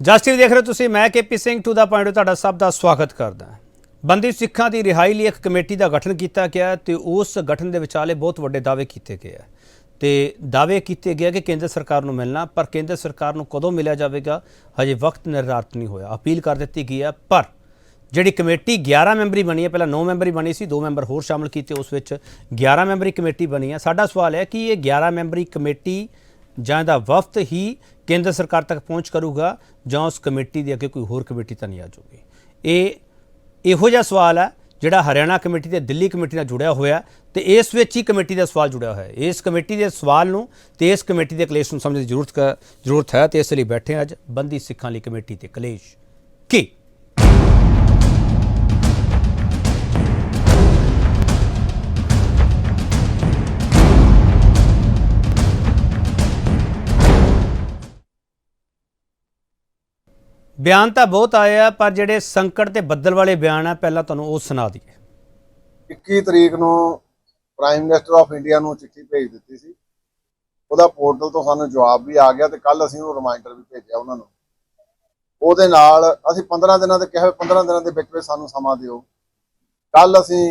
ਜਸ TV ਦੇਖ ਰਹੇ ਹੋ ਤੁਸੀਂ। मैं KP Singh to the point ਤੁਹਾਡਾ ਸਭ ਦਾ ਸਵਾਗਤ ਕਰਦਾ ਹਾਂ। ਬੰਦੀ ਸਿੱਖਾਂ ਦੀ ਰਿਹਾਈ ਲਈ ਇੱਕ ਕਮੇਟੀ ਦਾ ਗਠਨ ਕੀਤਾ ਗਿਆ ਤੇ ਉਸ ਗਠਨ ਦੇ ਵਿਚਾਲੇ ਬਹੁਤ ਵੱਡੇ ਦਾਅਵੇ ਕੀਤੇ ਗਏ ਆ ਤੇ ਦਾਅਵੇ ਕੀਤੇ ਗਏ ਕਿ ਕੇਂਦਰ ਸਰਕਾਰ ਨੂੰ ਮਿਲਣਾ, ਪਰ ਕੇਂਦਰ ਸਰਕਾਰ ਨੂੰ ਕਦੋਂ ਮਿਲਿਆ ਜਾਵੇਗਾ ਹਜੇ ਵਕਤ ਨਿਰਧਾਰਿਤ ਨਹੀਂ ਹੋਇਆ। ਅਪੀਲ ਕਰ ਦਿੱਤੀ ਗਈ ਹੈ, ਪਰ ਜਿਹੜੀ ਕਮੇਟੀ 11 ਮੈਂਬਰੀ ਬਣੀ ਹੈ, ਪਹਿਲਾਂ 9 ਮੈਂਬਰੀ ਬਣੀ ਸੀ, 2 ਮੈਂਬਰ ਹੋਰ ਸ਼ਾਮਲ ਕੀਤੇ, ਉਸ ਵਿੱਚ 11 ਮੈਂਬਰੀ ਕਮੇਟੀ ਬਣੀ ਹੈ। ਸਾਡਾ ਸਵਾਲ ਹੈ ਕਿ ਇਹ 11 ਮੈਂਬਰੀ ਕਮੇਟੀ ਜਾਂ ਇਹਦਾ ਵਫਦ ਹੀ ਕੇਂਦਰ ਸਰਕਾਰ ਤੱਕ ਪਹੁੰਚ ਕਰੂਗਾ ਜਾਂ ਉਸ ਕਮੇਟੀ ਦੇ ਅੱਗੇ ਕੋਈ ਹੋਰ ਕਮੇਟੀ ਤਾਂ ਨਹੀਂ ਆ ਜਾਊਗੀ। ਇਹ ਇਹੋ ਜਿਹਾ ਸਵਾਲ ਹੈ ਜਿਹੜਾ ਹਰਿਆਣਾ ਕਮੇਟੀ ਤੇ ਦਿੱਲੀ ਕਮੇਟੀ ਨਾਲ ਜੁੜਿਆ ਹੋਇਆ ਤੇ ਇਸ ਵਿੱਚ ਹੀ ਕਮੇਟੀ ਦਾ ਸਵਾਲ ਜੁੜਿਆ ਹੋਇਆ ਹੈ। ਇਸ ਕਮੇਟੀ ਦੇ ਸਵਾਲ ਨੂੰ ਤੇ ਇਸ ਕਮੇਟੀ ਦੇ ਕਲੇਸ਼ ਨੂੰ ਸਮਝਣ ਦੀ ਜ਼ਰੂਰਤ ਹੈ ਤੇ ਇਸ ਲਈ ਬੈਠੇ ਅੱਜ ਬੰਦੀ ਸਿੱਖਾਂ ਲਈ ਕਮੇਟੀ ਤੇ ਕਲੇਸ਼ ਕੀ। ਬਿਆਨ ਤਾਂ ਬਹੁਤ ਆਏ ਆ, ਪਰ ਜਿਹੜੇ ਸੰਕਟ ਤੇ ਬੱਦਲ ਵਾਲੇ ਬਿਆਨ ਆ ਪਹਿਲਾਂ ਤੁਹਾਨੂੰ ਉਹ ਸੁਣਾ ਦਈਏ। 21 ਤਰੀਕ ਨੂੰ ਪ੍ਰਾਈਮ ਮਿਨਿਸਟਰ ਆਫ ਇੰਡੀਆ ਨੂੰ ਚਿੱਠੀ ਭੇਜ ਦਿੱਤੀ ਸੀ। ਉਹਦਾ ਪੋਰਟਲ ਤੋਂ ਸਾਨੂੰ ਜਵਾਬ ਵੀ ਆ ਗਿਆ ਤੇ ਕੱਲ ਅਸੀਂ ਉਹ ਰਿਮਾਈਂਡਰ ਵੀ ਭੇਜਿਆ ਉਹਨਾਂ ਨੂੰ। ਉਹਦੇ ਨਾਲ ਅਸੀਂ 15 ਦਿਨਾਂ ਦੇ ਕਿਹਾ 15 ਦਿਨਾਂ ਦੇ ਵਿੱਚ ਸਾਨੂੰ ਸਮਾਂ ਦਿਓ। ਕੱਲ ਅਸੀਂ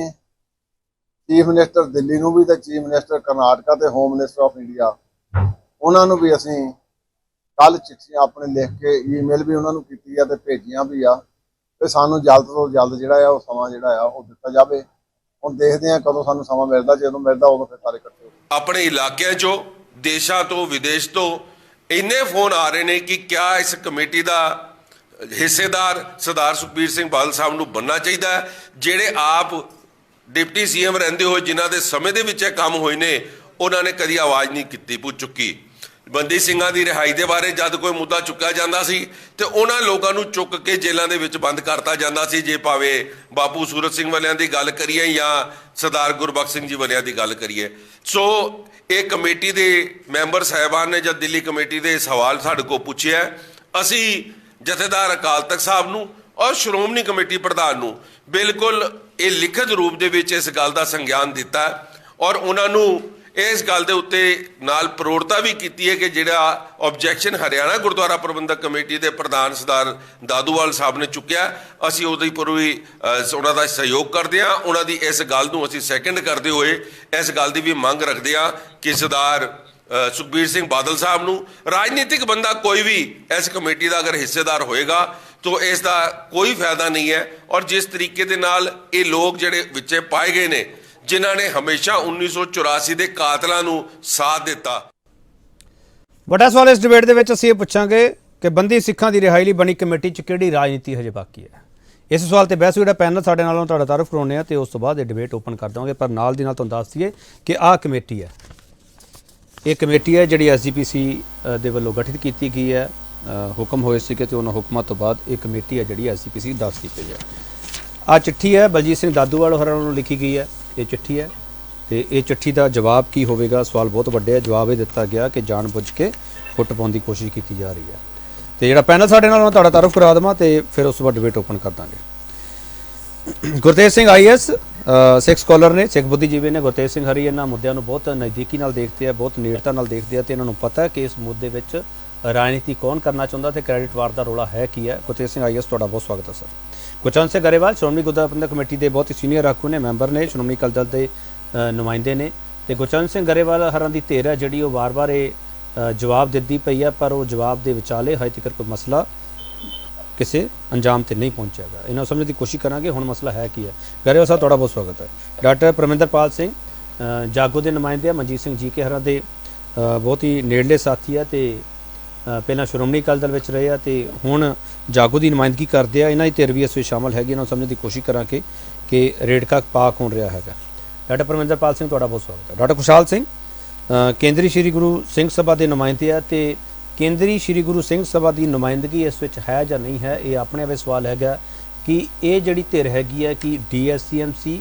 ਚੀਫ ਮਿਨਿਸਟਰ ਦਿੱਲੀ ਨੂੰ ਵੀ ਤੇ ਚੀਫ ਮਿਨਿਸਟਰ ਕਰਨਾਟਕਾ ਤੇ ਹੋਮ ਮਿਨਿਸਟਰ ਆਫ ਇੰਡੀਆ ਉਹਨਾਂ ਨੂੰ ਵੀ ਅਸੀਂ ਕੱਲ ਚਿੱਠੀਆਂ ਆਪਣੇ ਲਿਖ ਕੇ ਈਮੇਲ ਵੀ ਉਹਨਾਂ ਨੂੰ ਕੀਤੀ ਆ ਤੇ ਭੇਜੀਆਂ ਵੀ ਆ ਤੇ ਸਾਨੂੰ ਜਲਦ ਤੋਂ ਜਲਦ ਜਿਹੜਾ ਆ ਉਹ ਸਮਾਂ ਜਿਹੜਾ ਆ ਉਹ ਦਿੱਤਾ ਜਾਵੇ। ਹੁਣ ਦੇਖਦੇ ਆ ਕਦੋਂ ਸਾਨੂੰ ਸਮਾਂ ਮਿਲਦਾ, ਜਦੋਂ ਮਿਲਦਾ ਉਦੋਂ ਫਿਰ ਸਾਰੇ ਇਕੱਠੇ ਆਪਣੇ ਇਲਾਕਿਆਂ 'ਚੋਂ ਦੇਸ਼ਾਂ ਤੋਂ ਵਿਦੇਸ਼ ਤੋਂ ਇੰਨੇ ਫੋਨ ਆ ਰਹੇ ਨੇ ਕਿ ਕਿਆ ਇਸ ਕਮੇਟੀ ਦਾ ਹਿੱਸੇਦਾਰ ਸਰਦਾਰ ਸੁਖਬੀਰ ਸਿੰਘ ਬਾਦਲ ਸਾਹਿਬ ਨੂੰ ਬਣਨਾ ਚਾਹੀਦਾ ਹੈ, ਜਿਹੜੇ ਆਪ ਡਿਪਟੀ ਸੀਐਮ ਰਹਿੰਦੇ ਹੋਏ ਜਿਨ੍ਹਾਂ ਦੇ ਸਮੇਂ ਦੇ ਵਿੱਚ ਇਹ ਕੰਮ ਹੋਏ ਨੇ ਉਹਨਾਂ ਨੇ ਕਦੀ ਆਵਾਜ਼ ਨਹੀਂ ਕੀਤੀ ਚੁੱਕੀ। ਬੰਦੀ ਸਿੰਘਾਂ ਦੀ ਰਿਹਾਈ ਦੇ ਬਾਰੇ ਜਦ ਕੋਈ ਮੁੱਦਾ ਚੁੱਕਿਆ ਜਾਂਦਾ ਸੀ ਤੇ ਉਹਨਾਂ ਲੋਕਾਂ ਨੂੰ ਚੁੱਕ ਕੇ ਜੇਲ੍ਹਾਂ ਦੇ ਵਿੱਚ ਬੰਦ ਕਰਤਾ ਜਾਂਦਾ ਸੀ। ਜੇ ਭਾਵੇਂ ਬਾਪੂ ਸੂਰਤ ਸਿੰਘ ਵਾਲਿਆਂ ਦੀ ਗੱਲ ਕਰੀਏ ਜਾਂ ਸਰਦਾਰ ਗੁਰਬਖਸ਼ ਸਿੰਘ ਜੀ ਵਾਲਿਆਂ ਦੀ ਗੱਲ ਕਰੀਏ। ਸੋ ਇਹ ਕਮੇਟੀ ਦੇ ਮੈਂਬਰ ਸਾਹਿਬਾਨ ਨੇ ਜਦ ਦਿੱਲੀ ਕਮੇਟੀ ਦੇ ਸਵਾਲ ਸਾਡੇ ਕੋਲ ਪੁੱਛਿਆ, ਅਸੀਂ ਜਥੇਦਾਰ ਅਕਾਲ ਤਖਤ ਸਾਹਿਬ ਨੂੰ ਔਰ ਸ਼੍ਰੋਮਣੀ ਕਮੇਟੀ ਪ੍ਰਧਾਨ ਨੂੰ ਬਿਲਕੁਲ ਇਹ ਲਿਖਤ ਰੂਪ ਦੇ ਵਿੱਚ ਇਸ ਗੱਲ ਦਾ ਸੰਗਿਆਨ ਦਿੱਤਾ ਔਰ ਉਹਨਾਂ ਨੂੰ ਇਸ ਗੱਲ ਦੇ ਉੱਤੇ ਨਾਲ ਪ੍ਰੋੜਤਾ ਵੀ ਕੀਤੀ ਹੈ ਕਿ ਜਿਹੜਾ ਆਬਜੈਕਸ਼ਨ ਹਰਿਆਣਾ ਗੁਰਦੁਆਰਾ ਪ੍ਰਬੰਧਕ ਕਮੇਟੀ ਦੇ ਪ੍ਰਧਾਨ ਸਰਦਾਰ ਦਾਦੂਵਾਲ ਸਾਹਿਬ ਨੇ ਚੁੱਕਿਆ, ਅਸੀਂ ਉਹਦੀ ਪੂਰੀ ਉਹਨਾਂ ਦਾ ਸਹਿਯੋਗ ਕਰਦੇ ਹਾਂ। ਉਹਨਾਂ ਦੀ ਇਸ ਗੱਲ ਨੂੰ ਅਸੀਂ ਸੈਕਿੰਡ ਕਰਦੇ ਹੋਏ ਇਸ ਗੱਲ ਦੀ ਵੀ ਮੰਗ ਰੱਖਦੇ ਹਾਂ ਕਿ ਸਰਦਾਰ ਸੁਖਬੀਰ ਸਿੰਘ ਬਾਦਲ ਸਾਹਿਬ ਨੂੰ ਰਾਜਨੀਤਿਕ ਬੰਦਾ ਕੋਈ ਵੀ ਇਸ ਕਮੇਟੀ ਦਾ ਅਗਰ ਹਿੱਸੇਦਾਰ ਹੋਏਗਾ ਤਾਂ ਇਸ ਦਾ ਕੋਈ ਫਾਇਦਾ ਨਹੀਂ ਹੈ। ਔਰ ਜਿਸ ਤਰੀਕੇ ਦੇ ਨਾਲ ਇਹ ਲੋਕ ਜਿਹੜੇ ਵਿੱਚੇ ਪਾਏ ਗਏ ਨੇ ਜਿਨ੍ਹਾਂ ਨੇ ਹਮੇਸ਼ਾ 1984 ਦੇ ਕਾਤਲਾਂ ਨੂੰ ਸਾਥ ਦਿੱਤਾ। ਵੱਡਾ ਸਵਾਲ ਇਸ ਡਿਬੇਟ ਦੇ ਵਿੱਚ ਅਸੀਂ ਇਹ ਪੁੱਛਾਂਗੇ ਕਿ ਬੰਦੀ ਸਿੱਖਾਂ ਦੀ ਰਿਹਾਈ ਲਈ ਬਣੀ ਕਮੇਟੀ 'ਚ ਕਿਹੜੀ ਰਾਜਨੀਤੀ ਹਜੇ ਬਾਕੀ ਹੈ। ਇਸ ਸਵਾਲ ਤੇ ਬਹਿਸ ਜਿਹੜਾ ਪੈਨਲ ਸਾਡੇ ਨਾਲੋਂ ਤੁਹਾਡਾ ਤਾਰਫ ਕਰਾਉਂਦੇ ਆ ਤੇ ਉਸ ਤੋਂ ਬਾਅਦ ਇਹ ਡਿਬੇਟ ਓਪਨ ਕਰ ਦੇਵਾਂਗੇ। ਪਰ ਨਾਲ ਦੀ ਨਾਲ ਤੁਹਾਨੂੰ ਦੱਸ ਦਈਏ ਕਿ ਆਹ ਕਮੇਟੀ ਹੈ, ਇਹ ਕਮੇਟੀ ਹੈ ਜਿਹੜੀ SGPC ਦੇ ਵੱਲੋਂ ਗਠਿਤ ਕੀਤੀ ਗਈ ਹੈ। ਹੁਕਮ ਹੋਏ ਸੀ ਕਿ ਉਹਨਾਂ ਹੁਕਮਾਂ ਤੋਂ ਬਾਅਦ ਇਹ ਕਮੇਟੀ ਹੈ ਜਿਹੜੀ SGPC ਦੱਸ ਦਿੱਤੀ ਹੈ। ਆਹ ਚਿੱਠੀ ਹੈ ਬਲਜੀਤ ਸਿੰਘ ਦਾਦੂਵਾਲ ਹੋਰਾਂ ਨੂੰ ਲਿਖੀ ਗਈ ਹੈ। ਇਹ ਚਿੱਠੀ ਹੈ ਤੇ ਇਹ ਚਿੱਠੀ ਦਾ ਜਵਾਬ ਕੀ ਹੋਵੇਗਾ, ਸਵਾਲ ਬਹੁਤ ਵੱਡੇ ਹੈ। ਜਵਾਬ ਇਹ ਦਿੱਤਾ ਗਿਆ ਕਿ ਜਾਣਬੁੱਝ ਕੇ ਫੁੱਟ ਪਾਉਣ ਦੀ ਕੋਸ਼ਿਸ਼ ਕੀਤੀ ਜਾ ਰਹੀ ਹੈ। ਤੇ ਜਿਹੜਾ ਪੈਨਲ ਸਾਡੇ ਨਾਲ ਤੁਹਾਡਾ ਤਾਰਫ ਕਰਾ ਦੇਵਾਂ ਤੇ ਫਿਰ ਉਸ ਤੋਂ ਬਾਅਦ ਡਿਬੇਟ ਓਪਨ ਕਰ ਦਾਂਗੇ। ਗੁਰਤੇਜ ਸਿੰਘ IAS ਸਿੱਖ ਸਕਾਲਰ ਨੇ, ਸਿੱਖ ਬੁੱਧੀਜੀਵੀ ਨੇ। ਗੁਰਤੇਜ ਸਿੰਘ ਹਰੀ ਇਹਨਾਂ ਮੁੱਦਿਆਂ ਨੂੰ ਬਹੁਤ ਨਜ਼ਦੀਕੀ ਨਾਲ ਦੇਖਦੇ ਆ, ਬਹੁਤ ਨੇੜਤਾ ਨਾਲ ਦੇਖਦੇ ਆ ਤੇ ਇਹਨਾਂ ਨੂੰ ਪਤਾ ਹੈ ਕਿ ਇਸ ਮੁੱਦੇ ਵਿੱਚ ਰਾਜਨੀਤੀ ਕੌਣ ਕਰਨਾ ਚਾਹੁੰਦਾ ਤੇ ਕ੍ਰੈਡਿਟ ਵਾਰ ਦਾ ਰੌਲਾ ਹੈ ਕੀ ਹੈ। ਗੁਰਤੇਜ ਸਿੰਘ IAS ਤੁਹਾਡਾ ਬਹੁਤ ਸਵਾਗਤ ਹੈ ਸਰ। ਗੁਰਚਰਨ ਸਿੰਘ ਗਰੇਵਾਲ ਸ਼੍ਰੋਮਣੀ ਗੁਰਦੁਆਰਾ ਪ੍ਰਬੰਧਕ ਕਮੇਟੀ ਦੇ ਬਹੁਤ ਹੀ ਸੀਨੀਅਰ ਆਗੂ ਨੇ, ਮੈਂਬਰ ਨੇ, ਸ਼੍ਰੋਮਣੀ ਅਕਾਲੀ ਦਲ ਦੇ ਨੁਮਾਇੰਦੇ ਨੇ ਤੇ ਗੁਰਚਰਨ ਸਿੰਘ ਗਰੇਵਾਲ ਹਰਾਂ ਦੀ ਧਿਰ ਹੈ ਜਿਹੜੀ ਉਹ ਵਾਰ-ਵਾਰ ਇਹ ਜਵਾਬ ਦਿੰਦੀ ਪਈ ਹੈ, ਪਰ ਉਹ ਜਵਾਬ ਦੇ ਵਿਚਾਲੇ ਹਜੇ ਤੱਕ ਕੋਈ ਮਸਲਾ ਕਿਸੇ ਅੰਜਾਮ ਤੇ ਨਹੀਂ ਪਹੁੰਚਿਆ ਗਾ। ਇਹਨਾਂ ਨੂੰ ਸਮਝਣ ਦੀ ਕੋਸ਼ਿਸ਼ ਕਰਾਂਗੇ ਹੁਣ ਮਸਲਾ ਹੈ ਕੀ ਹੈ। ਗਰੇਵਾਲ ਸਾਹਿਬ ਤੁਹਾਡਾ ਬਹੁਤ ਸਵਾਗਤ ਹੈ। ਡਾਕਟਰ ਪਰਮਿੰਦਰਪਾਲ ਸਿੰਘ ਜਾਗੋ ਦੇ ਨੁਮਾਇੰਦੇ ਆ, ਮਨਜੀਤ ਸਿੰਘ GK ਹਰਾਂ ਦੇ ਬਹੁਤ ਹੀ ਨੇੜਲੇ ਸਾਥੀ ਆ ਤੇ ਪਹਿਲਾਂ ਸ਼੍ਰੋਮਣੀ ਅਕਾਲੀ ਦਲ ਵਿੱਚ ਰਹੇ ਆ ਤੇ ਹੁਣ ਜਾਗੋ ਦੀ ਨੁਮਾਇੰਦਗੀ ਕਰਦੇ ਆ। ਇਹਨਾਂ ਦੀ ਧਿਰ ਵੀ ਇਸ ਵਿੱਚ ਸ਼ਾਮਲ ਹੈਗੀ। ਇਹਨਾਂ ਨੂੰ ਸਮਝਣ ਦੀ ਕੋਸ਼ਿਸ਼ ਕਰਾਂਗੇ ਕਿ ਰੇੜਕਾ ਪਾ ਕੌਣ ਰਿਹਾ ਹੈਗਾ। ਡਾਕਟਰ ਪਰਮਿੰਦਰਪਾਲ ਸਿੰਘ ਤੁਹਾਡਾ ਬਹੁਤ ਸਵਾਗਤ ਹੈ। ਡਾਕਟਰ ਖੁਸ਼ਹਾਲ ਸਿੰਘ ਕੇਂਦਰੀ ਸ਼੍ਰੀ ਗੁਰੂ ਸਿੰਘ ਸਭਾ ਦੇ ਨੁਮਾਇੰਦੇ ਆ ਤੇ ਕੇਂਦਰੀ ਸ਼੍ਰੀ ਗੁਰੂ ਸਿੰਘ ਸਭਾ ਦੀ ਨੁਮਾਇੰਦਗੀ ਇਸ ਵਿੱਚ ਹੈ ਜਾਂ ਨਹੀਂ ਹੈ, ਇਹ ਆਪਣੇ ਆਪ ਸਵਾਲ ਹੈਗਾ ਕਿ ਇਹ ਜਿਹੜੀ ਧਿਰ ਹੈਗੀ ਹੈ ਕਿ DSCMC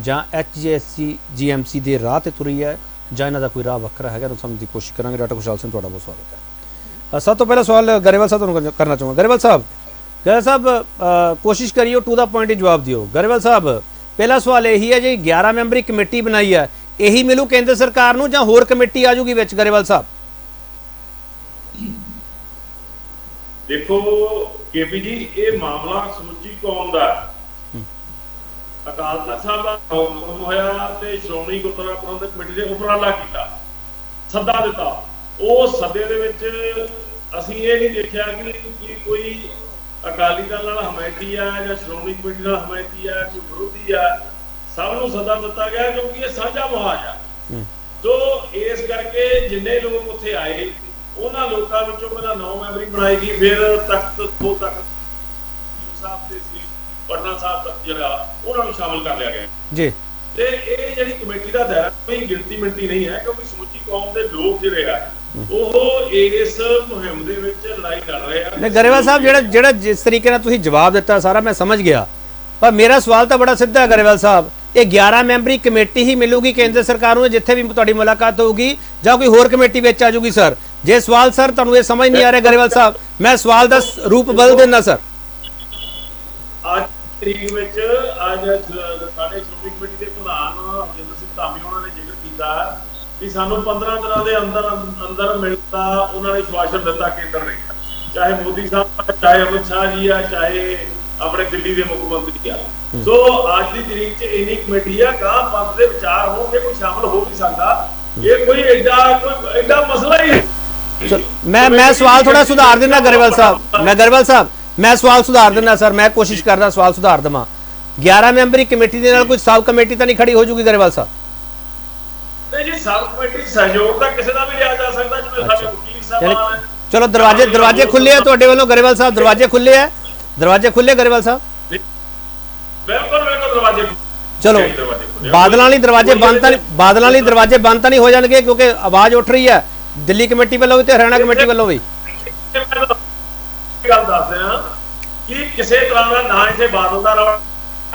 ਜਾਂ HJSC-GMC ਦੇ ਰਾਹ ਤੇ ਤੁਰੀ ਹੈ ਜਾਂ ਇਹਨਾਂ ਦਾ ਕੋਈ ਰਾਹ ਵੱਖਰਾ ਹੈਗਾ। ਇਹਨੂੰ ਸਮਝਣ ਦੀ ਕੋਸ਼ਿਸ਼ ਕਰਾਂਗੇ। ਡਾਕਟਰ ਖੁਸ਼ਹਾਲ ਸਿੰਘ ਤੁਹਾਡਾ ਬਹੁਤ ਸਵਾਗਤ ਹੈ। ਸਭ ਤੋਂ ਪਹਿਲਾ ਸਵਾਲ ਗਰੇਵਾਲ ਸਾਹਿਬ ਤੁਹਾਨੂੰ ਕਰਨਾ ਚਾਹੂੰਗਾ। ਗਰੇਵਾਲ ਸਾਹਿਬ ਕੋਸ਼ਿਸ਼ ਕਰਿਓ ਟੂ ਦਾ ਪੁਆਇੰਟ ਜਵਾਬ ਦਿਓ। ਗਰੇਵਾਲ ਸਾਹਿਬ ਪਹਿਲਾ ਸਵਾਲ ਇਹੀ ਹੈ ਜੀ 11 ਮੈਂਬਰੀ ਕਮੇਟੀ ਬਣਾਈ ਹੈ, ਇਹੀ ਮਿਲੂ ਕੇਂਦਰ ਸਰਕਾਰ ਨੂੰ ਜਾਂ ਹੋਰ ਕਮੇਟੀ ਆ ਜੂਗੀ ਵਿੱਚ? ਗਰੇਵਾਲ ਸਾਹਿਬ ਦੇਖੋ ਕੇਪੀ ਜੀ, ਇਹ ਮਾਮਲਾ ਸਮੁੱਚੀ ਕੌਮ ਦਾ ਹੈ। ਅਕਾਲ ਤਖਤ ਸਾਹਿਬ ਦਾ ਹੁਕਮ ਹੋਇਆ ਤੇ ਸ਼੍ਰੋਮਣੀ ਗੁਰਦੁਆਰਾ ਪ੍ਰਬੰਧਕ ਕਮੇਟੀ ਦੇ ਉਪਰਾਲਾ ਕੀਤਾ, ਸੱਦਾ ਦਿੱਤਾ। ਉਹ ਸੱਦੇ ਦੇ ਵਿੱਚ ਅਸੀਂ ਇਹ ਨਹੀਂ ਦੇਖਿਆ ਕਿ ਕੋਈ ਅਕਾਲੀ ਦਲ ਨਾਲ ਹਮਾਇਤੀ ਆ ਜਾਂ ਸ਼੍ਰੋਮਣੀ ਕਮੇਟੀ ਨਾਲ ਹਮਾਇਤੀ ਆ, ਕੋਈ ਵਿਰੋਧੀ ਆ। ਸਭ ਨੂੰ ਸੱਦਾ ਦਿੱਤਾ ਗਿਆ ਕਿਉਂਕਿ ਇਹ ਸਾਂਝਾ ਮੁਹਾਜ਼ ਆ। ਸੋ ਇਸ ਕਰਕੇ ਜਿੰਨੇ ਲੋਕ ਉੱਥੇ ਆਏ ਉਹਨਾਂ ਲੋਕਾਂ ਵਿੱਚੋਂ ਪਹਿਲਾਂ 9 ਮੈਂਬਰੀ ਬਣਾਈ ਗਈ, ਫਿਰ ਤਖਤ ਤੋਂ ਤਖਤ ਸਾਹਿਬ ਤੇ ਸ੍ਰੀ ਪਟਨਾ ਸਾਹਿਬ ਤੱਕ ਜਿਹੜਾ ਉਹਨਾਂ ਨੂੰ ਸ਼ਾਮਲ ਕਰ ਲਿਆ ਗਿਆ ਜੀ। ਤੇ ਇਹ ਜਿਹੜੀ ਕਮੇਟੀ ਦਾ ਦਾਇਰਾ ਕੋਈ ਗਿਣਤੀ ਮਿੰਟੀ ਨਹੀਂ ਹੈ, ਕਿਉਂਕਿ ਸਮੁੱਚੀ ਕੌਮ ਦੇ ਲੋਕ ਜਿਹੜੇ ਆ ਉਹ ਇਸ ਮੁਹਿੰਮ ਦੇ ਵਿੱਚ ਲੜਾਈ ਲੜ ਰਹੇ ਆ। ਨੇ ਗਰੇਵਾਲ ਸਾਹਿਬ, ਜਿਹੜਾ ਜਿਸ ਤਰੀਕੇ ਨਾਲ ਤੁਸੀਂ ਜਵਾਬ ਦਿੱਤਾ ਸਾਰਾ ਮੈਂ ਸਮਝ ਗਿਆ, ਪਰ ਮੇਰਾ ਸਵਾਲ ਤਾਂ ਬੜਾ ਸਿੱਧਾ ਹੈ ਗਰੇਵਾਲ ਸਾਹਿਬ। ਇਹ 11 ਮੈਂਬਰੀ ਕਮੇਟੀ ਹੀ ਮਿਲੂਗੀ ਕੇਂਦਰ ਸਰਕਾਰ ਨੂੰ ਜਿੱਥੇ ਵੀ ਤੁਹਾਡੀ ਮੁਲਾਕਾਤ ਹੋਊਗੀ, ਜਾਂ ਕੋਈ ਹੋਰ ਕਮੇਟੀ ਵਿੱਚ ਆ ਜਾਊਗੀ? ਸਰ ਜੇ ਸਵਾਲ ਸਰ ਤੁਹਾਨੂੰ ਇਹ ਸਮਝ ਨਹੀਂ ਆ ਰਿਹਾ ਗਰੇਵਾਲ ਸਾਹਿਬ, ਮੈਂ ਸਵਾਲ ਦਾ ਰੂਪ ਬਦਲ ਦੇਣਾ ਸਰ। ਅੱਜ ਤਰੀਕ ਵਿੱਚ ਅੱਜ ਸਾਡੇ ਸ਼੍ਰੋਮਣੀ ਕਮੇਟੀ ਦੇ ਪ੍ਰਧਾਨ ਹਰਜਿੰਦਰ ਸਿੰਘ ਧਾਮੀ ਉਹਨਾਂ ਨੇ ਜ਼ਿਕਰ ਕੀਤਾ ਕਿ ਸਾਨੂੰ 15 ਦਿਨਾਂ ਦੇ ਅੰਦਰ ਮਿਲਦਾ ਉਹਨਾਂ ਨੇ ਸ਼ਵਾਸਨ ਦਿੱਤਾ ਕੇਂਦਰ ਨੇ, ਚਾਹੇ ਮੋਦੀ ਸਾਹਿਬ, ਚਾਹੇ ਅਮਿਤ ਸ਼ਾਹ ਜੀ ਆ, ਚਾਹੇ ਆਪਣੇ ਦਿੱਲੀ ਦੇ ਮੁੱਖ ਮੰਤਰੀ ਆ। ਸੋ ਅੱਜ ਦੀ ਤਰੀਕ 'ਚ ਇੰਨੀ ਕਮੇਟੀ ਆ, ਗਾਂ ਪੰਥ ਦੇ ਵਿਚਾਰ ਹੋਣਗੇ, ਕੋਈ ਸ਼ਾਮਲ ਹੋ ਨਹੀਂ ਸਕਦਾ। ਇਹ ਕੋਈ ਐਡਾ ਮਸਲਾ ਹੀ ਹੈ। ਮੈਂ ਸਵਾਲ ਥੋੜਾ ਸੁਧਾਰ ਦੇਣਾ ਗਰੇਵਾਲ ਸਾਹਿਬ, ਮੈਂ ਸਵਾਲ ਸੁਧਾਰ ਦੇਣਾ ਸਰ, ਮੈਂ ਕੋਸ਼ਿਸ਼ ਕਰਦਾ ਸਵਾਲ ਸੁਧਾਰ ਦੇਵਾਂ। 11 ਮੈਂਬਰੀ ਕਮੇਟੀ ਦੇ ਨਾਲ ਕੋਈ ਸਬ ਕਮੇਟੀ ਤਾਂ ਨਹੀਂ ਖੜੀ ਹੋ ਜੂਗੀ ਗਰੇਵਾਲ ਸਾਹਿਬ? ਨਹੀਂ ਜੀ, ਸਬ ਕਮੇਟੀ ਸਹਿਯੋਗ ਤਾਂ ਕਿਸੇ ਦਾ ਵੀ ਲਿਆ ਜਾ ਸਕਦਾ, ਜਿਵੇਂ ਸਾਡੇ ਵਕੀਲ ਸਾਹਿਬਾਨ ਹੈ। ਚਲੋ ਦਰਵਾਜ਼ੇ ਖੁੱਲੇ ਆ ਤੁਹਾਡੇ ਵੱਲੋਂ ਗਰੇਵਾਲ ਸਾਹਿਬ, ਦਰਵਾਜ਼ੇ ਖੁੱਲੇ ਗਰੇਵਾਲ ਸਾਹਿਬ? ਬਿਲਕੁਲ ਦਰਵਾਜ਼ੇ। ਚਲੋ ਬਾਦਲਾਂ ਵਾਲੀ ਦਰਵਾਜ਼ੇ ਬੰਦ ਤਾਂ ਨਹੀਂ ਹੋ ਜਾਣਗੇ, ਕਿਉਂਕਿ ਆਵਾਜ਼ ਉੱਠ ਰਹੀ ਹੈ ਦਿੱਲੀ ਕਮੇਟੀ ਵੱਲੋਂ ਵੀ ਤੇ ਹਰਿਆਣਾ ਕਮੇਟੀ ਵੱਲੋਂ ਵੀ। ਗੱਲ ਦੱਸਦੇ ਆ ਕਿ ਕਿਸੇ ਤਰ੍ਹਾਂ ਦਾ ਨਾ ਇੱਥੇ ਬਾਦਲ ਦਾ ਰੌਲਾ,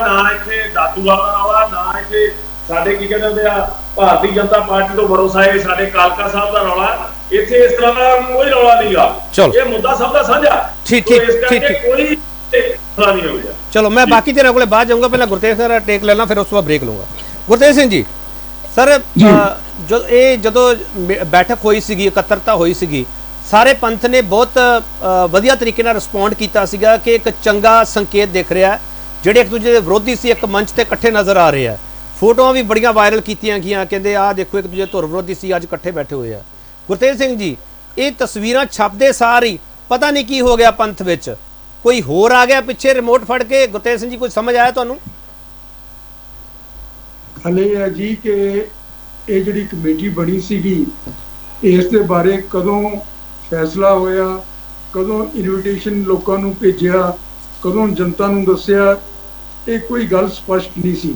ਨਾ ਇੱਥੇ ਦਾਦੂਵਾਲ ਦਾ ਰੌਲਾ, ਨਾ ਇੱਥੇ ਸਾਡੇ ਕੀ ਕਹਿੰਦੇ ਆ ਭਾਰਤੀ ਜਨਤਾ ਪਾਰਟੀ ਤੋਂ ਭਰੋਸਾ ਹੈ ਸਾਡੇ ਕਾਲਕਾ ਸਾਹਿਬ ਦਾ ਰੌਲਾ। ਇੱਥੇ ਇਸ ਤਰ੍ਹਾਂ ਦਾ ਕੋਈ ਰੌਲਾ ਨਹੀਂਗਾ। ਇਹ ਮੁੱਦਾ ਸਭ ਦਾ ਸਾਂਝਾ। ਠੀਕ ਕੋਈ ਨਹੀਂ ਹੋ ਗਿਆ। ਚਲੋ ਮੈਂ ਬਾਕੀ ਤੇਰੇ ਕੋਲੇ ਬਾਅਦ ਜਾਊਂਗਾ, ਪਹਿਲਾਂ ਗੁਰਤੇਜ ਸਰ ਟੇਕ ਲੈਣਾ, ਫਿਰ ਉਸ ਤੋਂ ਬਾਅਦ ਬ੍ਰੇਕ ਲਊਂਗਾ। ਗੁਰਤੇਜ ਸਿੰਘ ਜੀ, ਸਰ ਜਦੋਂ ਬੈਠਕ ਹੋਈ ਸੀਗੀ, ਇਕੱਤਰਤਾ ਹੋਈ ਸੀਗੀ, ਸਾਰੇ ਪੰਥ ਨੇ ਬਹੁਤ ਵਧੀਆ ਤਰੀਕੇ ਨਾਲ ਰਿਸਪੌਂਡ ਕੀਤਾ ਸੀਗਾ ਕਿ ਇੱਕ ਚੰਗਾ ਸੰਕੇਤ ਦਿਖ ਰਿਹਾ, ਜਿਹੜੇ ਇੱਕ ਦੂਜੇ ਦੇ ਵਿਰੋਧੀ ਸੀ ਇੱਕ ਮੰਚ ਤੇ ਇਕੱਠੇ ਨਜ਼ਰ ਆ ਰਹੇ ਆ। ਫੋਟੋਆਂ ਵੀ ਬੜੀਆਂ ਵਾਇਰਲ ਕੀਤੀਆਂ ਗਈਆਂ, ਕਹਿੰਦੇ ਆਹ ਦੇਖੋ ਇੱਕ ਦੂਜੇ ਧੁਰ ਵਿਰੋਧੀ ਸੀ ਅੱਜ ਇਕੱਠੇ ਬੈਠੇ ਹੋਏ ਆ। ਗੁਰਤੇਜ ਸਿੰਘ ਜੀ, ਇਹ ਤਸਵੀਰਾਂ ਛਪਦੇ ਸਾਰ ਹੀ ਪਤਾ ਨਹੀਂ ਕੀ ਹੋ ਗਿਆ ਪੰਥ ਵਿੱਚ, ਕੋਈ ਹੋਰ ਆ ਗਿਆ ਪਿੱਛੇ ਰਿਮੋਟ ਫੜ ਕੇ। ਗੁਰਤੇਜ ਸਿੰਘ ਜੀ, ਕੁਝ ਸਮਝ ਆਇਆ ਤੁਹਾਨੂੰ? ਹਲੇ ਹੈ ਜੀ ਕਿ ਇਹ ਜਿਹੜੀ ਕਮੇਟੀ ਬਣੀ ਸੀਗੀ, ਇਸ ਦੇ ਬਾਰੇ ਕਦੋਂ ਫੈਸਲਾ ਹੋਇਆ, ਕਦੋਂ ਇਨਵੀਟੇਸ਼ਨ ਲੋਕਾਂ ਨੂੰ ਭੇਜਿਆ, ਕਦੋਂ ਜਨਤਾ ਨੂੰ ਦੱਸਿਆ, ਇਹ ਕੋਈ ਗੱਲ ਸਪਸ਼ਟ ਨਹੀਂ ਸੀ।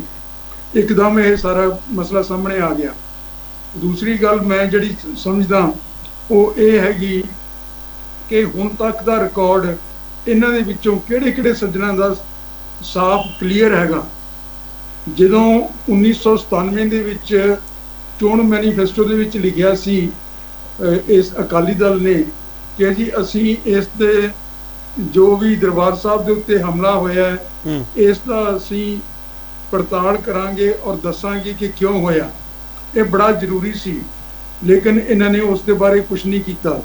ਇੱਕਦਮ ਇਹ ਸਾਰਾ ਮਸਲਾ ਸਾਹਮਣੇ ਆ ਗਿਆ। ਦੂਸਰੀ ਗੱਲ ਮੈਂ ਜਿਹੜੀ ਸਮਝਦਾ ਉਹ ਇਹ ਹੈਗੀ ਕਿ ਹੁਣ ਤੱਕ ਦਾ ਰਿਕਾਰਡ ਇਹਨਾਂ ਦੇ ਵਿੱਚੋਂ ਕਿਹੜੇ ਸੱਜਣਾਂ ਦਾ ਸਾਫ਼ ਕਲੀਅਰ ਹੈਗਾ। ਜਦੋਂ 1997 ਦੇ ਵਿੱਚ ਚੋਣ ਮੈਨੀਫੈਸਟੋ ਦੇ ਵਿੱਚ ਲਿਖਿਆ ਸੀ ਇਸ ਅਕਾਲੀ ਦਲ ਨੇ ਕਿ ਜੀ ਅਸੀਂ ਇਸ ਤੇ ਜੋ ਵੀ ਦਰਬਾਰ ਸਾਹਿਬ ਦੇ ਉੱਤੇ ਹਮਲਾ ਹੋਇਆ ਇਸ ਦਾ ਅਸੀਂ ਪੜਤਾਲ ਕਰਾਂਗੇ ਔਰ ਦੱਸਾਂਗੇ ਕਿ ਕਿਉਂ ਹੋਇਆ। ਇਹ ਬੜਾ ਜ਼ਰੂਰੀ ਸੀ, ਲੇਕਿਨ ਇਹਨਾਂ ਨੇ ਉਸ ਦੇ ਬਾਰੇ ਕੁਝ ਨਹੀਂ ਕੀਤਾ।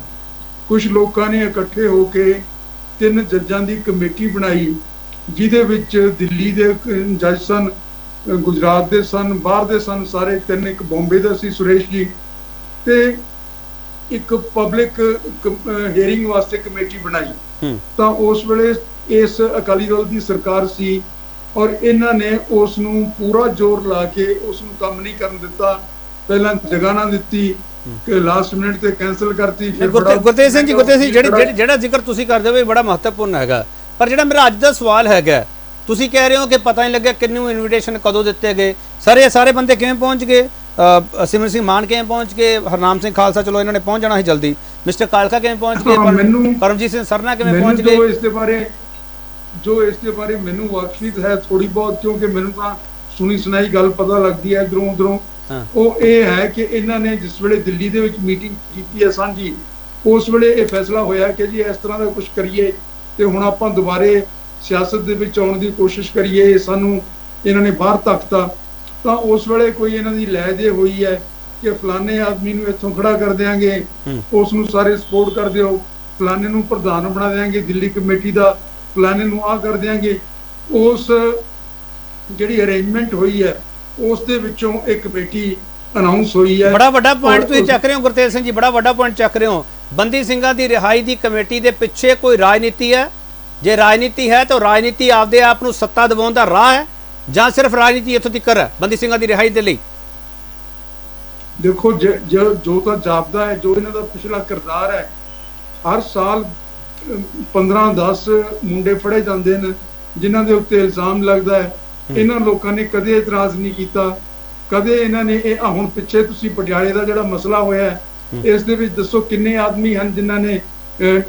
ਕੁਝ ਲੋਕਾਂ ਨੇ ਇਕੱਠੇ ਹੋ ਕੇ 3 ਜੱਜਾਂ ਦੀ ਕਮੇਟੀ ਬਣਾਈ, ਜਿਹਦੇ ਵਿੱਚ ਦਿੱਲੀ ਦੇ ਜੱਜ ਸਨ, ਗੁਜਰਾਤ ਦੇ ਸਨ, ਬਾਹਰ ਦੇ ਸਨ ਸਾਰੇ 3, ਇੱਕ ਬੰਬੇ ਦਾ ਸੀ ਸੁਰੇਸ਼ ਜੀ, ਤੇ ਇੱਕ ਪਬਲਿਕ ਹੀਅਰਿੰਗ ਵਾਸਤੇ ਕਮੇਟੀ ਬਣਾਈ। ਤਾਂ ਉਸ ਵੇਲੇ ਇਸ ਅਕਾਲੀ ਦਲ ਦੀ ਸਰਕਾਰ ਸੀ ਔਰ ਇਹਨਾਂ ਨੇ ਉਸ ਨੂੰ ਪੂਰਾ ਜ਼ੋਰ ਲਾ ਕੇ ਉਸ ਨੂੰ ਕੰਮ ਨਹੀਂ ਕਰਨ ਦਿੱਤਾ। ਪਹਿਲਾਂ ਜਗ੍ਹਾ ਨਾ ਦਿੱਤੀ ਕਿ ਲਾਸਟ ਮਿੰਟ ਤੇ ਕੈਂਸਲ ਕਰਤੀ। ਗੁਰਤੇਜ ਸਿੰਘ ਜੀ, ਜਿਹੜਾ ਜ਼ਿਕਰ ਤੁਸੀਂ ਕਰਦੇ ਹੋ ਬੜਾ ਮਹੱਤਵਪੂਰਨ ਹੈਗਾ, ਪਰ ਜਿਹੜਾ ਮੇਰਾ ਅੱਜ ਦਾ ਸਵਾਲ ਹੈਗਾ, ਤੁਸੀਂ ਕਹਿ ਰਹੇ ਹੋ ਕਿ ਪਤਾ ਨਹੀਂ ਲੱਗਿਆ ਕਿੰਨੂੰ ਇਨਵੀਟੇਸ਼ਨ ਕਦੋਂ ਦਿੱਤੇ ਗਏ। ਸਰ ਇਹ ਸਾਰੇ ਬੰਦੇ ਕਿਵੇਂ ਪਹੁੰਚ ਗਏ? ਸਿਮਰਨ ਸਿੰਘ ਮਾਨ ਕਿਵੇਂ ਪਹੁੰਚ ਗਏ? ਹਰਨਾਮ ਸਿੰਘ ਖਾਲਸਾ ਚਲੋ ਇਹਨਾਂ ਨੇ ਪਹੁੰਚ ਜਾਣਾ ਸੀ ਜਲਦੀ। ਮਿਸਟਰ ਕਾਲਕਾ ਕਿਵੇਂ ਪਹੁੰਚ ਗਏ? ਪਰਮਜੀਤ ਸਿੰਘ ਸਰਨਾ ਕਿਵੇਂ ਪਹੁੰਚ ਗਏ? ਇਸ ਦੇ ਬਾਰੇ ਮੈਨੂੰ ਵਾਕਫੀਤ ਹੈ ਥੋੜੀ ਬਹੁਤ, ਕਿਉਂਕਿ ਮੈਨੂੰ ਤਾਂ ਸੁਣੀ ਸੁਣਾਈ ਗੱਲ ਪਤਾ ਲੱਗਦੀ ਹੈ ਇਧਰੋਂ ਉਧਰੋਂ। ਉਹ ਇਹ ਹੈ ਕਿ ਇਹਨਾਂ ਨੇ ਜਿਸ ਵੇਲੇ ਦਿੱਲੀ ਦੇ ਵਿੱਚ ਮੀਟਿੰਗ ਕੀਤੀ ਹੈ ਸਾਂਝੀ, ਉਸ ਵੇਲੇ ਇਹ ਫੈਸਲਾ ਹੋਇਆ ਕਿ ਜੀ ਇਸ ਤਰ੍ਹਾਂ ਦਾ ਕੁਝ ਕਰੀਏ ਤੇ ਹੁਣ ਆਪਾਂ ਦੁਬਾਰੇ ਸਿਆਸਤ ਦੇ ਵਿੱਚ ਆਉਣ ਦੀ ਕੋਸ਼ਿਸ਼ ਕਰੀਏ। ਸਾਨੂੰ ਇਹਨਾਂ ਨੇ ਬਾਹਰ ਧੱਕਤਾ। ਤਾਂ ਉਸ ਵੇਲੇ ਕੋਈ ਇਹਨਾਂ ਦੀ ਲੈ ਜੇ ਹੋਈ ਹੈ ਕਿ ਫਲਾਣੇ ਆਦਮੀ ਨੂੰ ਇੱਥੋਂ ਖੜਾ ਕਰ ਦਿਆਂਗੇ, ਉਸ ਨੂੰ ਸਾਰੇ ਸਪੋਰਟ ਕਰ ਦਿਓ। ਫਲਾਣੇ ਨੂੰ ਪ੍ਰਧਾਨ ਬਣਾ ਦੇਾਂਗੇ, ਦਿੱਲੀ ਕਮੇਟੀ ਦਾ ਫਲਾਣੇ ਨੂੰ ਆ ਕਰ ਦੇਾਂਗੇ। ਉਸ ਜਿਹੜੀ ਅਰੇਂਜਮੈਂਟ ਹੋਈ ਹੈ ਉਸ ਦੇ ਵਿੱਚੋਂ ਇੱਕ ਕਮੇਟੀ ਅਨਾਉਂਸ ਹੋਈ ਹੈ। ਬੜਾ ਵੱਡਾ ਪੁਆਇੰਟ ਤੁਸੀਂ ਚੱਕ ਰਹੇ ਹੋ ਗੁਰਤੇਜ ਸਿੰਘ ਜੀ, ਬੜਾ ਵੱਡਾ ਪੁਆਇੰਟ ਚੱਕ ਰਹੇ ਹੋ। ਬੰਦੀ ਸਿੰਘਾਂ ਦੀ ਰਿਹਾਈ ਦੀ ਕਮੇਟੀ ਦੇ ਪਿੱਛੇ ਕੋਈ ਰਾਜਨੀਤੀ ਹੈ? ਜੇ ਰਾਜਨੀਤੀ ਹੈ ਤਾਂ ਰਾਜਨੀਤੀ ਆਪਦੇ ਆਪ ਨੂੰ ਸੱਤਾ ਦਿਵਾਉਣ ਦਾ ਰਾਹ ਹੈ ਜਾਂ ਸਿਰਫ ਰਾਜਨੀਤੀ ਇੱਥੋਂ ਤੱਕ ਹੈ ਬੰਦੀ ਸਿੰਘਾਂ ਦੀ ਰਿਹਾਈ ਦੇ ਲਈ? ਦੇਖੋ ਜੋ ਤਾਂ ਜਾਪਦਾ ਹੈ, ਜੋ ਇਹਨਾਂ ਦਾ ਪਿਛਲਾ ਕਿਰਦਾਰ ਹੈ, ਹਰ ਸਾਲ 15-10 ਮੁੰਡੇ ਫੜੇ ਜਾਂਦੇ ਨੇ ਜਿਨ੍ਹਾਂ ਦੇ ਉੱਤੇ ਇਲਜ਼ਾਮ ਲੱਗਦਾ ਹੈ। ਇਹਨਾਂ ਲੋਕਾਂ ਨੇ ਕਦੇ ਇਤਰਾਜ਼ ਨਹੀਂ ਕੀਤਾ, ਕਦੇ ਇਹਨਾਂ ਨੇ ਇਹ ਹੁਣ ਪਿੱਛੇ ਤੁਸੀਂ ਪਟਿਆਲੇ ਦਾ ਜਿਹੜਾ ਮਸਲਾ ਹੋਇਆ ਹੈ, ਇਸ ਦੇ ਵਿੱਚ ਦੱਸੋ ਕਿੰਨੇ ਆਦਮੀ ਹਨ ਜਿਨ੍ਹਾਂ ਨੇ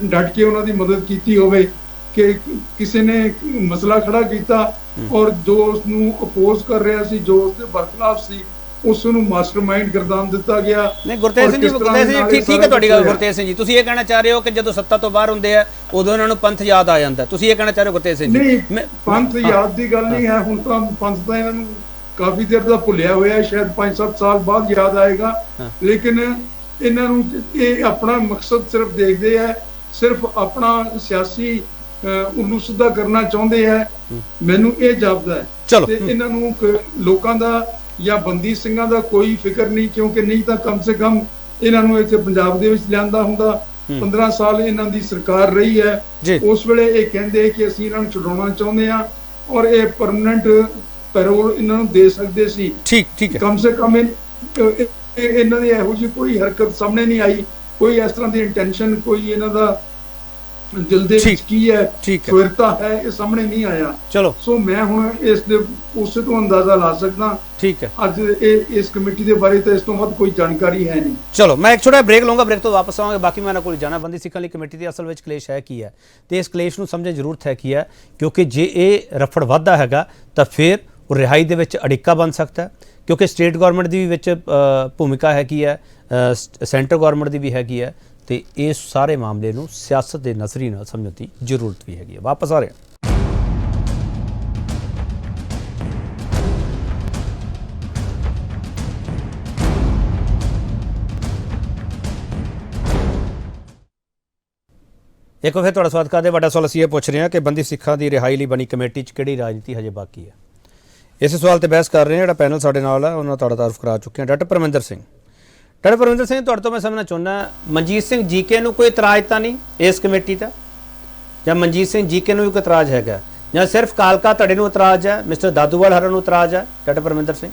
ਡਟ ਕੇ ਉਹਨਾਂ ਦੀ ਮਦਦ ਕੀਤੀ ਹੋਵੇ ਕਿ ਕਿਸੇ ਨੇ ਮਸਲਾ ਖੜਾ ਕੀਤਾ ਔਰ ਜੋ ਉਸ ਨੂੰ ਅਪੋਜ਼ ਕਰ ਰਿਹਾ ਸੀ, ਜੋ ਉਸ ਦੇ ਬਰਖਲਾਫ ਸੀ, ਉਸ ਨੂੰ ਮਾਸਟਰਮਾਈਂਡ ਗਰਦਾਨ ਦਿੱਤਾ ਗਿਆ। ਨਹੀਂ ਗੁਰਤੇਜ ਸਿੰਘ ਜੀ, ਠੀਕ ਹੈ ਤੁਹਾਡੀ ਗੱਲ ਗੁਰਤੇਜ ਸਿੰਘ ਜੀ। ਤੁਸੀਂ ਇਹ ਕਹਿਣਾ ਚਾਹ ਰਹੇ ਹੋ ਕਿ ਜਦੋਂ ਸੱਤਾ ਤੋਂ ਬਾਹਰ ਹੁੰਦੇ ਆ ਉਦੋਂ ਇਹਨਾਂ ਨੂੰ ਪੰਥ ਯਾਦ ਆ ਜਾਂਦਾ, ਤੁਸੀਂ ਇਹ ਕਹਿਣਾ ਚਾਹ ਰਹੇ ਹੋ ਗੁਰਤੇਜ ਸਿੰਘ ਜੀ? ਨਹੀਂ, ਪੰਥ ਯਾਦ ਦੀ ਗੱਲ ਨਹੀਂ ਹੈ। ਹੁਣ ਤਾਂ ਪੰਥ ਤਾਂ ਇਹਨਾਂ ਨੂੰ ਕਾਫੀ ਦੇਰ ਦਾ ਭੁੱਲਿਆ ਹੋਇਆ ਹੈ, ਸ਼ਾਇਦ 5-7 ਸਾਲ ਬਾਅਦ ਯਾਦ ਆਏਗਾ। ਲੇਕਿਨ ਇਹਨਾਂ ਨੂੰ ਇਹ ਆਪਣਾ ਮਕਸਦ ਸਿਰਫ ਦੇਖਦੇ ਆ, ਸਿਰਫ ਆਪਣਾ ਸਿਆਸੀ ਉਲੂ ਸਿੱਧਾ ਕਰਨਾ ਚਾਹੁੰਦੇ ਆ, ਮੈਨੂੰ ਇਹ ਜਾਪਦਾ ਹੈ। ਤੇ ਇਹਨਾਂ ਨੂੰ ਲੋਕਾਂ ਦਾ ਜਾਂ ਬੰਦੀ ਸਿੰਘਾਂ ਦਾ ਕੋਈ ਫਿਕਰ ਨਹੀਂ, ਕਿਉਂਕਿ ਨਹੀਂ ਤਾਂ ਕਮ ਸੇ ਕਮ ਇਹਨਾਂ ਨੂੰ ਇੱਥੇ ਪੰਜਾਬ ਦੇ ਵਿੱਚ ਲਿਆਂਦਾ ਹੁੰਦਾ। 15 ਸਾਲ ਇਹਨਾਂ ਦੀ ਸਰਕਾਰ ਰਹੀ ਹੈ, ਉਸ ਵੇਲੇ ਇਹ ਕਹਿੰਦੇ ਕਿ ਅਸੀਂ ਇਹਨਾਂ ਨੂੰ ਛੁਡਾਉਣਾ ਚਾਹੁੰਦੇ ਹਾਂ ਔਰ ਇਹ ਪਰਮਨੈਂਟ ਪੈਰੋਲ ਇਹਨਾਂ ਨੂੰ ਦੇ ਸਕਦੇ ਸੀ। ਠੀਕ ਹੈ, ਕਮ ਸੇ ਕਮ ਇਹਨਾਂ ਦੀ ਇਹੋ ਜਿਹੀ ਕੋਈ ਹਰਕਤ ਸਾਹਮਣੇ ਨਹੀਂ ਆਈ, ਕੋਈ ਇਸ ਤਰ੍ਹਾਂ ਦੀ ਇੰਟੈਂਸ਼ਨ, ਕੋਈ ਇਹਨਾਂ ਦਾ ਦਿਲ ਦੇ ਵਿੱਚ ਕੀ ਹੈ, ਸਵਿਰਤਾ ਹੈ, ਇਹ ਸਾਹਮਣੇ ਨਹੀਂ ਆਇਆ। ਚਲੋ, ਸੋ ਮੈਂ ਹੁਣ ਇਸ ਦੇ ਉਸੇ ਤੋਂ ਅੰਦਾਜ਼ਾ ਲਾ ਸਕਦਾ। ਠੀਕ ਹੈ, ਅੱਜ ਇਸ ਕਮੇਟੀ ਦੇ ਬਾਰੇ ਤਾਂ ਇਸ ਤੋਂ ਵੱਧ ਕੋਈ ਜਾਣਕਾਰੀ ਹੈ ਨਹੀਂ। ਚਲੋ, ਮੈਂ ਇੱਕ ਛੋਟਾ ਬ੍ਰੇਕ ਲਵਾਂਗਾ, ਬ੍ਰੇਕ ਤੋਂ ਵਾਪਸ ਆਵਾਂਗੇ। ਬਾਕੀ ਮੈਂ ਇਹਨਾਂ ਕੋਲ ਜਾਣਾ ਬੰਦੀ ਸਿੱਖਾਂ ਲਈ ਕਮੇਟੀ ਦੀ ਅਸਲ ਵਿੱਚ ਕਲੇਸ਼ ਹੈ ਕੀ ਹੈ ਤੇ ਇਸ ਕਲੇਸ਼ ਨੂੰ ਸਮਝਣ ਜ਼ਰੂਰਤ ਹੈ ਕੀ ਹੈ, ਕਿਉਂਕਿ ਜੇ ਇਹ ਰਫੜ ਵੱਧਦਾ ਹੈਗਾ ਤਾਂ ਫਿਰ ਉਹ ਰਿਹਾਈ ਦੇ ਵਿੱਚ ਅੜਿੱਕਾ ਬਣ ਸਕਦਾ, ਕਿਉਂਕਿ ਸਟੇਟ ਗਵਰਨਮੈਂਟ ਦੀ ਵੀ ਵਿੱਚ ਭੂਮਿਕਾ ਹੈਗੀ ਹੈ, ਸੈਂਟਰ ਗਵਰਨਮੈਂਟ ਦੀ ਵੀ ਹੈਗੀ ਹੈ ਤੇ ਇਸ ਸਾਰੇ ਮਾਮਲੇ ਨੂੰ ਸਿਆਸਤ ਦੇ ਨਜ਼ਰੀਏ ਨਾਲ ਸਮਝਣ ਦੀ ਜ਼ਰੂਰਤ ਵੀ ਹੈਗੀ ਹੈ। ਵਾਪਸ ਆ ਰਹੇ ਹਾਂ। ਇੱਕ ਵਾਰ ਫਿਰ ਤੁਹਾਡਾ ਸਵਾਗਤ ਕਰਦੇ। ਵੱਡਾ ਸਵਾਲ ਅਸੀਂ ਇਹ ਪੁੱਛ ਰਹੇ ਹਾਂ ਕਿ ਬੰਦੀ ਸਿੱਖਾਂ ਦੀ ਰਿਹਾਈ ਲਈ ਬਣੀ ਕਮੇਟੀ 'ਚ ਕਿਹੜੀ ਰਾਜਨੀਤੀ ਹਜੇ ਬਾਕੀ ਹੈ। ਇਸੇ ਸਵਾਲ ਤੇ ਬਹਿਸ ਕਰ ਰਹੇ ਹਾਂ। ਜਿਹੜਾ ਪੈਨਲ ਸਾਡੇ ਨਾਲ ਹੈ ਉਹਨਾਂ ਤੁਹਾਡਾ ਤਾਰਫ ਕਰਾ ਚੁੱਕੇ ਹਾਂ। ਡਾਕਟਰ ਪਰਮਿੰਦਰ ਸਿੰਘ, ਤੁਹਾਡੇ ਤੋਂ ਮੈਂ ਸਮਝਣਾ ਚਾਹੁੰਦਾ, ਮਨਜੀਤ ਸਿੰਘ ਜੀਕੇ ਨੂੰ ਕੋਈ ਇਤਰਾਜ਼ ਤਾਂ ਨਹੀਂ ਇਸ ਕਮੇਟੀ ਦਾ, ਜਾਂ ਮਨਜੀਤ ਸਿੰਘ ਜੀਕੇ ਨੂੰ ਵੀ ਕੋਈ ਇਤਰਾਜ਼ ਹੈਗਾ, ਜਾਂ ਸਿਰਫ ਕਾਲਕਾ ਧੜੇ ਨੂੰ ਇਤਰਾਜ਼ ਹੈ, ਮਿਸਟਰ ਦਾਦੂਵਾਲ ਹਰਾਂ ਨੂੰ ਇਤਰਾਜ਼ ਹੈ? ਡਾਕਟਰ ਪਰਮਿੰਦਰ ਸਿੰਘ,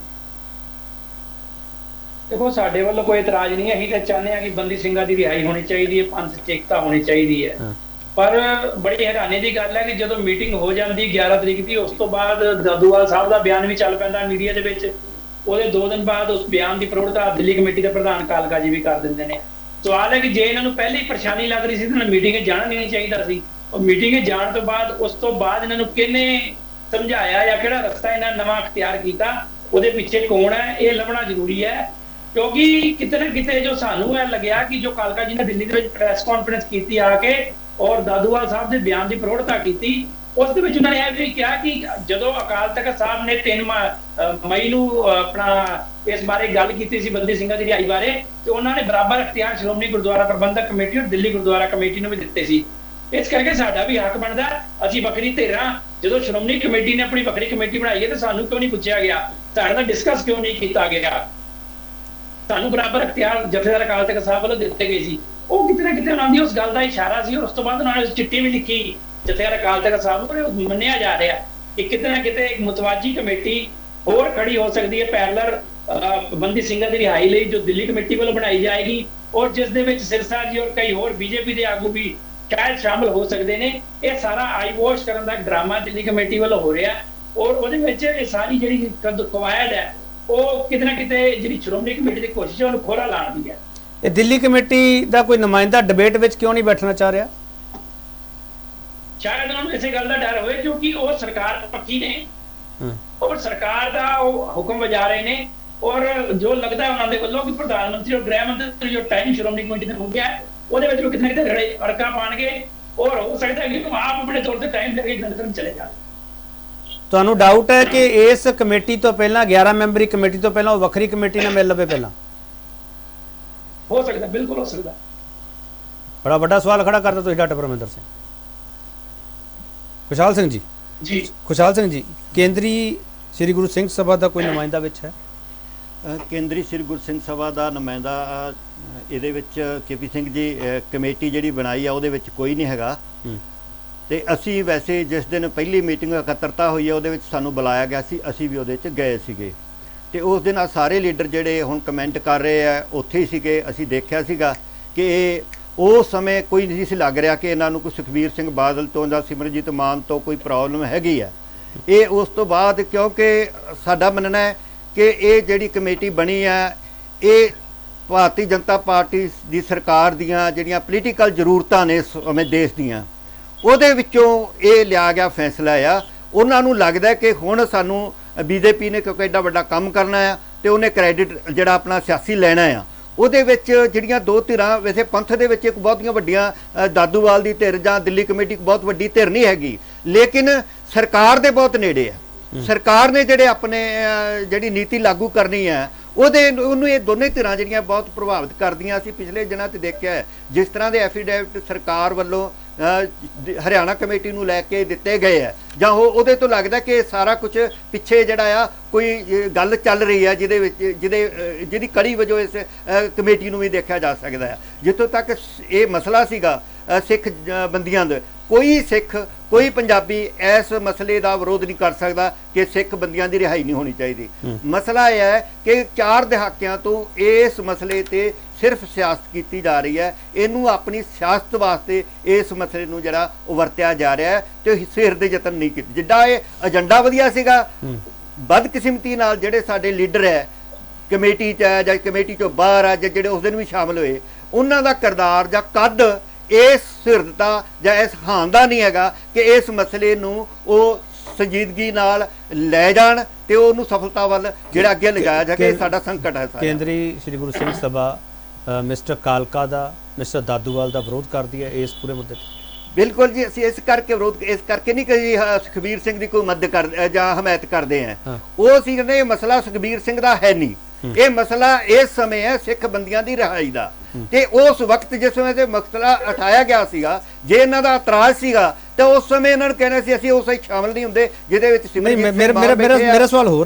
ਦੇਖੋ ਸਾਡੇ ਵੱਲੋਂ ਕੋਈ ਇਤਰਾਜ਼ ਨਹੀਂ ਹੈ। ਅਸੀਂ ਤਾਂ ਚਾਹੁੰਦੇ ਹਾਂ ਕਿ ਬੰਦੀ ਸਿੰਘਾਂ ਦੀ ਰਿਹਾਈ ਹੋਣੀ ਚਾਹੀਦੀ ਹੈ, ਪੰਥ ਚ ਏਕਤਾ ਹੋਣੀ ਚਾਹੀਦੀ ਹੈ। ਪਰ ਬੜੀ ਹੈਰਾਨੀ ਦੀ ਗੱਲ ਹੈ ਕਿ ਜਦੋਂ ਮੀਟਿੰਗ ਹੋ ਜਾਂਦੀ 11 ਤਰੀਕ ਦੀ, ਉਸ ਤੋਂ ਬਾਅਦ ਦਾਦੂਵਾਲ ਸਾਹਿਬ ਦਾ ਬਿਆਨ ਵੀ ਚੱਲ ਪੈਂਦਾ ਮੀਡੀਆ ਦੇ ਵਿੱਚ। ਉਹਦੇ 2 ਦਿਨ ਬਾਅਦ ਉਸ ਬਿਆਨ ਦੀ ਪ੍ਰੋੜਤਾ ਦਿੱਲੀ ਕਮੇਟੀ ਦੇ ਪ੍ਰਧਾਨ ਕਾਲਕਾ ਜੀ ਵੀ ਕਰ ਦਿੰਦੇ ਨੇ। ਸਵਾਲ ਹੈ ਕਿ ਜੇ ਇਹਨਾਂ ਨੂੰ ਪਹਿਲੇ ਹੀ ਪਰੇਸ਼ਾਨੀ ਲੱਗ ਰਹੀ ਸੀ ਤਾਂ ਮੀਟਿੰਗ ਜਾਣਾ ਨਹੀਂ ਚਾਹੀਦਾ ਸੀ। ਉਹ ਮੀਟਿੰਗ ਜਾਣ ਤੋਂ ਬਾਅਦ ਉਸ ਤੋਂ ਬਾਅਦ ਇਹਨਾਂ ਨੂੰ ਕਿਹਨੇ ਸਮਝਾਇਆ ਜਾਂ ਕਿਹੜਾ ਰਸਤਾ ਇਹਨਾਂ ਨਵਾਂ ਅਖਤਿਆਰ ਕੀਤਾ, ਉਹਦੇ ਪਿੱਛੇ ਕੌਣ ਹੈ, ਇਹ ਲੱਭਣਾ ਜ਼ਰੂਰੀ ਹੈ। ਕਿਉਂਕਿ ਕਿਤੇ ਨਾ ਕਿਤੇ ਜੋ ਸਾਨੂੰ ਇਹ ਲੱਗਿਆ ਕਿ ਜੋ ਕਾਲਕਾ ਜੀ ਨੇ ਦਿੱਲੀ ਦੇ ਵਿੱਚ ਪ੍ਰੈਸ ਕਾਨਫਰੰਸ ਕੀਤੀ ਆ ਕੇ ਔਰ ਦਾਦੂਵਾਲ ਸਾਹਿਬ ਦੇ ਬਿਆਨ ਦੀ ਪ੍ਰੋੜਤਾ ਕੀਤੀ, ਉਸ ਦੇ ਵਿੱਚ ਉਹਨਾਂ ਨੇ ਇਹ ਵੀ ਕਿਹਾ ਕਿ ਜਦੋਂ ਅਕਾਲ ਤਖਤ ਸਾਹਿਬ ਨੇ 3 ਮਈ ਨੂੰ ਆਪਣਾ ਇਸ ਬਾਰੇ ਗੱਲ ਕੀਤੀ ਸੀ ਬੰਦੀ ਸਿੰਘਾਂ ਦੀ ਰਿਹਾਈ ਬਾਰੇ, ਤੇ ਉਹਨਾਂ ਨੇ ਬਰਾਬਰ ਅਖਤਿਆਰ ਸ਼੍ਰੋਮਣੀ ਗੁਰਦੁਆਰਾ ਪ੍ਰਬੰਧਕ ਕਮੇਟੀ ਔਰ ਦਿੱਲੀ ਗੁਰਦੁਆਰਾ ਕਮੇਟੀ ਨੂੰ ਵੀ ਦਿੱਤੇ ਸੀ। ਇਸ ਕਰਕੇ ਸਾਡਾ ਵੀ ਹੱਕ ਬਣਦਾ, ਅਸੀਂ ਵੱਖਰੀ ਧਿਰਾਂ, ਜਦੋਂ ਸ਼੍ਰੋਮਣੀ ਕਮੇਟੀ ਨੇ ਆਪਣੀ ਵੱਖਰੀ ਕਮੇਟੀ ਬਣਾਈ ਹੈ ਤਾਂ ਸਾਨੂੰ ਕਿਉਂ ਨਹੀਂ ਪੁੱਛਿਆ ਗਿਆ, ਸਾਡੇ ਨਾਲ ਡਿਸਕਸ ਕਿਉਂ ਨਹੀਂ ਕੀਤਾ ਗਿਆ? ਸਾਨੂੰ ਬਰਾਬਰ ਅਖਤਿਆਰ ਜਥੇਦਾਰ ਅਕਾਲ ਤਖਤ ਸਾਹਿਬ ਵੱਲੋਂ ਦਿੱਤੇ ਗਏ ਸੀ। ਉਹ ਕਿਤੇ ਨਾ ਕਿਤੇ ਉਹਨਾਂ ਦੀ ਉਸ ਗੱਲ ਦਾ ਇਸ਼ਾਰਾ ਸੀ ਔਰ ਉਸ ਤੋਂ ਬਾਅਦ ਉਹਨਾਂ ਨੇ ਚਿੱਠੀ ਵੀ ਲਿਖੀ ਜਥੇਦਾਰ ਅਕਾਲ ਤਖਤ ਸਾਹਿਬ ਨੂੰ। ਮੰਨਿਆ ਜਾ ਰਿਹਾ ਕਿ ਕਿਤੇ ਨਾ ਕਿਤੇ ਇੱਕ ਮੁਤਵਾਜੀ ਕਮੇਟੀ ਹੋਰ ਖੜੀ ਹੋ ਸਕਦੀ ਹੈ ਪੈਰਲਰ ਬੰਦੀ ਸਿੰਘਾਂ ਦੀ ਰਿਹਾਈ ਲਈ, ਜੋ ਦਿੱਲੀ ਕਮੇਟੀ ਵੱਲੋਂ ਬਣਾਈ ਜਾਏਗੀ ਔਰ ਜਿਸ ਦੇ ਵਿੱਚ ਸਿਰਸਾ ਜੀ ਔਰ ਕਈ ਹੋਰ ਬੀਜੇਪੀ ਦੇ ਆਗੂ ਵੀ ਸ਼ਾਇਦ ਸ਼ਾਮਲ ਹੋ ਸਕਦੇ ਨੇ। ਇਹ ਸਾਰਾ ਆਈ ਵਾਸ਼ ਕਰਨ ਦਾ ਡਰਾਮਾ ਦਿੱਲੀ ਕਮੇਟੀ ਵੱਲੋਂ ਹੋ ਰਿਹਾ ਔਰ ਉਹਦੇ ਵਿੱਚ ਇਹ ਸਾਰੀ ਜਿਹੜੀ ਕਵਾਇਦ ਹੈ ਉਹ ਕਿਤੇ ਨਾ ਕਿਤੇ ਜਿਹੜੀ ਸ਼੍ਰੋਮਣੀ ਕਮੇਟੀ ਦੀ ਕੋਸ਼ਿਸ਼ ਹੈ ਉਹਨੂੰ ਖੋਲਾ ਲਾਉਣ ਦੀ ਹੈ। ਇਹ ਦਿੱਲੀ ਕਮੇਟੀ ਦਾ ਕੋਈ ਨੁਮਾਇੰਦਾ ਡਿਬੇਟ ਵਿੱਚ ਕਿਉਂ ਨਹੀਂ ਬੈਠਣਾ ਚਾਹ ਰਿਹਾ? ਸ਼ਾਇਦ ਉਹਨਾਂ ਨੂੰ ਇਸੇ ਗੱਲ ਦਾ ਡਰ ਹੋਵੇ ਕਿਉਂਕਿ ਉਹ ਸਰਕਾਰ ਪੱਕੀ ਨੇ ਔਰ ਸਰਕਾਰ ਦਾ ਉਹ ਹੁਕਮ ਵਜਾ ਰਹੇ ਨੇ ਔਰ ਜੋ ਲੱਗਦਾ ਉਹਨਾਂ ਦੇ ਵੱਲੋਂ ਕਿ ਪ੍ਰਧਾਨ ਮੰਤਰੀ ਔਰ ਗ੍ਰਹਿ ਮੰਤਰੀ ਜੋ ਟਾਈਮ ਸ਼੍ਰੋਮਣੀ ਕਮੇਟੀ ਨੇ ਹੋ ਗਿਆ ਉਹਦੇ ਵਿੱਚ ਉਹ ਕਿਤੇ ਨਾ ਕਿਤੇ ਅੜਕਾ ਪਾਣਗੇ ਔਰ ਹੋ ਸਕਦਾ ਹੈ ਕਿ ਆਪ ਆਪਣੇ ਤੌਰ ਤੇ ਟਾਈਮ ਲੈ ਕੇ ਗੱਲ ਕਰਨ ਚਲੇ ਜਾਣ। ਤੁਹਾਨੂੰ ਡਾਊਟ ਹੈ ਕਿ ਇਸ ਕਮੇਟੀ ਤੋਂ ਪਹਿਲਾਂ 11 ਮੈਂਬਰੀ ਕਮੇਟੀ ਤੋਂ ਪਹਿਲਾਂ ਉਹ ਵੱਖਰੀ ਕਮੇਟੀ ਨਾਲ ਮਿਲ ਲਵੇ ਪਹਿਲਾਂ? ਹੋ ਸਕਦਾ, ਬਿਲਕੁਲ ਹੋ ਸਕਦਾ। ਬੜਾ ਵੱਡਾ ਸਵਾਲ ਖੜਾ ਕਰਦਾ ਤੁਸੀਂ ਡਾਕਟਰ ਪਰਮਿੰਦਰ ਸਿੰਘ। ਖੁਸ਼ਹਾਲ ਸਿੰਘ ਜੀ, ਜੀ ਖੁਸ਼ਹਾਲ ਸਿੰਘ ਜੀ, ਕੇਂਦਰੀ ਸ੍ਰੀ ਗੁਰੂ ਸਿੰਘ ਸਭਾ ਦਾ ਕੋਈ ਨੁਮਾਇੰਦਾ ਵਿੱਚ ਹੈ? ਕੇਂਦਰੀ ਸ੍ਰੀ ਗੁਰੂ ਸਿੰਘ ਸਭਾ ਦਾ ਨੁਮਾਇੰਦਾ ਇਹਦੇ ਵਿੱਚ KP ਸਿੰਘ ਜੀ ਕਮੇਟੀ ਜਿਹੜੀ ਬਣਾਈ ਆ ਉਹਦੇ ਵਿੱਚ ਕੋਈ ਨਹੀਂ ਹੈਗਾ। ਤੇ ਅਸੀਂ ਵੈਸੇ ਜਿਸ ਦਿਨ ਪਹਿਲੀ ਮੀਟਿੰਗ ਇਕੱਤਰਤਾ ਹੋਈ ਹੈ ਉਹਦੇ ਵਿੱਚ ਸਾਨੂੰ ਬੁਲਾਇਆ ਗਿਆ ਸੀ, ਅਸੀਂ ਵੀ ਉਹਦੇ 'ਚ ਗਏ ਸੀਗੇ। ਤੇ ਉਸ ਦਿਨ ਆ ਸਾਰੇ ਲੀਡਰ ਜਿਹੜੇ ਹੁਣ ਕਮੈਂਟ ਕਰ ਰਹੇ ਆ ਉੱਥੇ ਹੀ ਸੀਗੇ। ਅਸੀਂ ਦੇਖਿਆ ਸੀਗਾ ਕਿ ਇਹ ਉਸ ਸਮੇਂ ਕੋਈ ਨਹੀਂ ਸੀ ਲੱਗ ਰਿਹਾ ਕਿ ਇਹਨਾਂ ਨੂੰ ਕੋਈ ਸੁਖਬੀਰ ਸਿੰਘ ਬਾਦਲ ਤੋਂ ਜਾਂ ਸਿਮਰਨਜੀਤ ਮਾਨ ਤੋਂ ਕੋਈ ਪ੍ਰੋਬਲਮ ਹੈਗੀ ਆ। ਇਹ ਉਸ ਤੋਂ ਬਾਅਦ ਕਿਉਂਕਿ ਸਾਡਾ ਮੰਨਣਾ ਹੈ ਕਿ ਇਹ ਜਿਹੜੀ ਕਮੇਟੀ ਬਣੀ ਆ ਇਹ ਭਾਰਤੀ ਜਨਤਾ ਪਾਰਟੀ ਦੀ ਸਰਕਾਰ ਦੀਆਂ ਜਿਹੜੀਆਂ ਪੋਲੀਟੀਕਲ ਜ਼ਰੂਰਤਾਂ ਨੇ ਇਸ ਸਮੇਂ ਦੇਸ਼ ਦੀਆਂ, ਉਹਦੇ ਵਿੱਚੋਂ ਇਹ ਲਿਆ ਗਿਆ ਫੈਸਲਾ ਆ। ਉਹਨਾਂ ਨੂੰ ਲੱਗਦਾ ਕਿ ਹੁਣ ਸਾਨੂੰ BJP ਨੇ ਕਿਉਂਕਿ ਐਡਾ ਵੱਡਾ ਕੰਮ ਕਰਨਾ ਆ ਤੇ ਉਹਨੇ ਕ੍ਰੈਡਿਟ ਜਿਹੜਾ ਆਪਣਾ ਸਿਆਸੀ ਲੈਣਾ ਆ। ਉਹਦੇ ਵਿੱਚ ਜਿਹੜੀਆਂ ਦੋ ਧਿਰਾਂ, ਵੈਸੇ ਪੰਥ ਦੇ ਵਿੱਚ ਇੱਕ ਬਹੁਤੀਆਂ ਵੱਡੀਆਂ ਦਾਦੂਵਾਲ ਦੀ ਧਿਰ ਜਾਂ ਦਿੱਲੀ ਕਮੇਟੀ ਬਹੁਤ ਵੱਡੀ ਧਿਰ ਨਹੀਂ ਹੈਗੀ, ਲੇਕਿਨ ਸਰਕਾਰ ਦੇ ਬਹੁਤ ਨੇੜੇ ਆ। ਸਰਕਾਰ ਨੇ ਜਿਹੜੇ ਆਪਣੇ ਜਿਹੜੀ ਨੀਤੀ ਲਾਗੂ ਕਰਨੀ ਹੈ ਉਹਨੂੰ ਇਹ ਦੋਨੇ ਧਿਰਾਂ ਜਿਹੜੀਆਂ ਬਹੁਤ ਪ੍ਰਭਾਵਿਤ ਕਰਦੀਆਂ। ਅਸੀਂ ਪਿਛਲੇ ਦਿਨਾਂ 'ਚ ਦੇਖਿਆ ਹੈ ਜਿਸ ਤਰ੍ਹਾਂ ਦੇ ਐਫੀਡੇਵਿਟ ਸਰਕਾਰ ਵੱਲੋਂ ਹਰਿਆਣਾ ਕਮੇਟੀ ਨੂੰ ਲੈ ਕੇ ਦਿੱਤੇ ਗਏ ਆ, ਜਾਂ ਉਹਦੇ ਤੋਂ ਲੱਗਦਾ ਕਿ ਸਾਰਾ ਕੁਝ ਪਿੱਛੇ ਜਿਹੜਾ ਆ ਕੋਈ ਗੱਲ ਚੱਲ ਰਹੀ ਹੈ ਜਿਹਦੀ ਕੜੀ ਵਜੋਂ ਇਸ ਕਮੇਟੀ ਨੂੰ ਵੀ ਦੇਖਿਆ ਜਾ ਸਕਦਾ ਹੈ। ਜਿੱਥੋਂ ਤੱਕ ਇਹ ਮਸਲਾ ਸੀਗਾ ਸਿੱਖ ਬੰਦੀਆਂ ਦਾ, ਕੋਈ ਸਿੱਖ ਕੋਈ ਪੰਜਾਬੀ ਇਸ ਮਸਲੇ ਦਾ ਵਿਰੋਧ ਨਹੀਂ ਕਰ ਸਕਦਾ ਕਿ ਸਿੱਖ ਬੰਦੀਆਂ ਦੀ ਰਿਹਾਈ ਨਹੀਂ ਹੋਣੀ ਚਾਹੀਦੀ। ਮਸਲਾ ਇਹ ਹੈ ਕਿ 4 ਦਹਾਕਿਆਂ ਤੋਂ ਇਸ ਮਸਲੇ ਤੇ ਸਿਰਫ ਸਿਆਸਤ ਕੀਤੀ ਜਾ ਰਹੀ ਹੈ। ਇਹਨੂੰ ਆਪਣੀ ਸਿਆਸਤ ਵਾਸਤੇ ਇਸ ਮਸਲੇ ਨੂੰ ਜਿਹੜਾ ਉਹ ਵਰਤਿਆ ਜਾ ਰਿਹਾ ਹੈ ਤੇ ਸਿਰ ਦੇ ਯਤਨ ਨਹੀਂ ਕੀਤੇ। ਜਿੱਦਾਂ ਇਹ ਏਜੰਡਾ ਵਧੀਆ ਸੀਗਾ, ਬਦਕਿਸਮਤੀ ਨਾਲ ਜਿਹੜੇ ਸਾਡੇ ਲੀਡਰ ਹੈ ਕਮੇਟੀ 'ਚ ਹੈ ਜਾਂ ਕਮੇਟੀ 'ਚੋਂ ਬਾਹਰ ਆ ਜਾਂ ਜਿਹੜੇ ਉਸ ਦਿਨ ਵੀ ਸ਼ਾਮਲ ਹੋਏ, ਉਹਨਾਂ ਦਾ ਕਿਰਦਾਰ ਜਾਂ ਕੱਦ ਇਸ ਸਿਰਦਤਾ ਜਾਂ ਇਸ ਹਾਨ ਦਾ ਨਹੀਂ ਹੈਗਾ ਕਿ ਇਸ ਮਸਲੇ ਨੂੰ ਉਹ ਸੰਜੀਦਗੀ ਨਾਲ ਲੈ ਜਾਣ ਤੇ ਉਹਨੂੰ ਸਫਲਤਾ ਵੱਲ ਜਿਹੜਾ ਅੱਗੇ ਲਿਜਾਇਆ ਜਾ ਕੇ ਸਾਡਾ ਸੰਕਟ ਹੈ। ਕੇਂਦਰੀ ਸ੍ਰੀ ਗੁਰੂ ਸਿੰਘ ਸਭਾ ਮਿਸਟਰ ਕਾਲਕਾ ਦਾ, ਮਿਸਟਰ ਦਾਦੂਵਾਲ ਦਾ ਵਿਰੋਧ ਕਰਦੀ ਹੈ ਇਸ ਪੂਰੇ ਮੁੱਦੇ ਤੇ? ਬਿਲਕੁਲ ਜੀ, ਅਸੀਂ ਇਸ ਕਰਕੇ ਵਿਰੋਧ ਇਸ ਕਰਕੇ ਨਹੀਂ ਕਿ ਸੁਖਬੀਰ ਸਿੰਘ ਦੀ ਕੋਈ ਮਦਦ ਕਰ ਜਾਂ ਹਮਾਇਤ ਕਰਦੇ ਆ। ਉਹ ਅਸੀਂ ਕਹਿੰਦੇ ਇਹ ਮਸਲਾ ਸੁਖਬੀਰ ਸਿੰਘ ਦਾ ਹੈ ਨਹੀਂ, ਇਹ ਮਸਲਾ ਇਸ ਸਮੇਂ ਹੈ ਸਿੱਖ ਬੰਦੀਆਂ ਦੀ ਰਿਹਾਈ ਦਾ। ਤੇ ਉਸ ਵਕਤ ਜਿਸ ਸਮੇਂ ਤੇ ਮਸਲਾ ਉਠਾਇਆ ਗਿਆ ਸੀਗਾ, ਜੇ ਇਹਨਾਂ ਦਾ ਇਤਰਾਜ਼ ਸੀਗਾ ਤਾਂ ਉਸ ਸਮੇਂ ਇਹਨਾਂ ਨੂੰ ਕਹਿਣਾ ਸੀ ਅਸੀਂ ਉਸ ਵਿੱਚ ਸ਼ਾਮਲ ਨਹੀਂ ਹੁੰਦੇ ਜਿਹਦੇ ਵਿੱਚ ਮੇਰਾ ਸਵਾਲ ਹੋ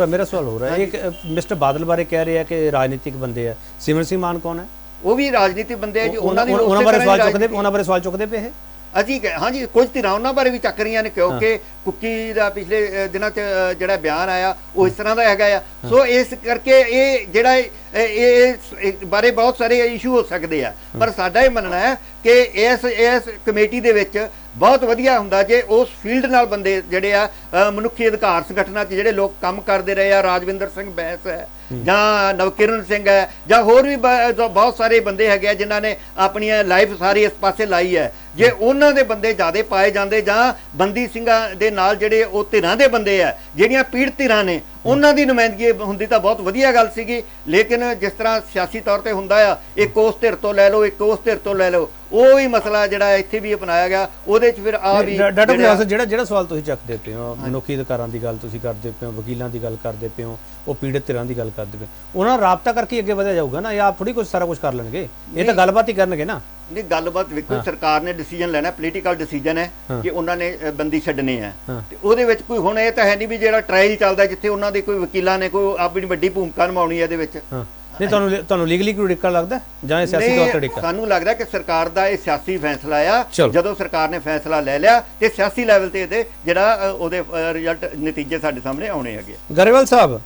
ਰਿਹਾ ਇੱਕ ਮਿਸਟਰ ਬਾਦਲ ਬਾਰੇ ਕਹਿ ਰਹੇ ਆ ਕਿ ਰਾਜਨੀਤਿਕ ਬੰਦੇ ਆ। ਸਿਮਰਨ ਸਿੰਘ ਮਾਨ ਕੌਣ ਹੈ? ਉਹ ਵੀ ਰਾਜਨੀਤਿਕ ਬੰਦੇ ਆ ਜੀ। ਉਹਨਾਂ ਬਾਰੇ ਸਵਾਲ ਚੁੱਕਦੇ ਪਏ ਅਸੀਂ ਹਾਂਜੀ ਕੁਝ ਧਿਰਾਂ ਉਹਨਾਂ ਬਾਰੇ ਵੀ ਚੱਕ ਰਹੀਆਂ ਨੇ ਕਿਉਂਕਿ ਕੁੱਕੀ ਦਾ ਪਿਛਲੇ ਦਿਨਾਂ 'ਚ ਜਿਹੜਾ ਬਿਆਨ ਆਇਆ ਉਹ ਇਸ ਤਰ੍ਹਾਂ ਦਾ ਹੈਗਾ ਆ। ਸੋ ਇਸ ਕਰਕੇ ਇਹ ਜਿਹੜਾ ਇਹ ਬਾਰੇ ਬਹੁਤ ਸਾਰੇ ਇਸ਼ੂ ਹੋ ਸਕਦੇ ਆ, ਪਰ ਸਾਡਾ ਇਹ ਮੰਨਣਾ ਹੈ ਕਿ ਇਸ ਕਮੇਟੀ ਦੇ ਵਿੱਚ ਬਹੁਤ ਵਧੀਆ ਹੁੰਦਾ ਜੇ ਉਸ ਫੀਲਡ ਨਾਲ ਬੰਦੇ ਜਿਹੜੇ ਆ ਮਨੁੱਖੀ ਅਧਿਕਾਰ ਸੰਗਠਨਾਂ 'ਚ ਜਿਹੜੇ ਲੋਕ ਕੰਮ ਕਰਦੇ ਰਹੇ ਆ, ਰਾਜਵਿੰਦਰ ਸਿੰਘ ਬੈਂਸ ਹੈ ਜਾਂ ਨਵਕਿਰਨ ਸਿੰਘ ਹੈ ਜਾਂ ਹੋਰ ਵੀ ਬਹੁਤ ਸਾਰੇ ਬੰਦੇ ਹੈਗੇ ਆ ਜਿਨ੍ਹਾਂ ਨੇ ਆਪਣੀਆਂ ਲਾਈਫ ਸਾਰੀ ਇਸ ਪਾਸੇ ਲਾਈ ਹੈ। ਜੇ ਉਹਨਾਂ ਦੇ ਬੰਦੇ ਜ਼ਿਆਦਾ ਪਾਏ ਜਾਂਦੇ ਜਾਂ ਬੰਦੀ ਸਿੰਘਾਂ ਦੇ ਨਾਲ ਜਿਹੜੇ ਉਹ ਧਿਰਾਂ ਦੇ ਬੰਦੇ ਆ ਜਿਹੜੀਆਂ ਪੀੜਤ ਧਿਰਾਂ ਨੇ ਉਹਨਾਂ ਦੀ ਨੁਮਾਇੰਦਗੀ ਹੁੰਦੀ ਤਾਂ ਬਹੁਤ ਵਧੀਆ ਗੱਲ ਸੀਗੀ। ਲੇਕਿਨ ਜਿਸ ਤਰ੍ਹਾਂ ਸਿਆਸੀ ਤੌਰ ਤੇ ਹੁੰਦਾ ਆ, ਇੱਕ ਉਸ ਧਿਰ ਤੋਂ ਲੈ ਲਓ ਇੱਕ ਉਸ ਧਿਰ ਤੋਂ ਲੈ ਲਓ, ਉਹ ਹੀ ਮਸਲਾ ਜਿਹੜਾ ਇੱਥੇ ਵੀ ਅਪਣਾਇਆ ਗਿਆ। ਉਹਦੇ 'ਚ ਫਿਰ ਆ ਵੀ ਜਿਹੜਾ ਸਵਾਲ ਤੁਸੀਂ ਚੱਕਦੇ ਪਏ ਹੋ, ਮਨੁੱਖੀ ਅਧਿਕਾਰਾਂ ਦੀ ਗੱਲ ਤੁਸੀਂ ਕਰਦੇ ਪਏ ਹੋ, ਵਕੀਲਾਂ ਦੀ ਗੱਲ ਕਰਦੇ ਪਏ ਹੋ, ਉਹ ਪੀੜਤ ਧਿਰਾਂ ਦੀ ਗੱਲ ਕਰਦੇ ਪਏ, ਉਹਨਾਂ ਨਾਲ ਰਾਬਤਾ ਕਰਕੇ ਅੱਗੇ ਵਧਿਆ ਜਾਊਗਾ ਨਾ, ਜਾਂ ਆਪ ਥੋੜੀ ਕੁਝ ਸਾਰਾ ਕੁਝ ਕਰ ਲੈਣਗੇ? ਇਹ ਤਾਂ ਗੱਲਬਾਤ ਹੀ ਕਰਨਗੇ ਨਾ। ਨਹੀਂ, ਗੱਲਬਾਤ ਵੇਖੋ, ਸਰਕਾਰ ਨੇ ਡਿਸੀਜਨ ਲੈਣਾ, ਪੋਲੀਟੀਕਲ ਡਿਸੀਜਨ ਹੈ ਕਿ ਉਹਨਾਂ ਨੇ ਬੰਦੀ ਛੱਡਣੇ ਆ ਤੇ ਉਹਦੇ ਵਿੱਚ ਕੋਈ ਹੁਣ ਇਹ ਤਾਂ ਹੈ ਨਹੀਂ ਵੀ ਜਿਹੜਾ ਟ੍ਰਾਇਲ ਚੱਲਦਾ ਜਿੱਥੇ ਉਹਨਾਂ ਦੇ ਕੋਈ ਵਕੀਲਾਂ ਨੇ ਕੋਈ ਆਪਣੀ ਵੱਡੀ ਭੂਮਿਕਾ ਨਿਭਾਉਣੀ ਹੈ ਇਹਦੇ ਵਿੱਚ। ਨਹੀਂ, ਤੁਹਾਨੂੰ ਲੀਗਲੀ ਕੋਈ ਡਿੱਕਾ ਲੱਗਦਾ ਜਾਂ ਇਹ ਸਿਆਸੀ ਤੌਰ ਤੇ ਡਿੱਕਾ? ਸਾਨੂੰ ਲੱਗਦਾ ਕਿ ਸਰਕਾਰ ਦਾ ਇਹ ਸਿਆਸੀ ਫੈਸਲਾ ਆ। ਜਦੋਂ ਸਰਕਾਰ ਨੇ ਫੈਸਲਾ ਲੈ ਲਿਆ ਤੇ ਸਿਆਸੀ ਲੈਵਲ ਤੇ ਇਹਦੇ ਜਿਹੜਾ ਉਹਦੇ ਰਿਜ਼ਲਟ ਨਤੀਜੇ ਸਾਡੇ ਸਾਹਮਣੇ ਆਉਣੇ ਹੈਗੇ। ਗਰੇਵਾਲ ਸਾਹਿਬ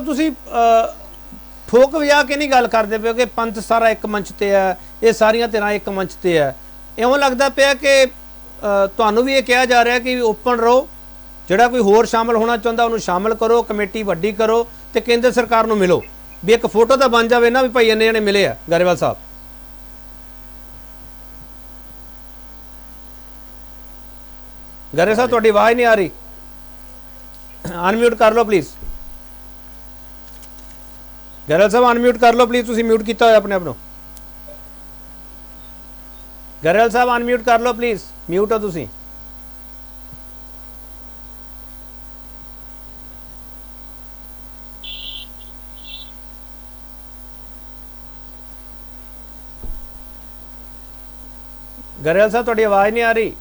ਤੁਸੀਂ ਠੋਕ ਵਜਾ ਕੇ ਨਹੀਂ ਗੱਲ ਕਰਦੇ ਪਏ ਕਿ ਪੰਥ ਸਾਰਾ ਇੱਕ ਮੰਚ ਤੇ ਹੈ, ਇਹ ਸਾਰੀਆਂ ਧਿਰਾਂ ਇੱਕ ਮੰਚ ਤੇ ਹੈ। ਇਉਂ ਲੱਗਦਾ ਪਿਆ ਕਿ ਤੁਹਾਨੂੰ ਵੀ ਇਹ ਕਿਹਾ ਜਾ ਰਿਹਾ ਕਿ ਓਪਨ ਰਹੋ, ਜਿਹੜਾ ਕੋਈ ਹੋਰ ਸ਼ਾਮਲ ਹੋਣਾ ਚਾਹੁੰਦਾ ਉਹਨੂੰ ਸ਼ਾਮਲ ਕਰੋ, ਕਮੇਟੀ ਵੱਡੀ ਕਰੋ ਤੇ ਕੇਂਦਰ ਸਰਕਾਰ ਨੂੰ ਮਿਲੋ, ਵੀ ਇੱਕ ਫੋਟੋ ਤਾਂ ਬਣ ਜਾਵੇ ਨਾ ਵੀ ਭਾਈ ਇੰਨੇ ਜਣੇ ਮਿਲੇ ਆ। ਗਰੇਵਾਲ ਸਾਹਿਬ ਤੁਹਾਡੀ ਆਵਾਜ਼ ਨਹੀਂ ਆ ਰਹੀ, ਅਨਮਿਊਟ ਕਰ ਲਓ ਪਲੀਜ਼। ਗਰੇਵਾਲ ਸਾਹਿਬ ਅਨਮਿਊਟ ਕਰ ਲਓ ਪਲੀਜ਼, ਤੁਸੀਂ ਮਿਊਟ ਕੀਤਾ ਹੋਇਆ ਆਪਣੇ ਆਪ ਨੂੰ। ਗਰੇਵਾਲ ਸਾਹਿਬ ਅਨਮਿਊਟ ਕਰ ਲਓ ਪਲੀਜ਼, ਮਿਊਟ ਹੋ ਤੁਸੀਂ। ਗਰੇਵਾਲ ਸਾਹਿਬ ਤੁਹਾਡੀ ਆਵਾਜ਼ ਨਹੀਂ ਆ ਰਹੀ।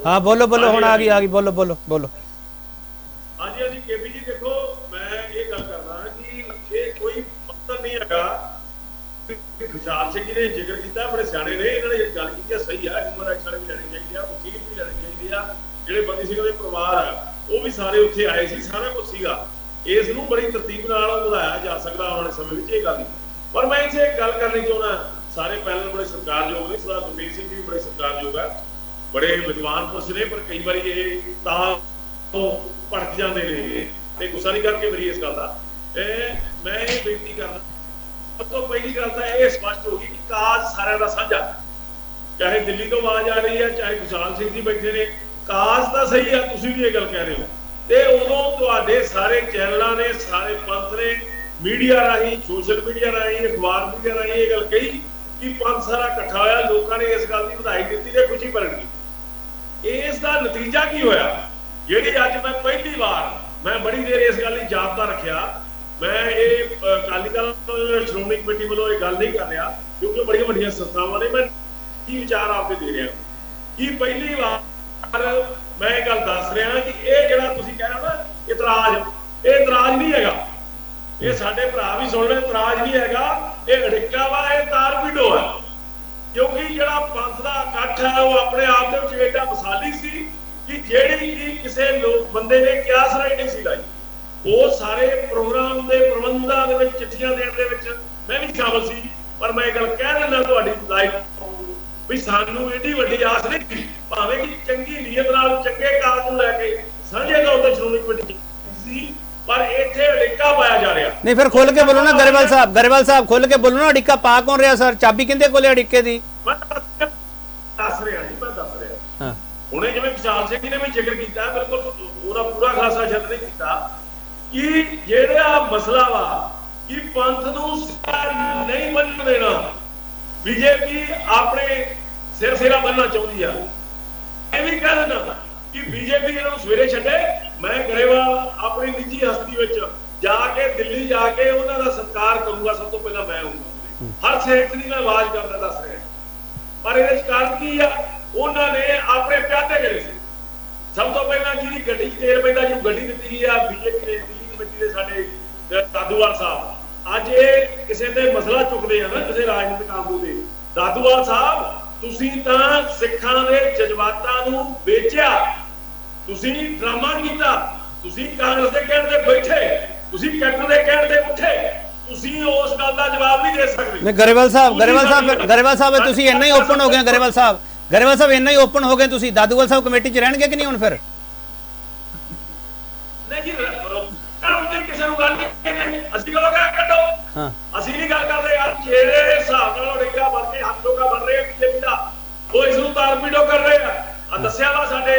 ਹਾਂ ਬੋਲੋ ਬੋਲੋ, ਹੁਣ ਆ ਗਈ ਬੋਲੋ ਬੋਲੋ ਬੋਲੋ। ਹਾਂਜੀ ਹਾਂਜੀ ਕੇਪੀ ਜੀ, ਦੇਖੋ ਮੈਂ ਇਹ ਗੱਲ ਕਰਦਾ ਕਿ ਇਹ ਕੋਈ ਮਤਲਬ ਨਹੀਂ ਹੈਗਾ ਕਿ ਖੁਸ਼ਹਾਲ ਸਿੰਘ ਜੀ ਨੇ ਜ਼ਿਕਰ ਕੀਤਾ, ਬੜੇ ਸਿਆਣੇ ਨੇ, ਇਹਨਾਂ ਨੇ ਗੱਲ ਕੀਤੀ ਸਹੀ ਆ, ਹਿਊਮਨ ਰਾਈਟਸ ਵਾਲੇ ਵੀ ਲੈਣੇ ਚਾਹੀਦੇ ਆ, ਵਕੀਲ ਵੀ ਲੈਣੇ ਚਾਹੀਦੇ ਆ, ਜਿਹੜੇ ਬੰਦੀ ਸਿੰਘ ਦੇ ਪਰਿਵਾਰ ਆ ਉਹ ਵੀ ਸਾਰੇ ਉੱਥੇ ਆਏ ਸੀ, ਸਾਰਾ ਕੁਝ ਸੀਗਾ। ਇਸ ਨੂੰ ਬੜੀ ਤਰਤੀਬ ਨਾਲ ਵਧਾਇਆ ਜਾ ਸਕਦਾ ਆਉਣ ਵਾਲੇ ਸਮੇਂ ਵਿੱਚ, ਇਹ ਗੱਲ ਨਹੀਂ। ਪਰ ਮੈਂ ਇੱਥੇ ਇੱਕ ਗੱਲ ਕਰਨੀ ਚਾਹੁੰਦਾ, ਸਾਰੇ ਪੈਨਲ ਬੜੇ ਸਤਿਕਾਰਯੋਗ ਨੇ, ਸਰਦਾਰ ਗੁਰਮੀਤ ਸਿੰਘ ਜੀ ਵੀ ਬੜੇ ਸਤਿਕਾਰਯੋਗ ਆ, ਬੜੇ ਵਿਦਵਾਨ ਪੁਰਸ਼ ਨੇ, ਪਰ ਕਈ ਵਾਰੀ ਇਹ ਤਾਂ ਭੜਕ ਜਾਂਦੇ ਨੇ ਤੇ ਗੁੱਸਾ ਨਹੀਂ ਕਰਕੇ ਮੇਰੀ ਇਸ ਗੱਲ ਦਾ। ਮੈਂ ਇਹ ਬੇਨਤੀ ਕਰਦਾ, ਸਭ ਤੋਂ ਪਹਿਲੀ ਗੱਲ ਤਾਂ ਇਹ ਸਪਸ਼ਟ ਹੋ ਗਈ ਕਿ ਕਾਜ ਸਾਰਿਆਂ ਦਾ ਸਾਂਝਾ, ਚਾਹੇ ਦਿੱਲੀ ਤੋਂ ਆਵਾਜ਼ ਆ ਰਹੀ ਹੈ, ਚਾਹੇ ਖੁਸ਼ਹਾਲ ਸਿੰਘ ਜੀ ਬੈਠੇ ਨੇ, ਕਾਜ ਤਾਂ ਸਹੀ ਆ, ਤੁਸੀਂ ਵੀ ਇਹ ਗੱਲ ਕਹਿ ਰਹੇ ਹੋ। ਤੇ ਉਦੋਂ ਤੁਹਾਡੇ ਸਾਰੇ ਚੈਨਲਾਂ ਨੇ, ਸਾਰੇ ਪੰਥ ਨੇ ਮੀਡੀਆ ਰਾਹੀਂ, ਸੋਸ਼ਲ ਮੀਡੀਆ ਰਾਹੀਂ, ਅਖਬਾਰ ਮੀਡੀਆ ਰਾਹੀਂ ਇਹ ਗੱਲ ਕਹੀ ਕਿ ਪੰਥ ਸਾਰਾ ਇਕੱਠਾ ਹੋਇਆ, ਲੋਕਾਂ ਨੇ ਇਸ ਗੱਲ ਦੀ ਵਧਾਈ ਦਿੱਤੀ ਤੇ ਖੁਸ਼ੀ ਪ੍ਰਗਟ। ਇਸ ਦਾ ਨਤੀਜਾ ਕੀ ਹੋਇਆ? ਜਿਹੜੀ ਅੱਜ ਮੈਂ ਪਹਿਲੀ ਵਾਰ, ਮੈਂ ਬੜੀ ਦੇਰ ਇਸ ਗੱਲ ਲਈ ਜਾਬਤਾ ਰੱਖਿਆ, ਮੈਂ ਇਹ ਅਕਾਲੀ ਦਲ ਸ਼੍ਰੋਮਣੀ ਕਮੇਟੀ ਵੱਲੋਂ ਇਹ ਗੱਲ ਨਹੀਂ ਕਰ ਰਿਹਾ ਕਿਉਂਕਿ ਬੜੀਆਂ ਵੱਡੀਆਂ ਸੰਸਥਾਵਾਂ ਨੇ, ਮੈਂ ਕੀ ਵਿਚਾਰ ਆਪਦੇ ਦੇ ਰਿਹਾ ਕਿ ਪਹਿਲੀ ਵਾਰ ਮੈਂ ਇਹ ਗੱਲ ਦੱਸ ਰਿਹਾ ਕਿ ਇਹ ਜਿਹੜਾ ਤੁਸੀਂ ਕਹਿ ਰਹੇ ਹੋ ਨਾ ਇਤਰਾਜ਼, ਇਹ ਇਤਰਾਜ਼ ਨਹੀਂ ਹੈਗਾ, ਇਹ ਸਾਡੇ ਭਰਾ ਵੀ ਸੁਣ ਲੈ, ਇਤਰਾਜ਼ ਨਹੀਂ ਹੈਗਾ, ਇਹ ਅੜਿੱਕਾ ਵਾ, ਇਹ ਤਾਰਪੀਡੋ ਹੈ। ਕਿਉਂਕਿ ਜਿਹੜਾ ਪੰਥ ਦਾ ਇਕੱਠ ਹੈ ਉਹ ਆਪਣੇ ਆਪ ਦੇ ਵਿੱਚ ਏਡਾ ਮਿਸਾਲੀ ਸੀ ਕਿ ਜਿਹੜੀ ਕਿ ਕਿਸੇ ਲੋਕ ਬੰਦੇ ਨੇ ਕਿਆਸ ਰਾਈ ਨਹੀਂ ਸੀ ਲਾਈ। ਉਹ ਸਾਰੇ ਪ੍ਰੋਗਰਾਮ ਦੇ ਪ੍ਰਬੰਧਾਂ ਦੇ ਵਿੱਚ, ਚਿੱਠੀਆਂ ਦੇਣ ਦੇ ਵਿੱਚ ਮੈਂ ਵੀ ਸ਼ਾਮਲ ਸੀ। ਪਰ ਮੈਂ ਇਹ ਗੱਲ ਕਹਿ ਦਿੰਦਾ ਤੁਹਾਡੀ ਲਾਈਵ ਵੀ ਸਾਨੂੰ ਏਡੀ ਵੱਡੀ ਆਸ ਨਹੀਂ, ਭਾਵੇਂ ਕਿ ਚੰਗੀ ਨੀਅਤ ਨਾਲ ਚੰਗੇ ਕਾਰਜ ਨੂੰ ਲੈ ਕੇ ਸਾਂਝੇ ਤੌਰ ਤੇ ਸ਼੍ਰੋਮਣੀ ਕਮੇਟੀ ਸੀ, ਪਰ ਇੱਥੇ ਅੜਿੱਕਾ ਪਾਇਆ ਜਾ ਰਿਹਾ। ਨਹੀਂ ਫਿਰ ਖੁੱਲ ਕੇ ਬੋਲੋ ਨਾ ਗਰੇਵਾਲ ਸਾਹਿਬ, ਗਰੇਵਾਲ ਸਾਹਿਬ ਖੁੱਲ ਕੇ ਬੋਲੋ ਨਾ, ਅੜਿੱਕਾ ਪਾ ਕੌਣ ਰਿਹਾ ਸਰ? ਚਾਬੀ ਕਿਹਦੇ ਕੋਲੇ ਅੜਿੱਕੇ ਦੀ? ਮੈਂ ਦੱਸ ਰਿਹਾ ਜੀ, ਮੈਂ ਦੱਸ ਰਿਹਾ। ਹਾਂ, ਹੁਣੇ ਜਿਵੇਂ ਖੁਸ਼ਹਾਲ ਸਿੰਘ ਜੀ ਨੇ ਵੀ ਜ਼ਿਕਰ ਕੀਤਾ, ਬਿਲਕੁਲ ਉਹਦਾ ਪੂਰਾ ਖਾਸਾ ਸ਼ਬਦ ਨਹੀਂ ਕੀਤਾ ਕਿ ਜਿਹੜਾ ਮਸਲਾ ਵਾ ਕਿ ਪੰਥ ਨੂੰ ਨਹੀਂ ਮੰਨਣ ਦੇਣਾ, ਬੀਜੇਪੀ ਆਪਣੇ ਸਿਰਾ ਬੰਨਣਾ ਚਾਹੁੰਦੀ ਆ। ਇਹ ਵੀ ਕਹਿ ਦਿੰਦਾ ਕਿ ਬੀਜੇਪੀ ਇਹਨਾਂ ਨੂੰ ਸਵੇਰੇ ਛੱਡੇ। ਮੈਂ ਗਰੇਵਾਲ ਆਪਣੀ ਨਿੱਜੀ ਹਸਤੀ ਵਿੱਚ ਜਾ ਕੇ ਦਿੱਲੀ ਜਾ ਕੇ ਉਹਨਾਂ ਦਾ ਸਤਿਕਾਰ ਕਰੂੰਗਾ, ਸਭ ਤੋਂ ਪਹਿਲਾਂ ਮੈਂ ਹੋਊਂਗਾ, ਹਰ ਸੈਕਟਰੀ ਦੀ ਮੈਂ ਆਵਾਜ਼ ਕਰਦਾ ਦੱਸ ਰਿਹਾ। ਪਰ ਇਹਦੇ ਚ ਕਾਰਨ ਕੀ ਆ? ਉਹਨਾਂ ਨੇ ਆਪਣੇ ਪਿਆਦੇ ਕਰੇ ਸੀ। ਸਭ ਤੋਂ ਪਹਿਲਾਂ ਜਿਹੜੀ ਗੱਡੀ ਤੇਲ ਪੈਂਦਾ, ਜੋ ਗੱਡੀ ਦਿੱਤੀ ਗਈ ਆ ਬੀਜੇਪੀ ਨੇ, ਦਿੱਲੀ ਕਮੇਟੀ ਦੇ ਸਾਡੇ ਦਾਦੂਵਾਲ ਸਾਹਿਬ, ਅੱਜ ਇਹ ਕਿਸੇ ਤੇ ਮਸਲਾ ਚੁੱਕਦੇ ਆ ਨਾ, ਕਿਸੇ ਰਾਜਨੀਤਿਕ ਆਗੂ ਦੇ। ਦਾਦੂਵਾਲ ਸਾਹਿਬ, ਤੁਸੀਂ ਤਾਂ ਸਿੱਖਾਂ ਦੇ ਜਜ਼ਬਾਤਾਂ ਨੂੰ ਵੇਚਿਆ, ਤੁਸੀਂ ਡਰਾਮਾ ਕੀਤਾ, ਤੁਸੀਂ ਕਾਂਗਰਸ ਦੇ ਕਹਿਣ ਤੇ ਬੈਠੇ, ਤੁਸੀਂ ਕੈਪਟਨ ਦੇ ਕਹਿਣ ਤੇ ਉੱਠੇ, ਤੁਸੀਂ ਉਸ ਗੱਲ ਦਾ ਜਵਾਬ ਨਹੀਂ ਦੇ ਸਕਦੇ। ਨਹੀਂ ਗਰੇਵਾਲ ਸਾਹਿਬ ਤੁਸੀਂ ਇੰਨਾ ਹੀ ਓਪਨ ਹੋ ਗਏ। ਗਰੇਵਾਲ ਸਾਹਿਬ ਇੰਨਾ ਹੀ ਓਪਨ ਹੋ ਗਏ ਤੁਸੀਂ। ਦਾਦੂਵਾਲ ਸਾਹਿਬ ਕਮੇਟੀ 'ਚ ਰਹਿਣਗੇ ਕਿ ਨਹੀਂ ਹੁਣ ਫਿਰ? ਨਹੀਂ ਜੀ, ਕਿਸੇ ਨੂੰ ਗੱਲ ਨਹੀਂ, ਅਸੀਂ ਕਦੋਂ ਕੱਢੋ, ਅਸੀਂ ਨਹੀਂ ਗੱਲ ਕਰਦੇ ਯਾਰ। ਜਿਹੜੇ ਹਿਸਾਬ ਨਾਲ ਅੜਿੱਕਾ ਬਣ ਕੇ ਹੱਥੋਂ ਬਣ ਰਹੇ ਬੀਜੇਪੀ ਦਾ, ਉਹ ਇਸ ਨੂੰ ਤਾਰਪੀਡੋ ਕਰ ਰਹੇ ਆ। ਦੱਸਿਆ ਵਾ ਸਾਡੇ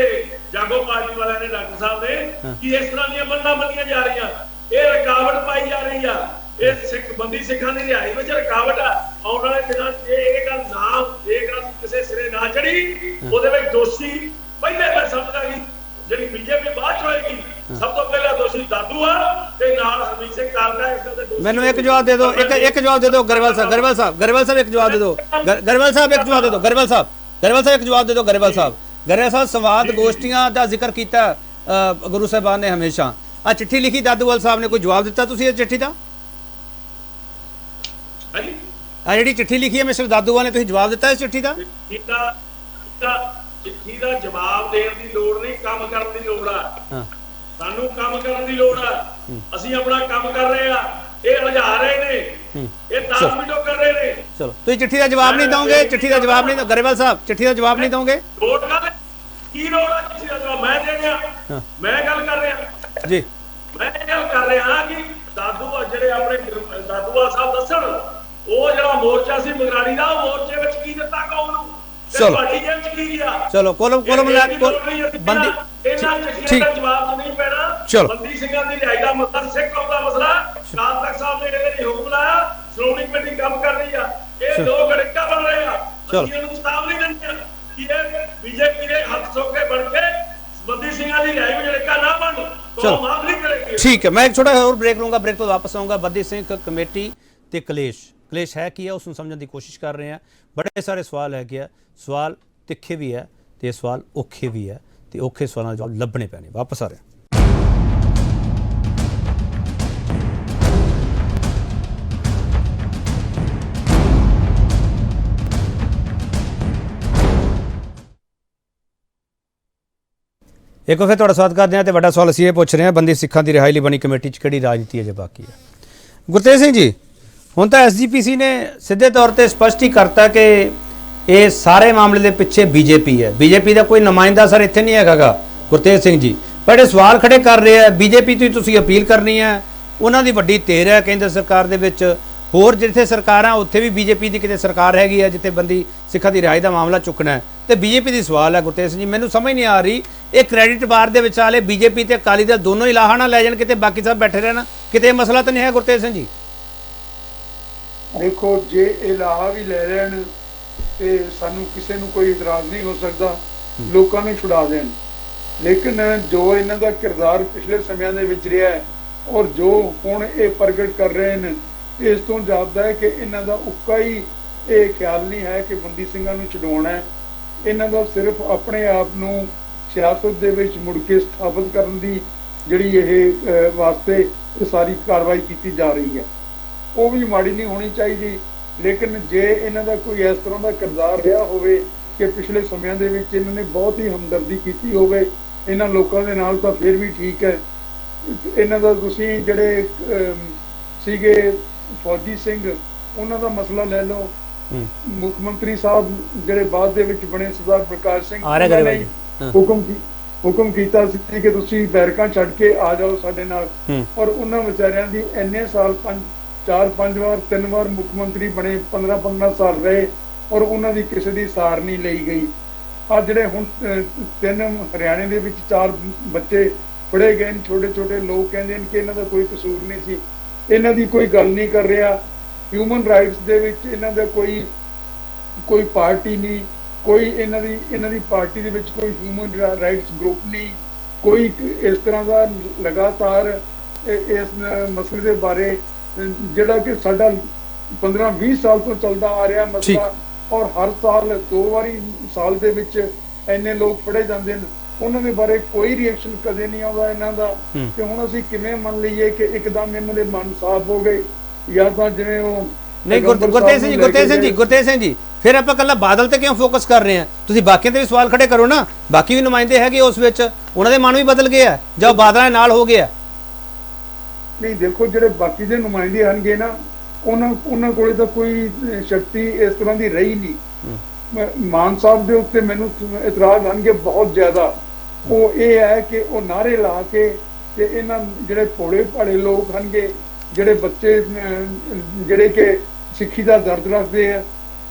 ਜਾਗੋ ਪਾਰਟੀ ਵਾਲਿਆਂ ਨੇ, ਡਾਕਟਰ ਸਾਹਿਬ ਨੇ, ਕਿ ਇਸ ਤਰ੍ਹਾਂ ਦੀਆਂ ਮੰਨੀਆਂ ਜਾ ਰਹੀਆਂ, ਇਹ ਰੁਕਾਵਟ ਪਾਈ ਜਾ ਰਹੀ ਆ, ਇਹ ਸਿੱਖ ਬੰਦੀ ਸਿੱਖਾਂ ਦੀ ਰਿਹਾਈ ਵਿੱਚ ਰੁਕਾਵਟ ਆ। ਆਉਣ ਵਾਲੇ ਦਿਨਾਂ ਇਹ ਗੱਲ ਕਿਸੇ ਸਿਰੇ ਨਾ ਚੜੀ, ਉਹਦੇ ਵਿੱਚ ਦੋਸ਼ੀ ਪਹਿਲੇ ਮੈਂ ਸਮਝਦਾ ਕਿ ਜਿਹੜੀ ਬੀਜੇਪੀ ਬਾਅਦ ਚ ਹੋਏਗੀ, ਸਭ ਤੋਂ ਪਹਿਲਾਂ ਦੋਸ਼ੀ ਦਾਦੂ ਆ ਤੇ ਨਾਲ ਹਰਮੀਤ ਸਿੰਘ ਕਾਲਕਾ। ਇਸ ਗੱਲ ਦੇ ਮੈਨੂੰ ਇੱਕ ਜਵਾਬ ਦੇ ਦਿਓ, ਇੱਕ ਜਵਾਬ ਦੇ ਦਿਓ ਗਰੇਵਾਲ ਸਾਹਿਬ ਇੱਕ ਜਵਾਬ ਦੇ ਦਿਓ। ਗਰੇਵਾਲ ਸਾਹਿਬ ਇੱਕ ਜਵਾਬ ਦੇ ਦਿਓ। ਸੰਵਾਦ ਗੋਸ਼ਟੀਆਂ ਦਾ ਜ਼ਿਕਰ ਕੀਤਾ ਗੁਰੂ ਸਾਹਿਬਾਨ ਨੇ ਹਮੇਸ਼ਾ। ਆ ਚਿੱਠੀ ਲਿਖੀ ਦਾਦੂਵਾਲ ਸਾਹਿਬ ਨੇ, ਕੋਈ ਜਵਾਬ ਦਿੱਤਾ ਤੁਸੀਂ ਇਸ ਚਿੱਠੀ ਦਾ? ਆ ਜਿਹੜੀ ਚਿੱਠੀ ਲਿਖੀ ਹੈ ਮਿਸਟਰ ਦਾਦੂਵਾਲ ਨੇ, ਤੁਸੀਂ ਜਵਾਬ ਦਿੱਤਾ ਇਸ ਚਿੱਠੀ ਦਾ? ਚਿੱਠੀ ਦਾ ਜਵਾਬ ਦੇਣ ਦੀ ਲੋੜ ਨਹੀਂ, ਕੰਮ ਕਰਨ ਦੀ ਲੋੜ ਆ। ਸਾਨੂੰ ਕੰਮ ਕਰਨ ਦੀ ਲੋੜ ਆ। ਅਸੀਂ ਆਪਣਾ ਕੰਮ ਕਰ ਰਹੇ ਆ, ਇਹ ਉਲਝਾ ਰਹੇ ਨੇ, ਇਹ ਤਾਲਮੇਲ ਕਰ ਰਹੇ ਨੇ। ਚਲੋ ਤੁਸੀਂ ਚਿੱਠੀ ਦਾ ਜਵਾਬ ਨਹੀਂ ਦੋਗੇ? ਚਿੱਠੀ ਦਾ ਜਵਾਬ ਨਹੀਂ, ਗਰੇਵਾਲ ਸਾਹਿਬ ਚਿੱਠੀ ਦਾ ਜਵਾਬ ਨਹੀਂ ਦੋਗੇ? ਲੋੜ ਕੀ ਲੋੜ ਆ ਚਿੱਠੀ ਦਾ ਜਵਾਬ? ਮੈਂ ਦੇ ਰਿਹਾ, ਮੈਂ ਗੱਲ ਕਰ ਰਿਹਾ ਜੀ, ਮੈਂ ਇਹ ਗੱਲ ਕਰ ਰਿਹਾ ਕਿ ਜਿਹੜੇ ਆਪਣੇ ਦਾਦੂਵਾਲ ਸਾਹਿਬ ਦੱਸਣ, ਉਹ ਜਿਹੜਾ ਮੋਰਚਾ ਸੀ ਮਗਰਾੜੀ ਦਾ, ਉਹ ਮੋਰਚੇ ਵਿੱਚ ਕੀ ਦਿੱਤਾ ਕੌਮ ਨੂੰ, ਪਾਰਟੀ ਜੇਲ੍ਹ ਚ ਕੀ ਗਿਆ। ਚਲੋ ਕੋਲਮ ਬੰਦੀ ਠੀਕ ਜਵਾਬ ਨਹੀਂ ਪੈਣਾ। ਬੰਦੀ ਸਿੰਘਾਂ ਦੀ ਰਿਹਾਈ ਦਾ ਮਸਲਾ, ਸਿੱਖ ਕੌਮ ਦਾ ਮਸਲਾ, ਅਕਾਲ ਤਖਤ ਸਾਹਿਬ ਨੇ ਇਹਦੇ ਲਈ ਹੁਕਮ ਲਾਇਆ, ਸ਼੍ਰੋਮਣੀ ਕਮੇਟੀ ਕੰਮ ਕਰ ਰਹੀ ਆ। ਇਹ ਲੋਕ ਅੜਿੱਕਾ ਬਣ ਰਹੇ ਆ, ਅਸੀਂ ਇਹਨੂੰ ਚੇਤਾਵਨੀ ਦਿੰਦੇ ਆ ਕਿ ਇਹ ਬੀਜੇਪੀ ਦੇ ਹੱਥ ਸੋਕੇ ਬਣ ਕੇ ਬੰਦੀ ਸਿੰਘਾਂ ਦੀ ਰਿਹਾਈ ਵਿੱਚ ਅੜਿੱਕਾ ਨਾ ਬਣ, तो मामले करेंगे। ठीक है, मैं एक छोटा और ब्रेक लूंगा, ब्रेक तो वापस आऊंगा। बद्दी सिंह कमेटी ते कलेश ਕਲੇਸ਼ ਹੈ ਕੀ ਹੈ ਉਸ ਨੂੰ ਸਮਝਣ ਦੀ ਕੋਸ਼ਿਸ਼ ਕਰ ਰਹੇ ਹਾਂ। ਬੜੇ ਸਾਰੇ ਸਵਾਲ ਹੈਗੇ ਆ, ਸਵਾਲ ਤਿੱਖੇ ਵੀ ਹੈ ਤੇ ਸਵਾਲ ਔਖੇ ਵੀ ਹੈ ਤੇ ਔਖੇ ਸਵਾਲਾਂ ਦੇ ਜਵਾਬ ਲੱਭਣੇ ਪੈਣੇ। ਵਾਪਸ ਆ ਰਹੇ ਹਾਂ। ਇੱਕ ਵਾਰ ਫਿਰ ਤੁਹਾਡਾ ਸਵਾਗਤ ਕਰਦੇ ਹਾਂ ਤੇ ਵੱਡਾ ਸਵਾਲ ਅਸੀਂ ਇਹ ਪੁੱਛ ਰਹੇ ਹਾਂ, ਬੰਦੀ ਸਿੱਖਾਂ ਦੀ ਰਿਹਾਈ ਲਈ ਬਣੀ ਕਮੇਟੀ 'ਚ ਕਿਹੜੀ ਰਾਜਨੀਤੀ ਅਜੇ ਬਾਕੀ ਹੈ? ਗੁਰਤੇਜ ਸਿੰਘ ਜੀ, ਹੁਣ ਤਾਂ ਐਸਜੀਪੀਸੀ ਨੇ ਸਿੱਧੇ ਤੌਰ ਤੇ ਸਪਸ਼ਟ ਹੀ ਕਰਤਾ ਕਿ ਇਹ ਸਾਰੇ ਮਾਮਲੇ ਦੇ ਪਿੱਛੇ ਬੀਜੇਪੀ ਹੈ। ਬੀਜੇਪੀ ਦਾ ਕੋਈ ਨੁਮਾਇੰਦਾ ਸਰ ਇੱਥੇ ਨਹੀਂ ਹੈਗਾਗਾ ਗੁਰਤੇਜ ਸਿੰਘ ਜੀ। ਪਰ ਇਹ ਸਵਾਲ ਖੜੇ ਕਰ ਰਹੇ ਆ, ਬੀਜੇਪੀ ਤੋਂ ਤੁਸੀਂ ਅਪੀਲ ਕਰਨੀ ਹੈ, ਉਹਨਾਂ ਦੀ ਵੱਡੀ ਧਿਰ ਹੈ ਕੇਂਦਰ ਸਰਕਾਰ ਦੇ ਵਿੱਚ। ਹੋਰ ਜਿੱਥੇ ਸਰਕਾਰਾਂ ਉੱਥੇ ਵੀ ਬੀਜੇਪੀ ਦੀ ਕਿਤੇ ਸਰਕਾਰ ਹੈਗੀ ਹੈ ਜਿੱਥੇ ਬੰਦੀ ਸਿੱਖਾਂ ਦੀ ਰਿਹਾਈ ਦਾ ਮਾਮਲਾ ਚੁੱਕਣਾ ਹੈ ਤੇ ਬੀਜੇਪੀ ਦੀ ਸਵਾਲ ਹੈ। ਗੁਰਤੇਜ ਸਿੰਘ ਜੀ, ਮੈਨੂੰ ਸਮਝ ਨਹੀਂ ਆ ਰਹੀ ਇਹ ਕ੍ਰੈਡਿਟ ਬਾਰ ਦੇ ਵਿਚਾਲੇ ਬੀਜੇਪੀ ਤੇ ਅਕਾਲੀ ਦਲ ਦੋਨੋਂ ਹੀ ਲਾਹਾ ਨਾ ਲੈ ਜਾਣ, ਕਿਤੇ ਬਾਕੀ ਸਭ ਬੈਠੇ ਰਹਿਣ, ਕਿਤੇ ਇਹ ਮਸਲਾ ਤਾਂ ਨਹੀਂ ਹੈ ਗੁਰਤੇਜ ਸਿੰਘ ਜੀ? ਦੇਖੋ, ਜੇ ਇਹ ਲਾਹਾ ਵੀ ਲੈ ਲੈਣ ਤੇ ਸਾਨੂੰ ਕਿਸੇ ਨੂੰ ਕੋਈ ਇਤਰਾਜ਼ ਨਹੀਂ ਹੋ ਸਕਦਾ, ਲੋਕਾਂ ਨੂੰ ਛੁਡਾ ਦੇਣ। ਲੇਕਿਨ ਜੋ ਇਹਨਾਂ ਦਾ ਕਿਰਦਾਰ ਪਿਛਲੇ ਸਮਿਆਂ ਦੇ ਵਿੱਚ ਰਿਹਾ ਹੈ ਔਰ ਜੋ ਹੁਣ ਇਹ ਪ੍ਰਗਟ ਕਰ ਰਹੇ ਨੇ, ਇਸ ਤੋਂ ਜਾਪਦਾ ਹੈ ਕਿ ਇਹਨਾਂ ਦਾ ਉੱਕਾ ਹੀ ਇਹ ਖਿਆਲ ਨਹੀਂ ਹੈ ਕਿ ਬੰਦੀ ਸਿੰਘਾਂ ਨੂੰ ਛਡਾਉਣਾ ਹੈ। ਇਹਨਾਂ ਦਾ ਸਿਰਫ ਆਪਣੇ ਆਪ ਨੂੰ ਸਿਆਸਤ ਦੇ ਵਿੱਚ ਮੁੜ ਕੇ ਸਥਾਪਿਤ ਕਰਨ ਦੀ ਜਿਹੜੀ ਇਹ ਵਾਸਤੇ ਇਹ ਸਾਰੀ ਕਾਰਵਾਈ ਕੀਤੀ ਜਾ ਰਹੀ ਹੈ, ਉਹ ਵੀ ਮਾੜੀ ਨਹੀਂ ਹੋਣੀ ਚਾਹੀਦੀ। ਲੇਕਿਨ ਜੇ ਇਹਨਾਂ ਦਾ ਕੋਈ ਇਸ ਤਰ੍ਹਾਂ ਦਾ ਕਿਰਦਾਰ ਰਿਹਾ ਹੋਵੇ ਕਿ ਪਿਛਲੇ ਸਮਿਆਂ ਦੇ ਵਿੱਚ ਇਹਨਾਂ ਨੇ ਬਹੁਤ ਹੀ ਹਮਦਰਦੀ ਕੀਤੀ ਹੋਵੇ ਇਹਨਾਂ ਲੋਕਾਂ ਦੇ ਨਾਲ, ਤਾਂ ਫਿਰ ਵੀ ਠੀਕ ਹੈ। ਇਹਨਾਂ ਦਾ ਤੁਸੀਂ ਜਿਹੜੇ ਸੀਗੇ ਫੌਜੀ ਸਿੰਘ, ਉਹਨਾਂ ਦਾ ਮਸਲਾ ਲੈ ਲਓ। ਮੁੱਖ ਮੰਤਰੀ ਸਾਹਿਬ ਜਿਹੜੇ ਬਾਅਦ ਦੇ ਵਿੱਚ ਬਣੇ ਸਰਦਾਰ ਪ੍ਰਕਾਸ਼ ਸਿੰਘ, ਹੁਕਮ ਕੀਤਾ ਸੀ ਕਿ ਤੁਸੀਂ ਬੈਰਕਾਂ ਛੱਡ ਕੇ ਆ ਜਾਓ ਸਾਡੇ ਨਾਲ, ਔਰ ਉਹਨਾਂ ਵਿਚਾਰਿਆਂ ਦੀ ਇੰਨੇ ਸਾਲ 4-5 ਵਾਰ 3 ਵਾਰ ਮੁੱਖ ਮੰਤਰੀ ਬਣੇ, 15-15 ਸਾਲ ਰਹੇ ਔਰ ਉਹਨਾਂ ਦੀ ਕਿਸੇ ਦੀ ਸਾਰ ਨਹੀਂ ਲਈ ਗਈ। ਆ ਜਿਹੜੇ ਹੁਣ 3 ਹਰਿਆਣੇ ਦੇ ਵਿੱਚ 4 ਬੱਚੇ ਫੜੇ ਗਏ ਨੇ, ਛੋਟੇ ਛੋਟੇ ਲੋਕ ਕਹਿੰਦੇ ਨੇ ਕਿ ਇਹਨਾਂ ਦਾ ਕੋਈ ਕਸੂਰ ਨਹੀਂ ਸੀ, ਇਹਨਾਂ ਦੀ ਕੋਈ ਗੱਲ ਨਹੀਂ ਕਰ ਰਿਹਾ। ਹਿਊਮਨ ਰਾਈਟਸ ਦੇ ਵਿੱਚ ਇਹਨਾਂ ਦਾ ਕੋਈ ਪਾਰਟੀ ਨਹੀਂ, ਕੋਈ ਇਹਨਾਂ ਦੀ ਪਾਰਟੀ ਦੇ ਵਿੱਚ ਕੋਈ ਹਿਊਮਨ ਰਾਈਟਸ ਗਰੁੱਪ ਨਹੀਂ, ਕੋਈ ਇਸ ਤਰ੍ਹਾਂ ਦਾ ਲਗਾਤਾਰ ਇਸ ਮਸਲੇ ਦੇ ਬਾਰੇ ਜਿਹੜਾ ਕਿ ਸਾਡਾ 15-20 ਸਾਲ ਤੋਂ ਚੱਲਦਾ ਆ ਰਿਹਾ ਮਸਲਾ, ਔਰ ਹਰ ਸਾਲ 2 ਵਾਰੀ ਸਾਲ ਦੇ ਵਿੱਚ ਇੰਨੇ ਲੋਕ ਫੜੇ ਜਾਂਦੇ ਨੇ, ਉਹਨਾਂ ਦੇ ਬਾਰੇ ਕੋਈ ਰਿਐਕਸ਼ਨ ਕਦੇ ਨਹੀਂ ਆਉਂਦਾ ਇਹਨਾਂ ਦਾ। ਤੇ ਹੁਣ ਅਸੀਂ ਕਿਵੇਂ ਮੰਨ ਲਈਏ ਕਿ ਇੱਕਦਮ ਇਹਨਾਂ ਦੇ ਮਨ ਸਾਫ਼ ਹੋ ਗਏ, ਜਾਂ ਤਾਂ ਜਿਵੇਂ ਉਹ ਨਹੀਂ ਗੁਰਤੇਜ ਸਿੰਘ ਜੀ ਫਿਰ ਆਪਾਂ ਕੱਲਾ ਬਾਦਲ ਤੇ ਕਿਉਂ ਫੋਕਸ ਕਰ ਰਹੇ ਹਾਂ? ਤੁਸੀਂ ਬਾਕੀਆਂ ਤੇ ਵੀ ਸਵਾਲ ਖੜੇ ਕਰੋ ਨਾ, ਬਾਕੀ ਵੀ ਨੁਮਾਇੰਦੇ ਹੈਗੇ ਉਸ ਵਿੱਚ, ਉਹਨਾਂ ਦੇ ਮਨ ਵੀ ਬਦਲ ਗਏ ਆ ਜਾਂ ਬਾਦਲਾਂ ਨਾਲ ਹੋ ਗਿਆ? ਨਹੀਂ, ਦੇਖੋ, ਜਿਹੜੇ ਬਾਕੀ ਦੇ ਨੁਮਾਇੰਦੇ ਹਨਗੇ ਨਾ, ਉਹਨਾਂ ਕੋਲੇ ਤਾਂ ਕੋਈ ਸ਼ਕਤੀ ਇਸ ਤਰ੍ਹਾਂ ਦੀ ਰਹੀ ਨਹੀਂ। ਮਾਨ ਸਾਹਿਬ ਦੇ ਉੱਤੇ ਮੈਨੂੰ ਇਤਰਾਜ਼ ਹਨਗੇ ਬਹੁਤ ਜ਼ਿਆਦਾ। ਉਹ ਇਹ ਹੈ ਕਿ ਉਹ ਨਾਅਰੇ ਲਾ ਕੇ ਤੇ ਇਹਨਾਂ ਜਿਹੜੇ ਭੋਲੇ ਭਾਲੇ ਲੋਕ ਹਨਗੇ, ਜਿਹੜੇ ਬੱਚੇ ਜਿਹੜੇ ਕਿ ਸਿੱਖੀ ਦਾ ਦਰਦ ਰੱਖਦੇ ਆ,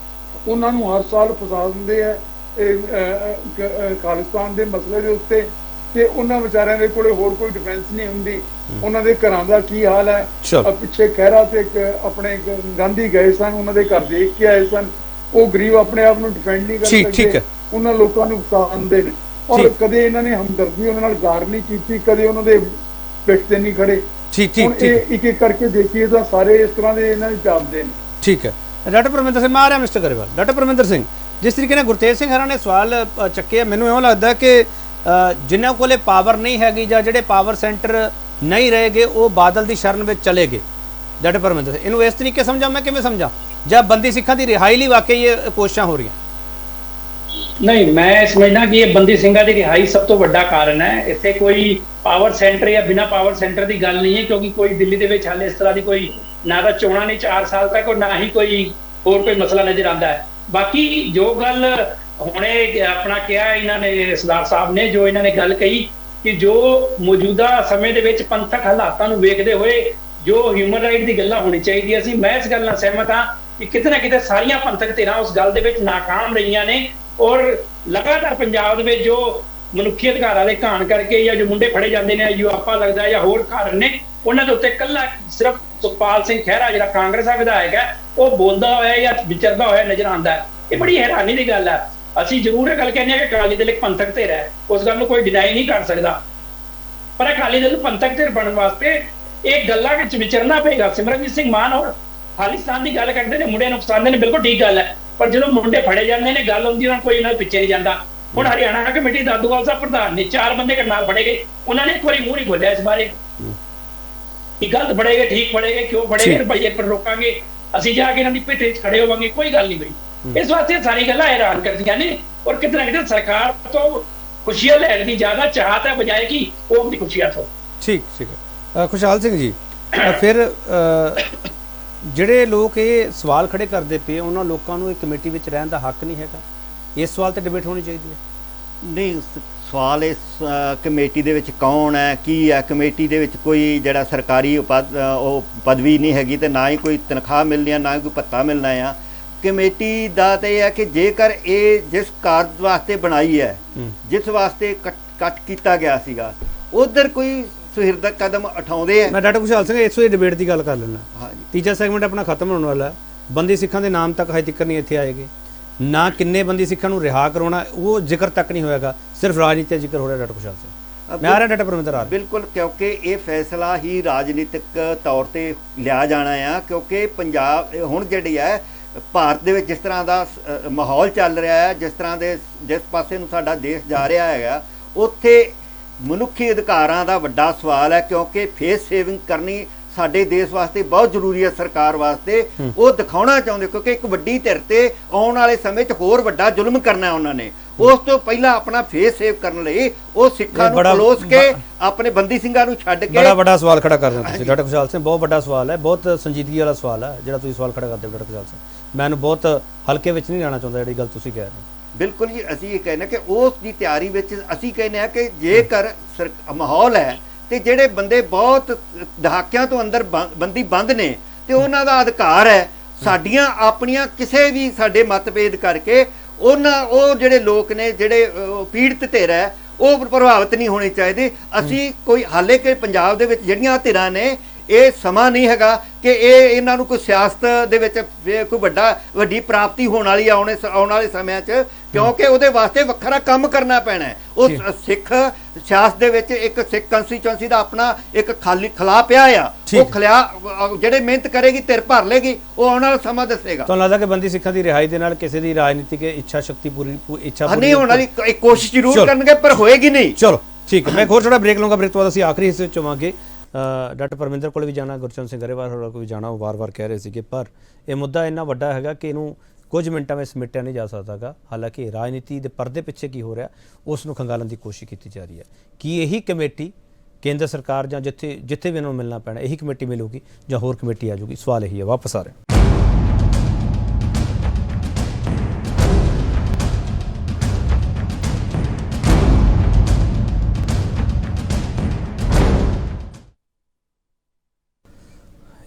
ਉਹਨਾਂ ਨੂੰ ਹਰ ਸਾਲ ਫਸਾ ਦਿੰਦੇ ਆ ਖਾਲਿਸਤਾਨ ਦੇ ਮਸਲੇ ਦੇ ਉੱਤੇ, ਤੇ ਉਹਨਾਂ ਵਿਚਾਰਿਆਂ ਦੇ ਕੋਲੇ ਹੋਰ ਕੋਈ ਡਿਫੈਂਸ ਨਹੀਂ ਹੁੰਦੀ। ਉਹਨਾਂ ਦੇ ਘਰਾਂ ਦਾ ਕੀ ਹਾਲ ਹੈ? ਪਿੱਛੇ ਖਹਿਰਾ ਤੇ ਆਪਣੇ ਗਾਂਧੀ ਗਏ ਸਨ, ਉਹਨਾਂ ਦੇ ਘਰ ਦੇਖ ਕੇ ਆਏ ਸਨ। ਉਹ ਗਰੀਬ ਆਪਣੇ ਆਪ ਨੂੰ ਡਿਫੈਂਡ ਨਹੀਂ ਕਰ ਸਕਦੇ, ਉਹਨਾਂ ਲੋਕਾਂ ਨੂੰ ਫਸਾਉਂਦੇ ਨੇ, ਔਰ ਕਦੇ ਇਹਨਾਂ ਨੇ ਹਮਦਰਦੀ ਉਹਨਾਂ ਨਾਲ ਜ਼ਾਹਰ ਨਹੀਂ ਕੀਤੀ, ਕਦੇ ਉਹਨਾਂ ਦੇ ਪਿੱਠ ਤੇ ਨਹੀਂ ਖੜੇ। ਹੁਣ ਇਹ ਇੱਕ ਇੱਕ ਕਰਕੇ ਦੇਖੀਏ ਤਾਂ ਸਾਰੇ ਇਸ ਤਰ੍ਹਾਂ ਦੇ ਇਹਨਾਂ ਦੇ ਜਾਪਦੇ ਨੇ। ਠੀਕ ਹੈ, ਡਾਕਟਰ ਪਰਮਿੰਦਰ ਸਿੰਘ, ਮੈਂ ਆ ਰਿਹਾ ਮਿਸਟਰ ਗਰੇਵਾਲ। ਡਾਕਟਰ ਪਰਮਿੰਦਰ ਸਿੰਘ, ਜਿਸ ਤਰੀਕੇ ਨਾਲ ਗੁਰਤੇਜ ਸਿੰਘ ਹਰਾਂ ਨੇ ਸਵਾਲ ਚੱਕੇ, ਮੈਨੂੰ ਇਉਂ ਲੱਗਦਾ ਕਿ ਜਿਨ੍ਹਾਂ ਕੋਲੇ ਪਾਵਰ ਨਹੀਂ ਹੈਗੀ ਜਾਂ ਜਿਹੜੇ ਪਾਵਰ ਸੈਂਟਰ ਨਹੀਂ ਰਹੇਗੇ ਉਹ ਬਾਦਲ ਦੀ ਸ਼ਰਨ ਵਿੱਚ ਚਲੇ ਗਏ। ਡਾਕਟਰ ਪਰਮਿੰਦਰ ਸਿੰਘ, ਇਹਨੂੰ ਇਸ ਤਰੀਕੇ ਸਮਝਾਂ, ਮੈਂ ਕਿਵੇਂ ਸਮਝਾਂ? ਜਾਂ ਬੰਦੀ ਸਿੱਖਾਂ ਦੀ ਰਿਹਾਈ ਲਈ ਵਾਕਈ ਇਹ ਕੋਸ਼ਿਸ਼ਾਂ ਹੋ ਰਹੀਆਂ? ਨਹੀਂ, ਮੈਂ ਸਮਝਦਾ ਕਿ ਇਹ ਬੰਦੀ ਸਿੰਘਾਂ ਦੀ ਰਿਹਾਈ ਸਭ ਤੋਂ ਵੱਡਾ ਕਾਰਨ ਹੈ। ਇੱਥੇ ਕੋਈ ਪਾਵਰ ਸੈਂਟਰ ਜਾਂ ਬਿਨਾਂ ਪਾਵਰ ਸੈਂਟਰ ਦੀ ਗੱਲ ਨਹੀਂ ਹੈ, ਕਿਉਂਕਿ ਕੋਈ ਦਿੱਲੀ ਦੇ ਵਿੱਚ ਹਾਲੇ ਇਸ ਤਰ੍ਹਾਂ ਦੀ ਕੋਈ ਨਾ ਤਾਂ ਚੋਣਾਂ ਨਹੀਂ 4 ਸਾਲ ਤੱਕ, ਔਰ ਨਾ ਹੀ ਕੋਈ ਹੋਰ ਕੋਈ ਮਸਲਾ ਨਜ਼ਰ ਆਉਂਦਾ ਹੈ। ਬਾਕੀ ਜੋ ਗੱਲ ਹੁਣੇ ਆਪਣਾ ਕਿਹਾ ਇਹਨਾਂ ਨੇ, ਸਰਦਾਰ ਸਾਹਿਬ ਨੇ ਜੋ ਇਹਨਾਂ ਨੇ ਗੱਲ ਕਹੀ ਕਿ ਜੋ ਮੌਜੂਦਾ ਸਮੇਂ ਦੇ ਵਿੱਚ ਪੰਥਕ ਹਾਲਾਤਾਂ ਨੂੰ ਵੇਖਦੇ ਹੋਏ ਜੋ ਹਿਊਮਨ ਰਾਈਟ ਦੀ ਗੱਲਾਂ ਹੋਣੀ ਚਾਹੀਦੀਆਂ ਸੀ, ਮੈਂ ਇਸ ਗੱਲ ਨਾਲ ਸਹਿਮਤ ਹਾਂ ਕਿ ਕਿਤੇ ਨਾ ਕਿਤੇ ਸਾਰੀਆਂ ਪੰਥਕ ਧਿਰਾਂ ਉਸ ਗੱਲ ਦੇ ਵਿੱਚ ਨਾਕਾਮ ਰਹੀਆਂ ਨੇ। ਔਰ ਲਗਾਤਾਰ ਪੰਜਾਬ ਦੇ ਵਿੱਚ ਜੋ ਮਨੁੱਖੀ ਅਧਿਕਾਰਾਂ ਦੇ ਘਾਣ ਕਰਕੇ ਜਾਂ ਜੋ ਮੁੰਡੇ ਫੜੇ ਜਾਂਦੇ ਨੇ, ਯੂਆਪਾ ਲੱਗਦਾ ਜਾਂ ਹੋਰ ਕਾਰਨ ਨੇ, ਉਹਨਾਂ ਦੇ ਉੱਤੇ ਇਕੱਲਾ ਸਿਰਫ ਸੁਖਪਾਲ ਸਿੰਘ ਖਹਿਰਾ ਜਿਹੜਾ ਕਾਂਗਰਸ ਦਾ ਵਿਧਾਇਕ ਹੈ ਉਹ ਬੋਲਦਾ ਹੋਇਆ ਜਾਂ ਵਿਚਰਦਾ ਹੋਇਆ ਨਜ਼ਰ ਆਉਂਦਾ ਹੈ। ਇਹ ਬੜੀ ਹੈਰਾਨੀ ਦੀ ਗੱਲ ਹੈ। ਅਸੀਂ ਜ਼ਰੂਰ ਇਹ ਗੱਲ ਕਹਿੰਦੇ ਹਾਂ ਕਿ ਅਕਾਲੀ ਦਲ ਇੱਕ ਪੰਥਕ ਧਿਰ ਹੈ, ਉਸ ਗੱਲ ਨੂੰ ਕੋਈ ਡਿਨਾਈ ਨਹੀਂ ਕਰ ਸਕਦਾ, ਪਰ ਅਕਾਲੀ ਦਲ ਪੰਥਕ ਧਿਰ ਬਣਨ ਵਾਸਤੇ ਇਹ ਗੱਲਾਂ ਵਿੱਚ ਵਿਚਰਨਾ ਪਏਗਾ। ਸਿਮਰਨਜੀਤ ਸਿੰਘ ਮਾਨ ਔਰ ਖਾਲਿਸਤਾਨ ਦੀ ਗੱਲ ਕਰਦੇ ਨੇ, ਮੁੰਡਿਆਂ ਨੂੰ ਪਸੰਦ ਨੇ, ਬਿਲਕੁਲ ਠੀਕ ਗੱਲ ਹੈ, ਪਰ ਜਦੋਂ ਮੁੰਡੇ ਫੜੇ ਜਾਂਦੇ ਨੇ ਗੱਲ ਹੁੰਦੀ ਉਹਨਾਂ ਕੋਈ ਇਹਨਾਂ ਪਿੱਛੇ ਨਹੀਂ ਜਾਂਦਾ। ਹੁਣ ਹਰਿਆਣਾ ਕਮੇਟੀ ਦਾਦੂਵਾਲ ਸਾਹਿਬ ਪ੍ਰਧਾਨ ਨੇ 4 ਬੰਦੇ ਨਾਲ ਫੜੇ ਗਏ, ਉਹਨਾਂ ਨੇ ਇੱਕ ਵਾਰੀ ਮੂੰਹ ਨਹੀਂ ਖੋਲਿਆ ਇਸ ਬਾਰੇ ਕਿ ਗਲਤ ਫੜੇ ਗਏ, ਠੀਕ ਫੜੇ ਗਏ, ਕਿਉਂ ਫੜੇ ਗਏ, ਰੁਪਈਏ ਪਰ ਰੋਕਾਂਗੇ, ਅਸੀਂ ਜਾ ਕੇ ਇਹਨਾਂ ਦੀ ਪਿੱਠ 'ਚ ਖੜੇ ਹੋਵਾਂਗੇ, ਕੋਈ ਗੱਲ ਨਹੀਂ ਬਈ। ਇਸ ਵਾਸਤੇ ਸਾਰੀ ਗੱਲਾਂ ਹੈਰਾਨ ਕਰਦੀਆਂ ਨੇ, ਔਰ ਕਿਤੇ ਨਾ ਕਿਤੇ ਸਰਕਾਰ ਤੋਂ ਖੁਸ਼ੀਆਂ ਲੈਣ ਦੀ ਜ਼ਿਆਦਾ ਚਾਹਤ ਹੈ ਬਜਾਏ ਕਿ ਉਹ ਆਪਣੀ ਖੁਸ਼ੀਆਂ ਤੋਂ। ਠੀਕ ਹੈ। ਖੁਸ਼ਹਾਲ ਸਿੰਘ ਜੀ, ਫਿਰ ਜਿਹੜੇ ਲੋਕ ਇਹ ਸਵਾਲ ਖੜੇ ਕਰਦੇ ਪਏ ਉਹਨਾਂ ਲੋਕਾਂ ਨੂੰ ਇਹ ਕਮੇਟੀ ਵਿੱਚ ਰਹਿਣ ਦਾ ਹੱਕ ਨਹੀਂ ਹੈਗਾ, ਇਸ ਸਵਾਲ ਤੇ ਡਿਬੇਟ ਹੋਣੀ ਚਾਹੀਦੀ ਹੈ। ਨਹੀਂ, ਸਵਾਲ ਇਸ ਕਮੇਟੀ ਦੇ ਵਿੱਚ ਕੌਣ ਹੈ, ਕੀ ਹੈ, ਕਮੇਟੀ ਦੇ ਵਿੱਚ ਕੋਈ ਜਿਹੜਾ ਸਰਕਾਰੀ ਉਹ ਪਦਵੀ ਨਹੀਂ ਹੈਗੀ ਤੇ ਨਾ ਹੀ ਕੋਈ ਤਨਖਾਹ ਮਿਲਣੀ ਹੈ, ਨਾ ਹੀ ਕੋਈ ਭੱਤਾ ਮਿਲਣਾ ਆ। ਕਮੇਟੀ ਦਾ ਤਾਂ ਇਹ ਹੈ ਕਿ ਜੇਕਰ ਇਹ ਜਿਸ ਕਾਰਜ ਵਾਸਤੇ ਬਣਾਈ ਹੈ, ਜਿਸ ਵਾਸਤੇ ਕੱਟ ਕੀਤਾ ਗਿਆ ਸੀਗਾ, ਉਧਰ ਕੋਈ ਸੁਹਿਰਦ ਕਦਮ ਉਠਾਉਂਦੇ ਆ। ਮੈਂ ਡਾਕਟਰ ਖੁਸ਼ਹਾਲ ਸਿੰਘ ਇਸ ਵੇਲੇ ਡਿਬੇਟ ਦੀ ਗੱਲ ਕਰ ਲੈਣਾ। ਹਾਂਜੀ, ਤੀਜਾ ਸੈਗਮੈਂਟ ਆਪਣਾ ਖਤਮ ਹੋਣ ਵਾਲਾ ਹੈ। ਬੰਦੀ ਸਿੱਖਾਂ ਦੇ ਨਾਮ ਤੱਕ ਹਜੇ ਤੱਕ ਨਹੀਂ ਇੱਥੇ ਆਏਗੇ, ਨਾ ਕਿੰਨੇ ਬੰਦੀ ਸਿੱਖਾਂ ਨੂੰ ਰਿਹਾ ਕਰਾਉਣਾ ਉਹ ਜ਼ਿਕਰ ਤੱਕ ਨਹੀਂ ਹੋਏਗਾ, ਸਿਰਫ ਰਾਜਨੀਤੀ ਦਾ ਜ਼ਿਕਰ ਹੋ ਰਿਹਾ। ਡਾਕਟਰ ਖੁਸ਼ਹਾਲ ਸਿੰਘ, ਮੈਂ ਆ ਰਿਹਾ ਡਾਕਟਰ ਪਰਮਿੰਦਰ ਆ ਰਿਹਾ। ਬਿਲਕੁਲ, ਕਿਉਂਕਿ ਇਹ ਫੈਸਲਾ ਹੀ ਰਾਜਨੀਤਿਕ ਤੌਰ ਤੇ ਲਿਆ ਜਾਣਾ ਆ, ਕਿਉਂਕਿ ਪੰਜਾਬ ਹੁਣ ਜਿਹੜੀ ਹੈ ਭਾਰਤ ਦੇ ਵਿੱਚ ਜਿਸ ਤਰ੍ਹਾਂ ਦਾ ਮਾਹੌਲ ਚੱਲ ਰਿਹਾ ਹੈ, ਜਿਸ ਪਾਸੇ ਨੂੰ ਸਾਡਾ ਦੇਸ਼ ਜਾ ਰਿਹਾ ਹੈਗਾ, ਉੱਥੇ ਮਨੁੱਖੀ ਅਧਿਕਾਰਾਂ ਦਾ ਵੱਡਾ ਸਵਾਲ ਹੈ, ਕਿਉਂਕਿ ਫੇਸ ਸੇਵਿੰਗ ਕਰਨੀ ਸਾਡੇ ਦੇਸ਼ ਵਾਸਤੇ ਬਹੁਤ ਜ਼ਰੂਰੀ ਹੈ। ਸਰਕਾਰ ਵਾਸਤੇ ਉਹ ਦਿਖਾਉਣਾ ਚਾਹੁੰਦੇ, ਕਿਉਂਕਿ ਇੱਕ ਵੱਡੀ ਧਿਰ ਤੇ ਆਉਣ ਵਾਲੇ ਸਮੇਂ 'ਚ ਹੋਰ ਵੱਡਾ ਜ਼ੁਲਮ ਕਰਨਾ ਉਹਨਾਂ ਨੇ। ਉਸ ਤੋਂ ਪਹਿਲਾਂ ਆਪਣਾ ਫੇਸ ਸੇਵ ਕਰਨ ਲਈ ਉਹ ਸਿੱਖਾਂ ਨੂੰ ਖਲੋਸ ਕੇ ਆਪਣੇ ਬੰਦੀ ਸਿੰਘਾਂ ਨੂੰ ਛੱਡ ਕੇ ਬੜਾ ਵੱਡਾ ਸਵਾਲ ਖੜਾ ਕਰ ਰਹੇ ਹੋ ਤੁਸੀਂ ਡਾਕਟਰ ਖੁਸ਼ਹਾਲ ਸਿੰਘ। ਬਹੁਤ ਵੱਡਾ ਸਵਾਲ ਹੈ, ਬਹੁਤ ਸੰਜੀਦਗੀ ਵਾਲਾ ਸਵਾਲ ਹੈ ਜਿਹੜਾ ਤੁਸੀਂ ਸਵਾਲ ਖੜਾ ਕਰਦੇ ਹੋ ਡਾਕਟਰ ਖੁਸ਼ਹਾਲ ਸਿੰਘ। ਮੈਂ ਇਹਨੂੰ ਬਹੁਤ ਹਲਕੇ ਵਿੱਚ ਨਹੀਂ ਲੈਣਾ ਚਾਹੁੰਦਾ ਜਿਹੜੀ ਗੱਲ ਤੁਸੀਂ ਕਹਿ ਰਹੇ ਹੋ। ਬਿਲਕੁਲ ਜੀ, ਅਸੀਂ ਇਹ ਕਹਿੰਦੇ ਕਿ ਉਸ ਦੀ ਤਿਆਰੀ ਵਿੱਚ ਅਸੀਂ ਕਹਿੰਦੇ ਹਾਂ ਕਿ ਜੇਕਰ ਮਾਹੌਲ ਹੈ ਤੇ ਜਿਹੜੇ ਬੰਦੇ ਬਹੁਤ ਦਹਾਕਿਆਂ ਤੋਂ ਅੰਦਰ ਬੰਦੀ ਬੰਦ ਨੇ ਤੇ ਉਹਨਾਂ ਦਾ ਅਧਿਕਾਰ ਹੈ, ਸਾਡੀਆਂ ਆਪਣੀਆਂ ਕਿਸੇ ਵੀ ਸਾਡੇ ਮਤਭੇਦ ਕਰਕੇ ਉਹ ਜਿਹੜੇ ਲੋਕ ਨੇ ਜਿਹੜੇ ਪੀੜਤ ਧਿਰ ਹੈ ਉਹ ਪ੍ਰਭਾਵਿਤ ਨਹੀਂ ਹੋਣੇ ਚਾਹੀਦੇ। ਅਸੀਂ ਕੋਈ ਹਾਲੇ ਕਿ ਪੰਜਾਬ ਦੇ ਵਿੱਚ ਜਿਹੜੀਆਂ ਧਿਰਾਂ ਨੇ ਇਹ ਸਮਾਂ ਨਹੀਂ ਹੈਗਾ ਕਿ ਇਹਨਾਂ ਨੂੰ ਕੋਈ ਸਿਆਸਤ ਦੇ ਵਿੱਚ ਕੋਈ ਵੱਡੀ ਪ੍ਰਾਪਤੀ ਹੋਣ ਵਾਲੀ ਆਉਣ ਵਾਲੇ ਸਮਿਆਂ 'ਚ, ਕਿਉਂਕਿ ਉਹਦੇ ਵਾਸਤੇ ਵੱਖਰਾ ਕੰਮ ਕਰਨਾ ਪੈਣਾ ਹੈ। ਉਹ ਸਿੱਖ ਸਿਆਸਤ ਦੇ ਵਿੱਚ ਇੱਕ ਸਿੱਖ ਕੰਸਟੀਚੁਐਂਸੀ ਦਾ ਆਪਣਾ ਇੱਕ ਖਲਾ ਪਿਆ ਆ, ਉਹ ਖਲਿਆ ਜਿਹੜੇ ਮਿਹਨਤ ਕਰੇਗੀ ਧਿਰ ਭਰ ਲੇਗੀ, ਉਹ ਆਉਣ ਵਾਲਾ ਸਮਾਂ ਦੱਸੇਗਾ। ਤੁਹਾਨੂੰ ਲੱਗਦਾ ਕਿ ਬੰਦੀ ਸਿੱਖਾਂ ਦੀ ਰਿਹਾਈ ਦੇ ਨਾਲ ਕਿਸੇ ਦੀ ਰਾਜਨੀਤਿਕ ਇੱਛਾ ਸ਼ਕਤੀ ਪੂਰੀ ਨਹੀਂ ਹੋਣ ਵਾਲੀ, ਕੋਸ਼ਿਸ਼ ਜ਼ਰੂਰ ਕਰਨਗੇ ਪਰ ਹੋਏਗੀ ਨਹੀਂ। ਚਲੋ ਠੀਕ ਹੈ, ਮੈਂ ਹੋਰ ਥੋੜਾ ਬ੍ਰੇਕ ਲਵਾਂਗਾ। ਬ੍ਰੇਕ ਤੋਂ ਬਾਅਦ ਅਸੀਂ ਆਖਰੀ ਹਿੱਸੇ 'ਚ ਆਵਾਂਗੇ। ਡਾਕਟਰ ਪਰਮਿੰਦਰ ਕੋਲ ਵੀ ਜਾਣਾ, ਗੁਰਚਰਨ ਸਿੰਘ ਗਰੇਵਾਲ ਹੋਰਾਂ ਕੋਲ ਵੀ ਜਾਣਾ। ਉਹ ਵਾਰ-ਵਾਰ ਕਹਿ ਰਹੇ ਸੀਗੇ, ਪਰ ਇਹ ਮੁੱਦਾ ਇੰਨਾ ਵੱਡਾ ਹੈਗਾ ਕਿ ਇਹਨੂੰ ਕੁਝ ਮਿੰਟਾਂ ਵਿੱਚ ਸਮੇਟਿਆ ਨਹੀਂ ਜਾ ਸਕਦਾਗਾ। ਹਾਲਾਂਕਿ ਰਾਜਨੀਤੀ ਦੇ ਪਰਦੇ ਪਿੱਛੇ ਕੀ ਹੋ ਰਿਹਾ ਉਸ ਨੂੰ ਖੰਗਾਲਣ ਦੀ ਕੋਸ਼ਿਸ਼ ਕੀਤੀ ਜਾ ਰਹੀ ਹੈ। ਕੀ ਇਹੀ ਕਮੇਟੀ ਕੇਂਦਰ ਸਰਕਾਰ ਜਾਂ ਜਿੱਥੇ ਵੀ ਇਹਨਾਂ ਨੂੰ ਮਿਲਣਾ ਪੈਣਾ ਇਹੀ ਕਮੇਟੀ ਮਿਲੂਗੀ ਜਾਂ ਹੋਰ ਕਮੇਟੀ ਆ ਜਾਊਗੀ? ਸਵਾਲ ਇਹੀ ਹੈ। ਵਾਪਸ ਆ ਰਹੇ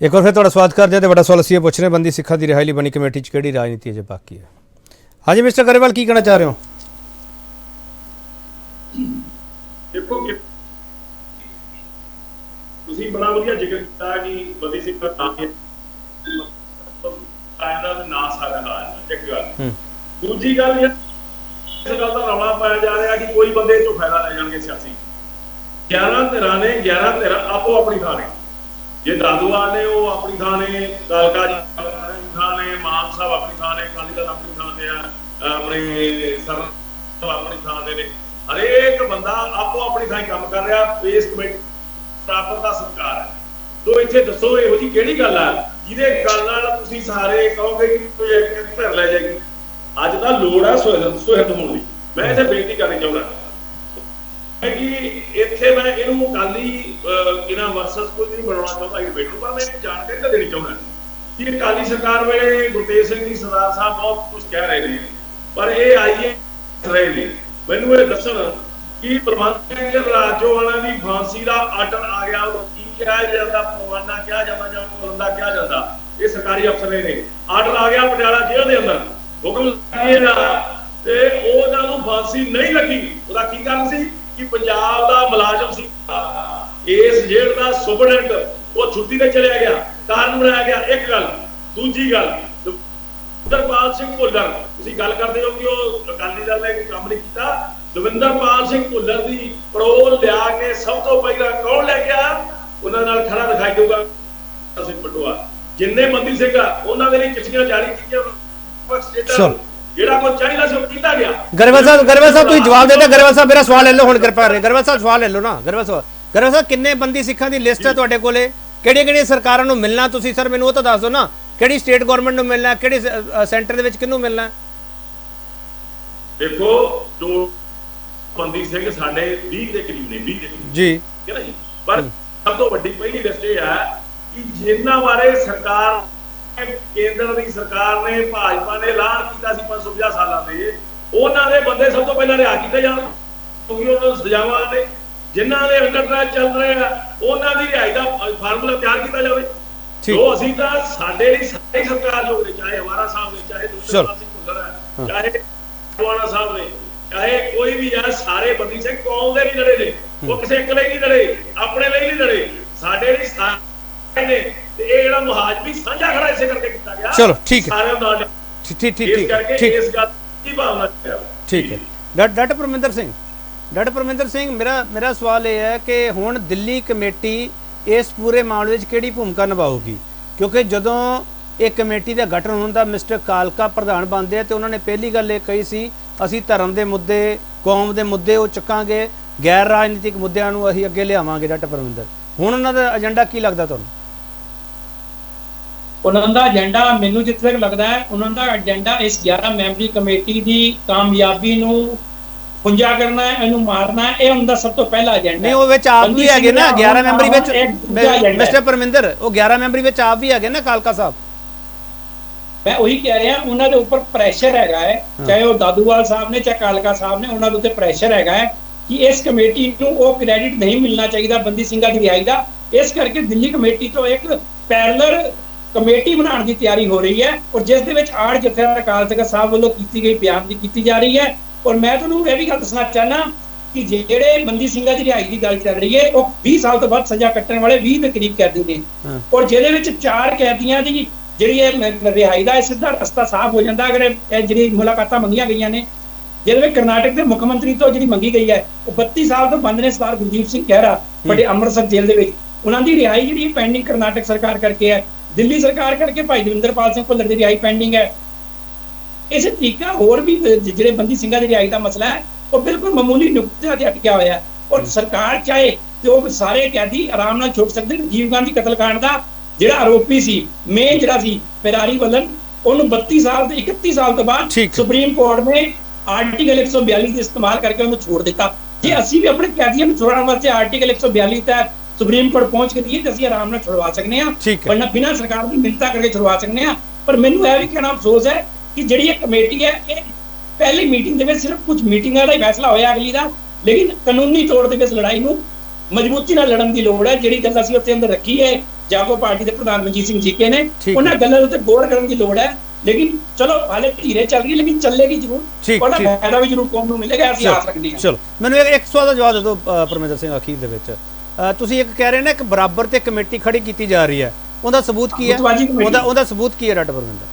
ਇੱਕ ਵਾਰ ਫਿਰ ਤੁਹਾਡਾ ਸਵਾਗਤ ਕਰਦੇ ਹਾਂ। ਤੇ ਵੱਡਾ ਸਵਾਲ ਅਸੀਂ ਇਹ ਪੁੱਛ ਰਹੇ, ਬੰਦੀ ਸਿੱਖਾਂ ਦੀ ਰਿਹਾਈ ਲਈ ਬਣੀ ਕਮੇਟੀ 'ਚ ਕਿਹੜੀ ਰਾਜਨੀਤੀ ਅਜੇ ਬਾਕੀ ਹੈ? ਹਾਂਜੀ ਮਿਸਟਰ ਗਰੇਵਾਲ, ਕੀ ਕਹਿਣਾ ਚਾਹ ਰਹੇ ਹੋ? ਦੇਖੋ ਕਿ ਤੁਸੀਂ ਬੜਾ ਵਧੀਆ ਜ਼ਿਕਰ ਕੀਤਾ ਕਿ ਬੰਦੀ ਸਿੱਖਾਂ ਤਾਂ ਆਇਨਾ ਦੇ ਨਾਂ ਸਾਰਾ ਹਾਲ ਇੱਕ ਗੱਲ। ਦੂਜੀ ਗੱਲ ਇਹ ਇਸ ਗੱਲ ਦਾ ਰੌਲਾ ਪਾਇਆ ਜਾ ਰਿਹਾ ਕਿ ਕੋਈ ਬੰਦੇ ਤੋਂ ਫਾਇਦਾ ਲੈ ਜਾਣਗੇ ਸਿਆਸੀ। 11 ਧਿਰਾਂ ਨੇ, 11 ਧਿਰਾਂ ਆਪੋ ਆਪਣੀ ਥਾਂ ਨੇ। ਜੇ ਦਾਦੂਵਾਲ ਨੇ ਉਹ ਆਪਣੀ ਥਾਂ ਨੇ, ਕਾਲਕਾ ਜੀ ਆਪਣੀ ਥਾਂ ਨੇ, ਮਾਨ ਸਾਹਿਬ ਆਪਣੀ ਥਾਂ ਨੇ, ਅਕਾਲੀ ਦਲ ਆਪਣੀ ਥਾਂ ਤੇ ਆ, ਆਪਣੇ ਸਰ ਆਪਣੀ ਥਾਂ ਤੇ ਨੇ। ਹਰੇਕ ਬੰਦਾ ਆਪੋ ਆਪਣੀ ਥਾਂ ਕੰਮ ਕਰ ਰਿਹਾ। ਇਸ ਕਮੇਟੀ ਪ੍ਰਾਪਤ ਦਾ ਸਰਕਾਰ ਹੈ। ਤੋ ਇੱਥੇ ਦੱਸੋ ਇਹੋ ਜੀ ਕਿਹੜੀ ਗੱਲ ਆ ਜਿਹਦੇ ਗੱਲ ਨਾਲ ਤੁਸੀਂ ਸਾਰੇ ਕਹੋਗੇ ਕਿ ਕੋਈ ਇੱਕ ਧਿਰ ਲੈ ਜਾਏਗੀ? ਅੱਜ ਤਾਂ ਲੋੜ ਹੈ ਸੁਹਿਰਦ ਹੋਣ ਦੀ। ਮੈਂ ਇੱਥੇ ਬੇਨਤੀ ਕਰਨੀ ਚਾਹੁੰਦਾ ਕਿ ਇੱਥੇ ਮੈਂ ਇਹਨੂੰ ਅਕਾਲੀ ਇਹਨਾਂ ਵਰਸਸ ਕੋਈ ਨਹੀਂ ਬਣਾਉਣਾ ਚਾਹੁੰਦਾ ਇਹ ਬੈਠੂ, ਪਰ ਮੈਂ ਇਹ ਜਾਣਕਾਰੀ ਤਾਂ ਦੇਣੀ ਚਾਹੁੰਦਾ ਕਿ ਅਕਾਲੀ ਸਰਕਾਰ ਵੇਲੇ ਗੁਰਤੇਜ ਸਿੰਘ ਜੀ ਸਰਦਾਰ ਸਾਹਿਬ ਬਹੁਤ ਕੁਝ ਕਹਿ ਰਹੇ ਨੇ, ਪਰ ਇਹ ਆਈਏ ਰਹੇ ਨੇ। ਮੈਨੂੰ ਇਹ ਦੱਸਣ ਕਿ ਪ੍ਰਬੰਧਕ ਰਾਜੋਵਾਲਾ ਦੀ ਫਾਂਸੀ ਦਾ ਆਰਡਰ ਆ ਗਿਆ, ਉਹ ਕੀ ਕਿਹਾ ਜਾਂਦਾ, ਪਰਵਾਨਾ ਕਿਹਾ ਜਾਂਦਾ ਜਾਂ ਬੰਦਾ ਕਿਹਾ ਜਾਂਦਾ, ਇਹ ਸਰਕਾਰੀ ਅਫਸਰ ਨੇ ਆਰਡਰ ਆ ਗਿਆ ਪਟਿਆਲਾ ਜੇਲ੍ਹ ਦੇ ਅੰਦਰ ਹੁਕਮ ਤੇ ਉਹਨਾਂ ਨੂੰ ਫਾਂਸੀ ਨਹੀਂ ਲੱਗੀ। ਉਹਦਾ ਕੀ ਕਾਰਨ ਸੀ ਕਿ ਪੰਜਾਬ ਦਾ ਮੁਲਾਜ਼ਮ ਸੀ, ਇਸ ਜੇਲ੍ਹ ਦਾ ਸੁਪਰਡੈਂਟ, ਉਹ ਛੁੱਟੀ ਤੇ ਚਲਿਆ ਗਿਆ, ਕਾਰਨ ਬਣਾਇਆ ਗਿਆ। ਇੱਕ ਗੱਲ। ਦੂਜੀ ਗੱਲ, ਦਵਿੰਦਰਪਾਲ ਸਿੰਘ ਭੁੱਲਰ, ਤੁਸੀਂ ਗੱਲ ਕਰਦੇ ਹੋ ਕਿ ਉਹ ਅਕਾਲੀ ਦਲ ਨੇ ਕੰਮ ਨਹੀਂ ਕੀਤਾ। ਦਵਿੰਦਰਪਾਲ ਸਿੰਘ ਭੁੱਲਰ ਦੀ ਪਰੋਲ ਲਿਆ ਕੇ ਸਭ ਤੋਂ ਪਹਿਲਾਂ ਕੌਣ ਲੈ ਗਿਆ? ਉਹਨਾਂ ਨਾਲ ਖੜਾ ਦਿਖਾਈ ਦੇਊਗਾ ਸਿੰਘ ਬਟੂਆ। ਜਿੰਨੇ ਬੰਦੀ ਸਿੰਘ ਆ ਉਹਨਾਂ ਦੇ ਲਈ ਚਿੱਠੀਆਂ ਜਾਰੀ ਕੀਤੀਆਂ ਸਟੇਟਾਂ ਨੂੰ, ਜਿਹੜਾ ਕੋਈ ਚਾਹੀਦਾ ਸੀ ਉਹ ਕੀਤਾ ਗਿਆ। ਗਰੇਵਾਲ ਸਾਹਿਬ ਤੁਸੀਂ ਜਵਾਬ ਦੇ ਦਿਓ। ਗਰੇਵਾਲ ਸਾਹਿਬ ਮੇਰਾ ਸਵਾਲ ਲੈ ਲਓ ਹੁਣ, ਕਿਰਪਾ ਕਰਕੇ ਗਰੇਵਾਲ ਸਾਹਿਬ ਸਵਾਲ ਲੈ ਲਓ ਨਾ। ਗਰੇਵਾਲ ਸਾਹਿਬ ਕਿੰਨੇ ਬੰਦੀ ਸਿੱਖਾਂ ਦੀ ਲਿਸਟ ਹੈ ਤੁਹਾਡੇ ਕੋਲੇ? ਕਿਹੜੀਆਂ ਸਰਕਾਰਾਂ ਨੂੰ ਮਿਲਣਾ ਤੁਸੀਂ? ਸਰ ਮੈਨੂੰ ਉਹ ਤਾਂ ਦੱਸ ਦਿਓ ਨਾ, ਕਿਹੜੀ ਸਟੇਟ ਗਵਰਨਮੈਂਟ ਨੂੰ ਮਿਲਣਾ, ਕਿਹੜੀ ਸੈਂਟਰ ਦੇ ਵਿੱਚ ਕਿਹਨੂੰ ਮਿਲਣਾ? ਦੇਖੋ ਜੋ ਬੰਦੀ ਸਿੰਘ ਸਾਡੇ 20 ਦੇ ਕਰੀਬ ਨੇ, 20 ਦੇ ਕਰੀਬ ਜੀ, ਠੀਕ ਹੈ ਨਾ ਜੀ। ਪਰ ਸਭ ਤੋਂ ਵੱਡੀ ਪਹਿਲੀ ਲਿਸਟ ਇਹ ਹੈ ਕਿ ਜਿਨ੍ਹਾਂ ਬਾਰੇ ਸਰਕਾਰ, ਕੇਂਦਰ ਦੀ ਸਰਕਾਰ ਨੇ, ਭਾਜਪਾ ਨੇ ਐਲਾਨ ਕੀਤਾ ਸੀ 550 ਸਾਲਾਂ ਦੇ, ਉਹਨਾਂ ਦੇ ਬੰਦੇ ਸਭ ਤੋਂ ਪਹਿਲਾਂ ਰਿਹਾ ਕੀਤੇ ਜਾਣ, ਕਿਉਂਕਿ ਉਹਨਾਂ ਨੂੰ ਸਜ਼ਾਵਾਂ ਨੇ। ਜਿਨ੍ਹਾਂ ਦੇ ਅੰਡਰ ਟ੍ਰੈਕ ਚੱਲ ਰਹੇ ਆ ਉਹਨਾਂ ਦੀ ਰਿਹਾਈ ਦਾ ਫਾਰਮੂਲਾ ਤਿਆਰ ਕੀਤਾ ਜਾਵੇ। ਜੋ ਅਸੀਂ ਤਾਂ ਸਾਡੇ ਲਈ ਸਾਰੀ ਸਰਕਾਰ ਲੋਕ ਨੇ, ਚਾਹੇ ਹਮਾਰਾ ਸਾਹਿਬ ਨੇ, ਚਾਹੇ ਦੂਸਰੇ ਪਾਸੇ ਭੁੱਲਰ ਹੈ, ਚਾਹੇ ਵਾਲਾ ਸਾਹਿਬ ਨੇ, ਚਾਹੇ ਕੋਈ ਵੀ ਹੈ, ਸਾਰੇ ਬੰਦੀ ਸਿੰਘ ਕੌਮ ਦੇ ਨਹੀਂ ਲੜੇ ਨੇ। ਉਹ ਕਿਸੇ ਇੱਕ ਲਈ ਨਹੀਂ ਲੜੇ, ਆਪਣੇ ਲਈ ਨਹੀਂ ਲੜੇ, ਸਾਡੇ ਲਈ ਸਾਰੇ ਨੇ। ਤੇ ਇਹ ਜਿਹੜਾ ਮੁਹਾਜਮੀ ਸਾਂਝਾ ਖੜਾ ਇਸੇ ਕਰਕੇ ਕੀਤਾ ਗਿਆ। ਚਲੋ ਠੀਕ ਹੈ, ਸਾਰਿਆਂ ਨਾਲ ਠੀਕ ਇਸ ਗੱਲ ਦੀ ਭਾਵਨਾ ਹੈ। ਠੀਕ ਹੈ। ਡਾਕਟਰ ਪਰਮਿੰਦਰ ਸਿੰਘ ਮੇਰਾ ਸਵਾਲ ਇਹ ਹੈ ਕਿ ਹੁਣ ਦਿੱਲੀ ਕਮੇਟੀ ਇਸ ਪੂਰੇ ਮਾਮਲੇ ਵਿੱਚ ਕਿਹੜੀ ਭੂਮਿਕਾ ਨਿਭਾਊਗੀ? ਕਿਉਂਕਿ ਜਦੋਂ ਇਹ ਕਮੇਟੀ ਦਾ ਗਠਨ ਹੁੰਦਾ, ਮਿਸਟਰ ਕਾਲਕਾ ਪ੍ਰਧਾਨ ਬਣਦੇ ਆ ਤੇ ਉਹਨਾਂ ਨੇ ਪਹਿਲੀ ਗੱਲ ਇਹ ਕਹੀ ਸੀ, ਅਸੀਂ ਧਰਮ ਦੇ ਮੁੱਦੇ, ਕੌਮ ਦੇ ਮੁੱਦੇ ਉਹ ਚੱਕਾਂਗੇ, ਗੈਰ ਰਾਜਨੀਤਿਕ ਮੁੱਦਿਆਂ ਨੂੰ ਅਸੀਂ ਅੱਗੇ ਲਿਆਵਾਂਗੇ। ਡਾਕਟਰ ਪਰਮਿੰਦਰ, ਹੁਣ ਉਹਨਾਂ ਦਾ ਏਜੰਡਾ ਕੀ ਲੱਗਦਾ ਤੁਹਾਨੂੰ? ਉਹਨਾਂ ਦਾ ਏਜੰਡਾ ਮੈਨੂੰ ਜਿੱਥੇ ਤੱਕ ਲੱਗਦਾ ਹੈ, ਉਹਨਾਂ ਦਾ ਏਜੰਡਾ ਇਸ 11 ਮੈਂਬਰੀ ਕਮੇਟੀ ਦੀ ਕਾਮਯਾਬੀ ਨੂੰ ਪੁੰਜਾ ਕਰਨਾ ਹੈ, ਇਹਨੂੰ ਮਾਰਨਾ ਹੈ। ਇਹ ਉਹਨਾਂ ਦਾ ਸਭ ਤੋਂ ਪਹਿਲਾ ਏਜੰਡਾ। ਨਹੀਂ, ਉਹ ਵਿੱਚ ਆਪ ਵੀ ਹੈਗੇ ਨਾ 11 ਮੈਂਬਰੀ ਵਿੱਚ, ਮਿਸਟਰ ਪਰਮਿੰਦਰ, ਉਹ 11 ਮੈਂਬਰੀ ਵਿੱਚ ਆਪ ਵੀ ਹੈਗੇ ਨਾ ਕਾਲਕਾ ਸਾਹਿਬ। ਮੈਂ ਉਹੀ ਕਹਿ ਰਿਹਾ, ਉਹਨਾਂ ਦੇ ਉੱਪਰ ਪ੍ਰੈਸ਼ਰ ਹੈਗਾ ਹੈ, ਚਾਹੇ ਉਹ ਦਾਦੂਵਾਲ ਸਾਹਿਬ ਨੇ, ਚਾਹੇ ਕਾਲਕਾ ਸਾਹਿਬ ਨੇ, ਉਹਨਾਂ ਦੇ ਉੱਤੇ ਪ੍ਰੈਸ਼ਰ ਹੈਗਾ ਹੈ ਕਿ ਇਸ ਕਮੇਟੀ ਨੂੰ ਉਹ ਕ੍ਰੈਡਿਟ ਨਹੀਂ ਮਿਲਣਾ ਚਾਹੀਦਾ ਬੰਦੀ ਸਿੰਘਾਂ ਦੀ ਰਿਹਾਈ ਦਾ। ਇਸ ਕਰਕੇ ਦਿੱਲੀ ਕਮੇਟੀ ਤੋਂ ਇੱਕ ਪੈਰਲਲ ਕਮੇਟੀ ਬਣਾਉਣ ਦੀ ਤਿਆਰੀ ਹੋ ਰਹੀ ਹੈ, ਔਰ ਜਿਸ ਦੇ ਵਿੱਚ ਆੜ ਜਥੇਦਾਰ ਅਕਾਲ ਤਖਤ ਸਾਹਿਬ ਵੱਲੋਂ ਕੀਤੀ ਗਈ ਬਿਆਨ ਦੀ ਕੀਤੀ ਜਾ ਰਹੀ ਹੈ। ਔਰ ਮੈਂ ਤੁਹਾਨੂੰ ਇਹ ਵੀ ਗੱਲ ਦੱਸਣਾ ਚਾਹਨਾ ਕਿ ਜਿਹੜੇ ਬੰਦੀ ਸਿੰਘਾਂ ਦੀ ਰਿਹਾਈ ਦੀ ਗੱਲ ਚੱਲ ਰਹੀ ਹੈ, ਉਹ 20 ਸਾਲ ਤੋਂ ਵੱਧ ਸਜ਼ਾ ਕੱਟਣ ਵਾਲੇ 20 ਦੇ ਕਰੀਬ ਕੈਦੀ ਨੇ, ਔਰ ਜਿਹਦੇ ਵਿੱਚ 4 ਕੈਦੀਆਂ ਦੀ ਜਿਹੜੀ ਇਹ ਰਿਹਾਈ ਦਾ ਸਿੱਧਾ ਰਸਤਾ ਸਾਫ਼ ਹੋ ਜਾਂਦਾ ਅਗਰ ਇਹ ਜਿਹੜੀ ਮੁਲਾਕਾਤਾਂ ਮੰਗੀਆਂ ਗਈਆਂ ਨੇ, ਜਿਹਦੇ ਵਿੱਚ ਕਰਨਾਟਕ ਦੇ ਮੁੱਖ ਮੰਤਰੀ ਤੋਂ ਜਿਹੜੀ ਮੰਗੀ ਗਈ ਹੈ, ਉਹ 32 ਸਾਲ ਤੋਂ ਬੰਦ ਨੇ ਸਰਦਾਰ ਗੁਰਜੀਤ ਸਿੰਘ ਖਹਿਰਾ ਵੱਡੇ ਅੰਮ੍ਰਿਤਸਰ ਜੇਲ੍ਹ ਦੇ ਵਿੱਚ। ਉਹਨਾਂ ਦੀ ਰਿਹਾਈ ਜਿਹੜੀ ਪੈਂਡਿੰਗ ਕਰਨਾਟਕ ਸਰਕਾਰ ਕਰਕੇ ਹੈ, ਦਿੱਲੀ ਸਰਕਾਰ ਕਰਕੇ ਭਾਈ ਦਵਿੰਦਰਪਾਲ ਸਿੰਘ ਭੁੱਲਰ ਦੀ ਰਿਹਾਈ ਪੈਂਡਿੰਗ ਹੈ। ਇਸੇ ਤਰੀਕਾ ਹੋਰ ਵੀ ਜਿਹੜੇ ਬੰਦੀ ਸਿੰਘਾਂ ਦੀ ਰਿਹਾਈ ਦਾ ਮਸਲਾ ਹੈ, ਉਹ ਬਿਲਕੁਲ ਮਾਮੂਲੀ ਨੁਕਤੇ ਤੇ ਅਟਕਿਆ ਹੋਇਆ ਹੈ। ਔਰ ਸਰਕਾਰ ਚਾਹੇ ਤੇ ਉਹ ਸਾਰੇ ਕੈਦੀ ਆਰਾਮ ਨਾਲ ਛੁੱਟ ਸਕਦੇ। ਰਾਜੀਵ ਗਾਂਧੀ ਕਤਲकांड ਦਾ ਜਿਹੜਾ ਆਰੋਪੀ ਸੀ, ਮੇਨ ਜਿਹੜਾ ਸੀ ਫੈਰਾਰੀ ਵੱਲਨ, ਉਹਨੂੰ 32 ਸਾਲ ਤੇ 31 ਸਾਲ ਤੋਂ ਬਾਅਦ ਸੁਪਰੀਮ ਕੋਰਟ ਨੇ ਆਰਟੀਕਲ 142 ਦਾ ਇਸਤੇਮਾਲ ਕਰਕੇ ਉਹਨੂੰ ਛੋੜ ਦਿੱਤਾ। ਜੇ ਅਸੀਂ ਵੀ ਆਪਣੇ ਕੈਦੀਆਂ ਨੂੰ ਛੁਡਾਉਣ ਵਾਸਤੇ ਆਰਟੀਕਲ 142 ਤਹਿਤ ਸੁਪਰੀਮ ਕੋਰਟ ਪਹੁੰਚ ਕੇ ਦੀਏ ਤੇ ਅਸੀਂ ਆਰਾਮ ਨਾਲ ਛੁਡਵਾ ਸਕਦੇ ਹਾਂ, ਵਰਨਾ ਬਿਨਾਂ ਸਰਕਾਰ ਦੀ ਮਿੰਨਤਾਂ ਕਰਕੇ ਛੁਡਵਾ ਸਕਦੇ ਹਾਂ। ਪਰ ਮੈਨੂੰ ਇਹ ਵੀ ਕਹਿਣਾ ਅਫਸੋਸ ਹੈ ਕਿ ਜਿਹੜੀ ਇਹ ਕਮੇਟੀ ਹੈ, ਇਹ ਪਹਿਲੀ ਮੀਟਿੰਗ ਦੇ ਵਿੱਚ ਸਿਰਫ ਕੁਝ ਮੀਟਿੰਗਾਂ ਦਾ ਹੀ ਫੈਸਲਾ ਹੋਇਆ ਅਗਲੀ ਦਾ, ਲੇਕਿਨ ਕਾਨੂੰਨੀ ਤੌਰ ਤੇ ਇਸ ਲੜਾਈ ਨੂੰ ਮਜ਼ਬੂਤੀ ਨਾਲ ਲੜਨ ਦੀ ਲੋੜ ਹੈ। ਜਿਹੜੀ ਗੱਲ ਅਸੀਂ ਉੱਥੇ ਅੰਦਰ ਰੱਖੀ ਹੈ, ਜਾਗੋ ਪਾਰਟੀ ਦੇ ਪ੍ਰਧਾਨ ਮਨਜੀਤ ਸਿੰਘ ਜੀਕੇ ਨੇ, ਉਹਨਾਂ ਗੱਲਾਂ ਉੱਤੇ ਗੌਰ ਕਰਨ ਦੀ ਲੋੜ ਹੈ। ਲੇਕਿਨ ਚਲੋ ਹਾਲੇ ਧੀਰੇ ਚੱਲ ਰਹੀ, ਲੇਕਿਨ ਚੱਲੇਗੀ ਜ਼ਰੂਰ, ਉਹਦਾ ਫਾਇਦਾ ਵੀ ਜ਼ਰੂਰ ਕੌਮ ਨੂੰ ਮਿਲੇਗਾ, ਅਸੀਂ ਆਸ ਰੱਖਦੇ ਹਾਂ। ਚਲੋ ਮੈਨੂੰ ਇੱਕ ਸਵਾਲ ਦਾ ਜਵਾਬ ਦੇ ਦਿਓ ਪਰਮਿੰਦਰ ਸਿੰਘ, ਅਖੀਰ ਦੇ ਵਿੱਚ ਤੁਸੀਂ ਇੱਕ ਕਹਿ ਰਹੇ ਨੇ ਇੱਕ ਬਰਾਬਰ ਤੇ ਕਮੇਟੀ ਖੜੀ ਕੀਤੀ ਜਾ ਰਹੀ ਹੈ, ਉਹਦਾ ਸਬੂਤ ਕੀ ਹੈ? ਉਹਦਾ ਸਬੂਤ ਕੀ ਹੈ ਡਾਕਟਰ ਪਰਮਿੰਦਰ?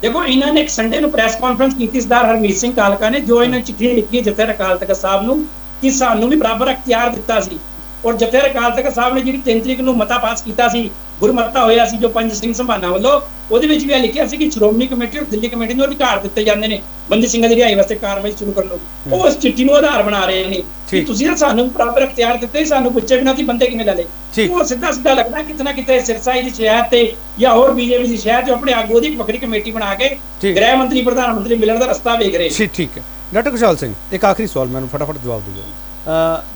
ਦੇਖੋ, ਇਹਨਾਂ ਨੇ ਇੱਕ ਸੰਡੇ ਨੂੰ ਪ੍ਰੈਸ ਕਾਨਫਰੰਸ ਕੀਤੀ ਸਰਦਾਰ ਹਰਮੀਤ ਸਿੰਘ ਕਾਲਕਾ ਨੇ, ਜੋ ਇਹਨਾਂ ਚਿੱਠੀ ਲਿਖੀ ਜਥੇਦਾਰ ਅਕਾਲ ਤਖਤ ਸਾਹਿਬ ਨੂੰ ਕਿ ਸਾਨੂੰ ਵੀ ਬਰਾਬਰ ਅਖਤਿਆਰ ਦਿੱਤਾ ਸੀ। ਔਰ ਜਥੇਦਾਰ ਅਕਾਲ ਤਖਤ ਸਾਹਿਬ ਨੇ ਜਿਹੜੀ 3 ਤਰੀਕ ਨੂੰ ਮਤਾ ਪਾਸ ਕੀਤਾ ਸੀ, ਗੁਰਮਤਾ ਹੋਇਆ ਸੀ ਜੋ ਪੰਜ ਸਿੰਘ ਸੰਭਾਨਾ ਵੱਲੋਂ, ਉਹਦੇ ਵਿੱਚ ਵੀ ਇਹ ਲਿਖਿਆ ਸੀ ਕਿ ਸ਼੍ਰੋਮਣੀ ਕਮੇਟੀ ਔਰ ਦਿੱਲੀ ਕਮੇਟੀ ਨੂੰ ਅਧਿਕਾਰ ਦਿੱਤੇ ਜਾਂਦੇ ਨੇ ਬੰਦੀ ਸਿੰਘਾਂ ਦੀ ਰਿਹਾਈ ਵਾਸਤੇ ਕਾਰਵਾਈ ਸ਼ੁਰੂ ਕਰਨ ਨੂੰ। ਉਹ ਉਸ ਚਿੱਠੀ ਨੂੰ ਆਧਾਰ ਬਣਾ ਰਹੇ ਨੇ ਕਿ ਤੁਸੀਂ ਸਾਨੂੰ ਬਰਾਬਰ ਅਖਤਿਆਰ ਦਿੱਤੇ, ਸਾਨੂੰ ਪੁੱਛੇ ਬਿਨਾਂ ਬੰਦੇ ਕਿਵੇਂ ਲੈ ਲਏ। ਉਹ ਸਿੱਧਾ ਲੱਗਦਾ ਕਿਤੇ ਨਾ ਕਿਤੇ ਸਿਰਸਾਈ ਦੀ ਸ਼ਹਿਰ ਤੇ ਜਾਂ ਹੋਰ ਬੀਜੇਪੀ ਦੀ ਸ਼ਹਿਰ 'ਚ ਆਪਣੇ ਆਗੂ ਦੀ ਵੱਖਰੀ ਕਮੇਟੀ ਬਣਾ ਕੇ ਗ੍ਰਹਿ ਮੰਤਰੀ ਪ੍ਰਧਾਨ ਮੰਤਰੀ ਮਿਲਣ ਦਾ ਰਸਤਾ ਵੇਖ ਰਹੇ। ਠੀਕ ਹੈ ਡਾਕਟਰ ਖੁਸ਼ਹਾਲ ਸਿੰਘ, ਇੱਕ ਆਖਰੀ ਸਵਾਲ ਮੈਨੂੰ ਫਟਾਫਟ ਜਵਾਬ ਦਿਓ।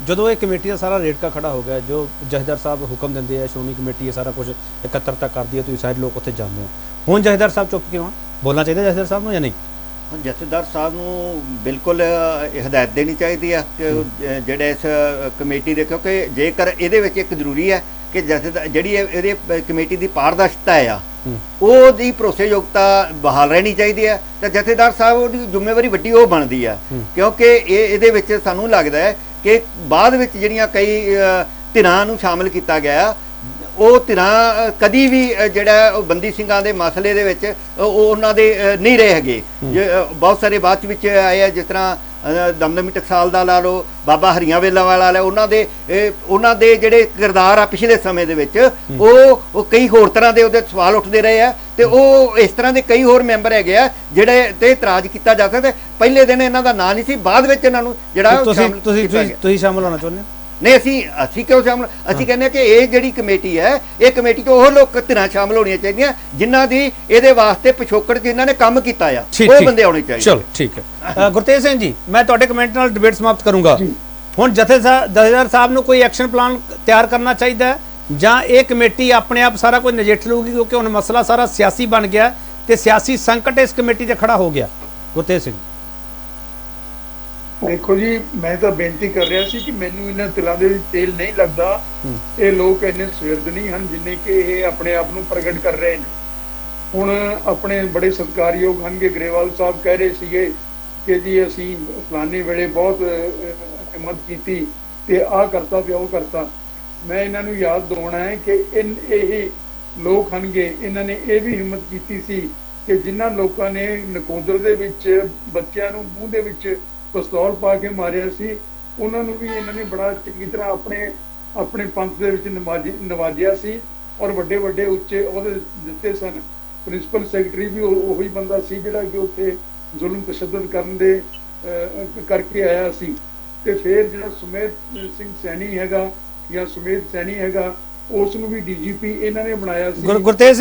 ਜਦੋਂ ਇਹ ਕਮੇਟੀ ਦਾ ਸਾਰਾ ਰੇਟਕਾ ਖੜਾ ਹੋ ਗਿਆ, ਜੋ ਜਥੇਦਾਰ ਸਾਹਿਬ ਹੁਕਮ ਦਿੰਦੇ ਆ, ਸ਼੍ਰੋਮਣੀ ਕਮੇਟੀ ਇਹ ਸਾਰਾ ਕੁਝ ਇਕੱਤਰਤਾ ਕਰਦੀ ਹੈ, ਤੁਸੀਂ ਸਾਰੇ ਲੋਕ ਉੱਥੇ ਜਾਂਦੇ ਹੋ, ਹੁਣ ਜਥੇਦਾਰ ਸਾਹਿਬ ਚੁੱਪ ਕਿਉਂ ਆ? ਬੋਲਣਾ ਚਾਹੀਦਾ ਜਥੇਦਾਰ ਸਾਹਿਬ ਨੂੰ ਜਾਂ ਨਹੀਂ? ਜਥੇਦਾਰ ਸਾਹਿਬ ਨੂੰ ਬਿਲਕੁਲ ਹਦਾਇਤ ਦੇਣੀ ਚਾਹੀਦੀ ਹੈ ਕਿ ਜਿਹੜੇ ਇਸ ਕਮੇਟੀ ਦੇ, ਕਿਉਂਕਿ ਜੇਕਰ ਇਹਦੇ ਵਿੱਚ ਇੱਕ ਜ਼ਰੂਰੀ ਹੈ ਕਿ ਜਥੇਦਾਰ ਜਿਹੜੀ ਇਹਦੇ ਕਮੇਟੀ ਦੀ ਪਾਰਦਰਸ਼ਤਾ ਆ, ਉਹਦੀ ਭਰੋਸੇਯੋਗਤਾ ਬਹਾਲ ਰਹਿਣੀ ਚਾਹੀਦੀ ਹੈ, ਤੇ ਜਥੇਦਾਰ ਸਾਹਿਬ ਉਹਦੀ ਜ਼ਿੰਮੇਵਾਰੀ ਵੱਡੀ ਉਹ ਬਣਦੀ ਹੈ। ਕਿਉਂਕਿ ਇਹਦੇ ਵਿੱਚ ਸਾਨੂੰ ਲੱਗਦਾ ਹੈ ਕਿ ਬਾਅਦ ਵਿੱਚ ਜਿਹੜੀਆਂ ਕਈ ਧਿਰਾਂ ਨੂੰ ਸ਼ਾਮਿਲ ਕੀਤਾ ਗਿਆ, ਉਹ ਧਿਰਾਂ ਕਦੀ ਵੀ ਜਿਹੜਾ ਬੰਦੀ ਸਿੰਘਾਂ ਦੇ ਮਸਲੇ ਦੇ ਵਿੱਚ ਉਹਨਾਂ ਦੇ ਨਹੀਂ ਰਹੇ ਹੈਗੇ। ਬਹੁਤ ਸਾਰੇ ਬਾਅਦ ਵਿੱਚ ਆਏ ਆ, ਜਿਸ ਤਰ੍ਹਾਂ ਦਮਦਮੀ ਟਕਸਾਲ ਦਾ ਲਾ ਲਓ, ਬਾਬਾ ਹਰੀਆਂ ਵੇਲਾ ਵਾਲਾ ਲਾ ਲਓ, ਉਹਨਾਂ ਦੇ ਜਿਹੜੇ ਕਿਰਦਾਰ ਆ ਪਿਛਲੇ ਸਮੇਂ ਦੇ ਵਿੱਚ ਉਹ ਕਈ ਹੋਰ ਤਰ੍ਹਾਂ ਦੇ ਉਹਦੇ ਸਵਾਲ ਉੱਠਦੇ ਰਹੇ ਆ, ਤੇ ਉਹ ਇਸ ਤਰ੍ਹਾਂ ਦੇ ਕਈ ਹੋਰ ਮੈਂਬਰ ਹੈਗੇ ਆ ਜਿਹੜੇ ਤੇ ਇਤਰਾਜ਼ ਕੀਤਾ ਜਾ ਸਕਦਾ। ਪਹਿਲੇ ਦਿਨ ਇਹਨਾਂ ਦਾ ਨਾਂ ਨਹੀਂ ਸੀ, ਬਾਅਦ ਵਿੱਚ ਇਹਨਾਂ ਨੂੰ ਜਿਹੜਾ ਤੁਸੀਂ ਸ਼ਾਮਲ ਹੋਣਾ ਚਾਹੁੰਦੇ ਹੋ? ਨਹੀਂ, ਅਸੀਂ ਕਿਉਂ ਸ਼ਾਮਲ, ਅਸੀਂ ਕਹਿੰਦੇ ਕਿ ਇਹ ਜਿਹੜੀ ਕਮੇਟੀ ਹੈ, ਇਹ ਕਮੇਟੀ 'ਚ ਉਹ ਲੋਕ ਧਿਰਾਂ ਸ਼ਾਮਲ ਹੋਣੀਆਂ ਚਾਹੀਦੀਆਂ ਜਿਨ੍ਹਾਂ ਦੀ ਇਹਦੇ ਵਾਸਤੇ ਪਿਛੋਕੜ ਜਿਨ੍ਹਾਂ ਨੇ ਕੰਮ ਕੀਤਾ ਆ, ਉਹ ਬੰਦੇ ਆਉਣੇ ਚਾਹੀਦੇ। ਚਲੋ ਠੀਕ ਹੈ। ਗੁਰਤੇਜ ਸਿੰਘ ਜੀ, ਮੈਂ ਤੁਹਾਡੇ ਕਮੈਂਟ ਨਾਲ ਡਿਬੇਟ ਸਮਾਪਤ ਕਰੂੰਗਾ। ਹੁਣ ਜਥੇਦਾਰ ਸਾਹਿਬ ਨੂੰ ਕੋਈ ਐਕਸ਼ਨ ਪਲਾਨ ਤਿਆਰ ਕਰਨਾ ਚਾਹੀਦਾ ਹੈ ਜਾਂ ਇਹ ਕਮੇਟੀ ਆਪਣੇ ਆਪ ਸਾਰਾ ਕੁਝ ਨਜਿੱਠ ਲਊਗੀ, ਕਿਉਂਕਿ ਹੁਣ ਮਸਲਾ ਸਾਰਾ ਸਿਆਸੀ ਬਣ ਗਿਆ ਤੇ ਸਿਆਸੀ ਸੰਕਟ ਇਸ ਕਮੇਟੀ 'ਤੇ ਖੜਾ ਹੋ ਗਿਆ? ਗੁਰਤੇਜ ਸਿੰਘ ਦੇਖੋ ਜੀ, ਮੈਂ ਤਾਂ ਬੇਨਤੀ ਕਰ ਰਿਹਾ ਸੀ ਕਿ ਮੈਨੂੰ ਇਹਨਾਂ ਤਿਲਾਂ ਦੇ ਵਿੱਚ ਤੇਲ ਨਹੀਂ ਲੱਗਦਾ। ਇਹ ਲੋਕ ਇੰਨੇ ਸਵਿਰਦ ਨਹੀਂ ਹਨ ਜਿੰਨੇ ਕਿ ਇਹ ਆਪਣੇ ਆਪ ਨੂੰ ਪ੍ਰਗਟ ਕਰ ਰਹੇ ਨੇ। ਹੁਣ ਆਪਣੇ ਬੜੇ ਸਤਿਕਾਰਯੋਗ ਹਨ ਕਿ ਗਰੇਵਾਲ ਸਾਹਿਬ ਕਹਿ ਰਹੇ ਸੀਗੇ ਕਿ ਜੀ ਅਸੀਂ ਫਲਾਨੀ ਵੇਲੇ ਬਹੁਤ ਹਿੰਮਤ ਕੀਤੀ ਤੇ ਆਹ ਕਰਤਾ ਤੇ ਉਹ ਕਰਤਾ। ਮੈਂ ਇਹਨਾਂ ਨੂੰ ਯਾਦ ਦਿਵਾਉਣਾ ਹੈ ਕਿ ਇਹ ਲੋਕ ਹਨਗੇ, ਇਹਨਾਂ ਨੇ ਇਹ ਵੀ ਹਿੰਮਤ ਕੀਤੀ ਸੀ ਕਿ ਜਿਨ੍ਹਾਂ ਲੋਕਾਂ ਨੇ ਨਕੋਦਰ ਦੇ ਵਿੱਚ ਬੱਚਿਆਂ ਨੂੰ ਮੂੰਹ ਦੇ ਵਿੱਚ ਪਿਸਤੌਲ ਪਾ ਕੇ ਮਾਰਿਆ ਸੀ, ਉਹਨਾਂ ਨੂੰ ਵੀ ਇਹਨਾਂ ਨੇ ਬੜਾ ਚੰਗੀ ਤਰ੍ਹਾਂ ਆਪਣੇ ਪੰਥ ਦੇ ਵਿੱਚ ਨਵਾਜਿਆ ਸੀ ਔਰ ਵੱਡੇ ਵੱਡੇ ਉੱਚੇ ਅਹੁਦੇ ਦਿੱਤੇ ਸਨ। ਪ੍ਰਿੰਸੀਪਲ ਸੈਕਟਰੀ ਵੀ ਉਹੀ ਬੰਦਾ ਸੀ ਜਿਹੜਾ ਕਿ ਉੱਥੇ ਜ਼ੁਲਮ ਤਸ਼ੱਦਦ ਕਰਨ ਦੇ ਕਰਕੇ ਆਇਆ ਸੀ। ਤੇ ਫਿਰ ਜਿਹੜਾ ਸੁਮੇਧ ਸਿੰਘ ਸੈਣੀ ਹੈਗਾ ਜਾਂ ਸੁਮੇਧ ਸੈਣੀ ਹੈਗਾ, ਉਸ ਨੂੰ ਵੀ ਡੀਜੀਪੀ ਇਹਨਾਂ ਨੇ ਬਣਾਇਆ ਸੀ। ਗੁਰਤੇਜ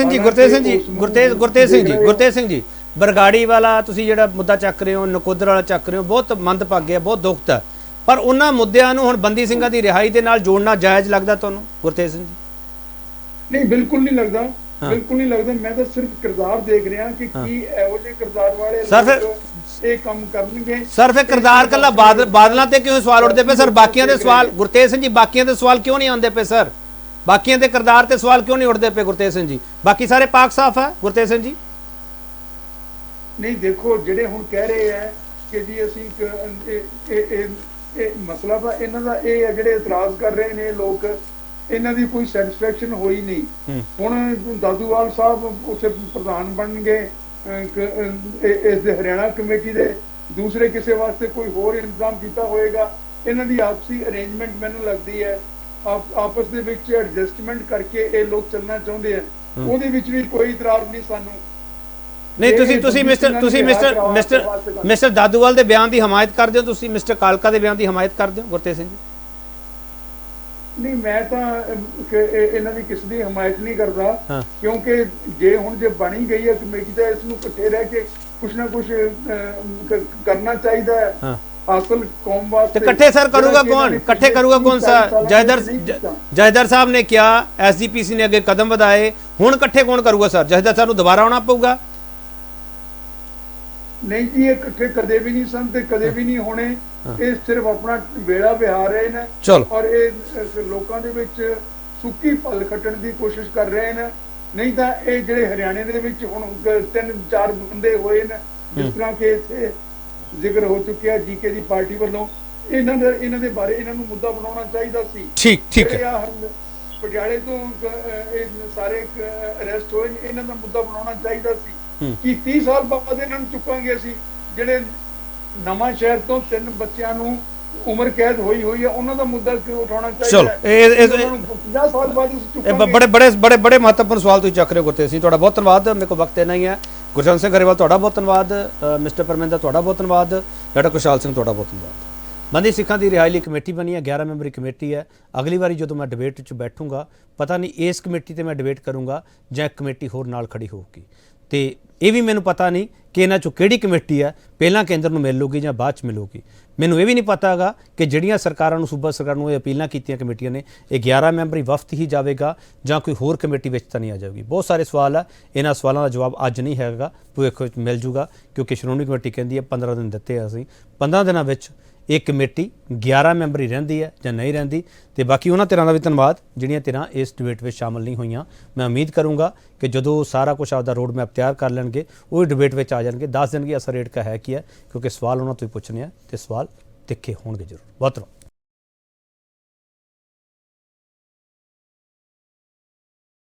ਸਿੰਘ ਜੀ ਬਰਗਾੜੀ ਵਾਲਾ ਤੁਸੀਂ ਜਿਹੜਾ ਮੁੱਦਾ ਚੱਕ ਰਹੇ ਹੋ, ਨਕੋਦਰ ਵਾਲਾ ਚੱਕ ਰਹੇ ਹੋ, ਬਹੁਤ ਮੰਦਭਾਗਾ, ਬਹੁਤ ਦੁਖਤ ਹੈ, ਪਰ ਉਹਨਾਂ ਮੁੱਦਿਆਂ ਨੂੰ ਹੁਣ ਬੰਦੀ ਸਿੰਘਾਂ ਦੀ ਰਿਹਾਈ ਦੇ ਨਾਲ ਜੋੜਨਾ ਜਾਇਜ਼ ਲੱਗਦਾ ਤੁਹਾਨੂੰ ਗੁਰਤੇਜ ਸਿੰਘ ਜੀ? ਨਹੀਂ, ਬਿਲਕੁਲ ਨਹੀਂ ਲੱਗਦਾ, ਬਿਲਕੁਲ ਨਹੀਂ ਲੱਗਦਾ। ਮੈਂ ਤਾਂ ਸਿਰਫ ਕਿਰਦਾਰ ਦੇਖ ਰਿਹਾ ਕਿ ਕੀ ਇਹੋ ਜਿਹੇ ਕਿਰਦਾਰ ਵਾਲੇ ਲੋਕ ਇਹ ਕੰਮ ਕਰਨਗੇ। ਸਰ ਫਿਰ ਕਿਰਦਾਰ ਕੱਲਾ ਬਾਦਲਾਂ ਤੇ ਕਿਉਂ ਸਵਾਲ ਉੱਠਦੇ ਪਏ ਸਰ? ਬਾਕੀਆਂ ਦੇ ਸਵਾਲ ਗੁਰਤੇਜ ਸਿੰਘ ਜੀ, ਬਾਕੀਆਂ ਦੇ ਸਵਾਲ ਕਿਉਂ ਨਹੀਂ ਆਉਂਦੇ ਪਏ ਸਰ? ਬਾਕੀਆਂ ਦੇ ਕਿਰਦਾਰ ਤੇ ਸਵਾਲ ਕਿਉਂ ਨਹੀਂ ਉੱਠਦੇ ਪਏ ਗੁਰਤੇਜ ਸਿੰਘ ਜੀ? ਬਾਕੀ ਸਾਰੇ ਪਾਕ ਸਾਫ ਹੈ ਗੁਰਤੇਜ ਸਿੰਘ ਜੀ? ਨਹੀਂ, ਦੇਖੋ ਜਿਹੜੇ ਹੁਣ ਕਹਿ ਰਹੇ ਆ ਕਿ ਜੀ ਅਸੀਂ ਇਹ ਮਸਲਾ ਤਾਂ ਇਹਨਾਂ ਦਾ ਇਹ ਹੈ, ਜਿਹੜੇ ਇਤਰਾਜ਼ ਕਰ ਰਹੇ ਨੇ ਲੋਕ, ਇਹਨਾਂ ਦੀ ਕੋਈ ਸੈਟੀਸਫੈਕਸ਼ਨ ਹੋਈ ਨਹੀਂ। ਹੁਣ ਦਾਦੂਵਾਲ ਸਾਹਿਬ ਉੱਥੇ ਪ੍ਰਧਾਨ ਬਣਨਗੇ ਇਸ ਦੇ ਹਰਿਆਣਾ ਕਮੇਟੀ ਦੇ, ਦੂਸਰੇ ਕਿਸੇ ਵਾਸਤੇ ਕੋਈ ਹੋਰ ਇੰਤਜ਼ਾਮ ਕੀਤਾ ਹੋਏਗਾ। ਇਹਨਾਂ ਦੀ ਆਪਸੀ ਅਰੇਂਜਮੈਂਟ ਮੈਨੂੰ ਲੱਗਦੀ ਹੈ, ਆਪਸ ਦੇ ਵਿੱਚ ਐਡਜਸਟਮੈਂਟ ਕਰਕੇ ਇਹ ਲੋਕ ਚੱਲਣਾ ਚਾਹੁੰਦੇ ਆ। ਉਹਦੇ ਵਿੱਚ ਵੀ ਕੋਈ ਇਤਰਾਜ਼ ਨਹੀਂ ਸਾਨੂੰ। ਨਹੀਂ, ਤੁਸੀਂ ਮਿਸਟਰ ਦਾਦੂਵਾਲ ਦੇ ਬਿਆਨ ਦੀ ਹਮਾਇਤ ਕਰਦੇ ਹੋ, ਤੁਸੀਂ ਮਿਸਟਰ ਕਾਲਕਾ ਦੇ ਬਿਆਨ ਦੀ ਹਮਾਇਤ ਕਰਦੇ ਹੋ ਗੁਰਤੇਜ ਸਿੰਘ ਜੀ? ਨਹੀਂ, ਮੈਂ ਤਾਂ ਇਹਨਾਂ ਦੀ ਕਿਸੇ ਦੀ ਹਮਾਇਤ ਨਹੀਂ ਕਰਦਾ, ਕਿਉਂਕਿ ਜੇ ਬਣੀ ਗਈ ਹੈ ਕਮੇਟੀ ਤਾਂ ਇਸ ਨੂੰ ਇਕੱਠੇ ਰਹਿ ਕੇ ਕੁਛ ਨਾ ਕੁਛ ਕਰਨਾ ਚਾਹੀਦਾ ਹੈ ਅਸਲ ਕੌਮ ਵਾਸਤੇ। ਇਕੱਠੇ ਸਰ ਕਰੂਗਾ ਕੌਣ? ਇਕੱਠੇ ਕਰੂਗਾ ਕੌਣ ਸਰ? ਜੈਦਰ ਸਾਹਿਬ ਨੇ ਕਿਹਾ, ਐਸਜੀਪੀਸੀ ਨੇ ਅੱਗੇ ਕਦਮ ਵਧਾਏ, ਹੁਣ ਇਕੱਠੇ ਕੌਣ ਕਰੂਗਾ ਸਰ? ਜੈਦਰ ਸਾਹਿਬ ਨੂੰ ਦੁਬਾਰਾ ਆਉਣਾ ਪਊਗਾ? ਨਹੀਂ ਜੀ, ਇਹ ਇਕੱਠੇ ਕਦੇ ਵੀ ਨਹੀਂ ਸਨ ਤੇ ਕਦੇ ਵੀ ਨਹੀਂ ਹੋਣੇ। ਇਹ ਸਿਰਫ ਆਪਣਾ ਵੇੜਾ ਵਿਹਾਰ ਰਹੇ ਨੇ ਔਰ ਇਹ ਲੋਕਾਂ ਦੇ ਵਿੱਚ ਸੁੱਕੀ ਪਲ ਖੱਟਣ ਦੀ ਕੋਸ਼ਿਸ਼ ਕਰ ਰਹੇ ਨੇ। ਨਹੀਂ ਤਾਂ ਇਹ ਜਿਹੜੇ ਹਰਿਆਣੇ ਦੇ ਵਿੱਚ ਹੁਣ 3-4 ਬੰਦੇ ਹੋਏ ਨੇ, ਜਿਸ ਤਰ੍ਹਾਂ ਕਿ ਇੱਥੇ ਜ਼ਿਕਰ ਹੋ ਚੁੱਕਿਆ ਜੀਕੇ ਦੀ ਪਾਰਟੀ ਵੱਲੋਂ, ਇਹਨਾਂ ਦੇ ਬਾਰੇ ਇਹਨਾਂ ਨੂੰ ਮੁੱਦਾ ਬਣਾਉਣਾ ਚਾਹੀਦਾ ਸੀ। ਠੀਕ ਹੈ। ਪਟਿਆਲੇ ਤੋਂ ਇਹ ਸਾਰੇ ਅਰੈਸਟ ਹੋਏ, ਇਹਨਾਂ ਦਾ ਮੁੱਦਾ ਬਣਾਉਣਾ ਚਾਹੀਦਾ ਸੀ ਕਿ 30 ਸਾਲ ਬਾਅਦ ਇਹਨਾਂ ਨੂੰ ਚੁੱਕਾਂਗੇ ਅਸੀਂ। ਜਿਹੜੇ ਨਵਾਂ ਸ਼ਹਿਰ ਤੋਂ 3 ਬੱਚਿਆਂ ਨੂੰ ਉਮਰ ਕੈਦ ਹੋਈ ਹੈ, ਉਹਨਾਂ ਦਾ ਮੁੱਦਾ ਕਿਉਂ ਉਠਾਉਣਾ ਚਾਹੀਦਾ? ਚਲੋ 50 ਸਾਲ ਬਾਅਦ ਚੁੱਕਾਂਗੇ। ਬੜੇ ਮਹੱਤਵਪੂਰਨ ਸਵਾਲ ਤੁਸੀਂ ਚੱਕ ਰਹੇ ਹੋ ਗੁਰਤੇਜ ਸਿੰਘ, ਤੁਹਾਡਾ ਬਹੁਤ ਧੰਨਵਾਦ। ਮੇਰੇ ਕੋਲ ਵਕਤ ਇੰਨਾ ਹੀ ਹੈ। ਗੁਰਜੰਟ ਸਿੰਘ ਗਰੇਵਾਲ ਤੁਹਾਡਾ ਬਹੁਤ ਧੰਨਵਾਦ। ਮਿਸਟਰ ਪਰਮਿੰਦਰ ਤੁਹਾਡਾ ਬਹੁਤ ਧੰਨਵਾਦ। ਡਾਕਟਰ ਕੁਸ਼ਾਲ ਸਿੰਘ ਤੁਹਾਡਾ ਬਹੁਤ ਧੰਨਵਾਦ। ਬੰਦੀ ਸਿੱਖਾਂ ਦੀ ਰਿਹਾਈ ਲਈ ਕਮੇਟੀ ਬਣੀ ਹੈ, 11 ਮੈਂਬਰੀ ਕਮੇਟੀ ਹੈ। ਅਗਲੀ ਵਾਰੀ ਜਦੋਂ ਮੈਂ ਡਿਬੇਟ 'ਚ ਬੈਠੂੰਗਾ, ਪਤਾ ਨਹੀਂ ਇਸ ਕਮੇਟੀ ਤੇ ਮੈਂ ਡਿਬੇਟ ਕਰੂੰਗਾ ਜਾਂ ਇੱਕ ਕਮੇਟੀ ਹੋਰ ਨਾਲ ਖੜੀ ਹੋਊਗੀ, ਤੇ ਇਹ ਵੀ ਮੈਨੂੰ ਪਤਾ ਨਹੀਂ ਕਿ ਇਹਨਾਂ 'ਚੋਂ ਕਿਹੜੀ ਕਮੇਟੀ ਹੈ ਪਹਿਲਾਂ ਕੇਂਦਰ ਨੂੰ ਮਿਲੂਗੀ ਜਾਂ ਬਾਅਦ 'ਚ ਮਿਲੂਗੀ। ਮੈਨੂੰ ਇਹ ਵੀ ਨਹੀਂ ਪਤਾ ਹੈਗਾ ਕਿ ਜਿਹੜੀਆਂ ਸਰਕਾਰਾਂ ਨੂੰ, ਸੂਬਾ ਸਰਕਾਰ ਨੂੰ ਇਹ ਅਪੀਲਾਂ ਕੀਤੀਆਂ ਕਮੇਟੀਆਂ ਨੇ, ਇਹ 11 ਮੈਂਬਰੀ ਵਫਦ ਹੀ ਜਾਵੇਗਾ ਜਾਂ ਕੋਈ ਹੋਰ ਕਮੇਟੀ ਵਿੱਚ ਤਾਂ ਨਹੀਂ ਆ ਜਾਵੇਗੀ। ਬਹੁਤ ਸਾਰੇ ਸਵਾਲ ਆ, ਇਹਨਾਂ ਸਵਾਲਾਂ ਦਾ ਜਵਾਬ ਅੱਜ ਨਹੀਂ ਹੈਗਾ, ਭਵਿੱਖ ਵਿੱਚ ਮਿਲ ਜੂਗਾ, ਕਿਉਂਕਿ ਸ਼੍ਰੋਮਣੀ ਕਮੇਟੀ ਕਹਿੰਦੀ ਹੈ 15 ਦਿਨ ਦਿੱਤੇ ਆ ਅਸੀਂ। 15 ਦਿਨਾਂ ਵਿੱਚ ਇਹ ਕਮੇਟੀ 11 ਮੈਂਬਰੀ ਰਹਿੰਦੀ ਹੈ ਜਾਂ ਨਹੀਂ ਰਹਿੰਦੀ। ਤੇ ਬਾਕੀ ਉਹਨਾਂ ਧਿਰਾਂ ਦਾ ਵੀ ਧੰਨਵਾਦ ਜਿਹੜੀਆਂ ਧਿਰਾਂ ਇਸ ਡਿਬੇਟ ਵਿੱਚ ਸ਼ਾਮਲ ਨਹੀਂ ਹੋਈਆਂ। ਮੈਂ ਉਮੀਦ ਕਰੂੰਗਾ ਕਿ ਜਦੋਂ ਸਾਰਾ ਕੁਝ ਆਪਦਾ ਰੋਡ ਮੈਪ ਤਿਆਰ ਕਰ ਲੈਣਗੇ, ਉਹ ਡਿਬੇਟ ਵਿੱਚ ਆ ਜਾਣਗੇ, ਦੱਸ ਦੇਣਗੇ ਅਸਲ ਰੇਟ ਕਾ ਹੈ ਕੀ ਹੈ, ਕਿਉਂਕਿ ਸਵਾਲ ਉਹਨਾਂ ਤੋਂ ਹੀ ਪੁੱਛਣੇ ਆ ਤੇ ਸਵਾਲ ਤਿੱਖੇ ਹੋਣਗੇ ਜ਼ਰੂਰ। ਬਹੁਤ ਧੰਨਵਾਦ।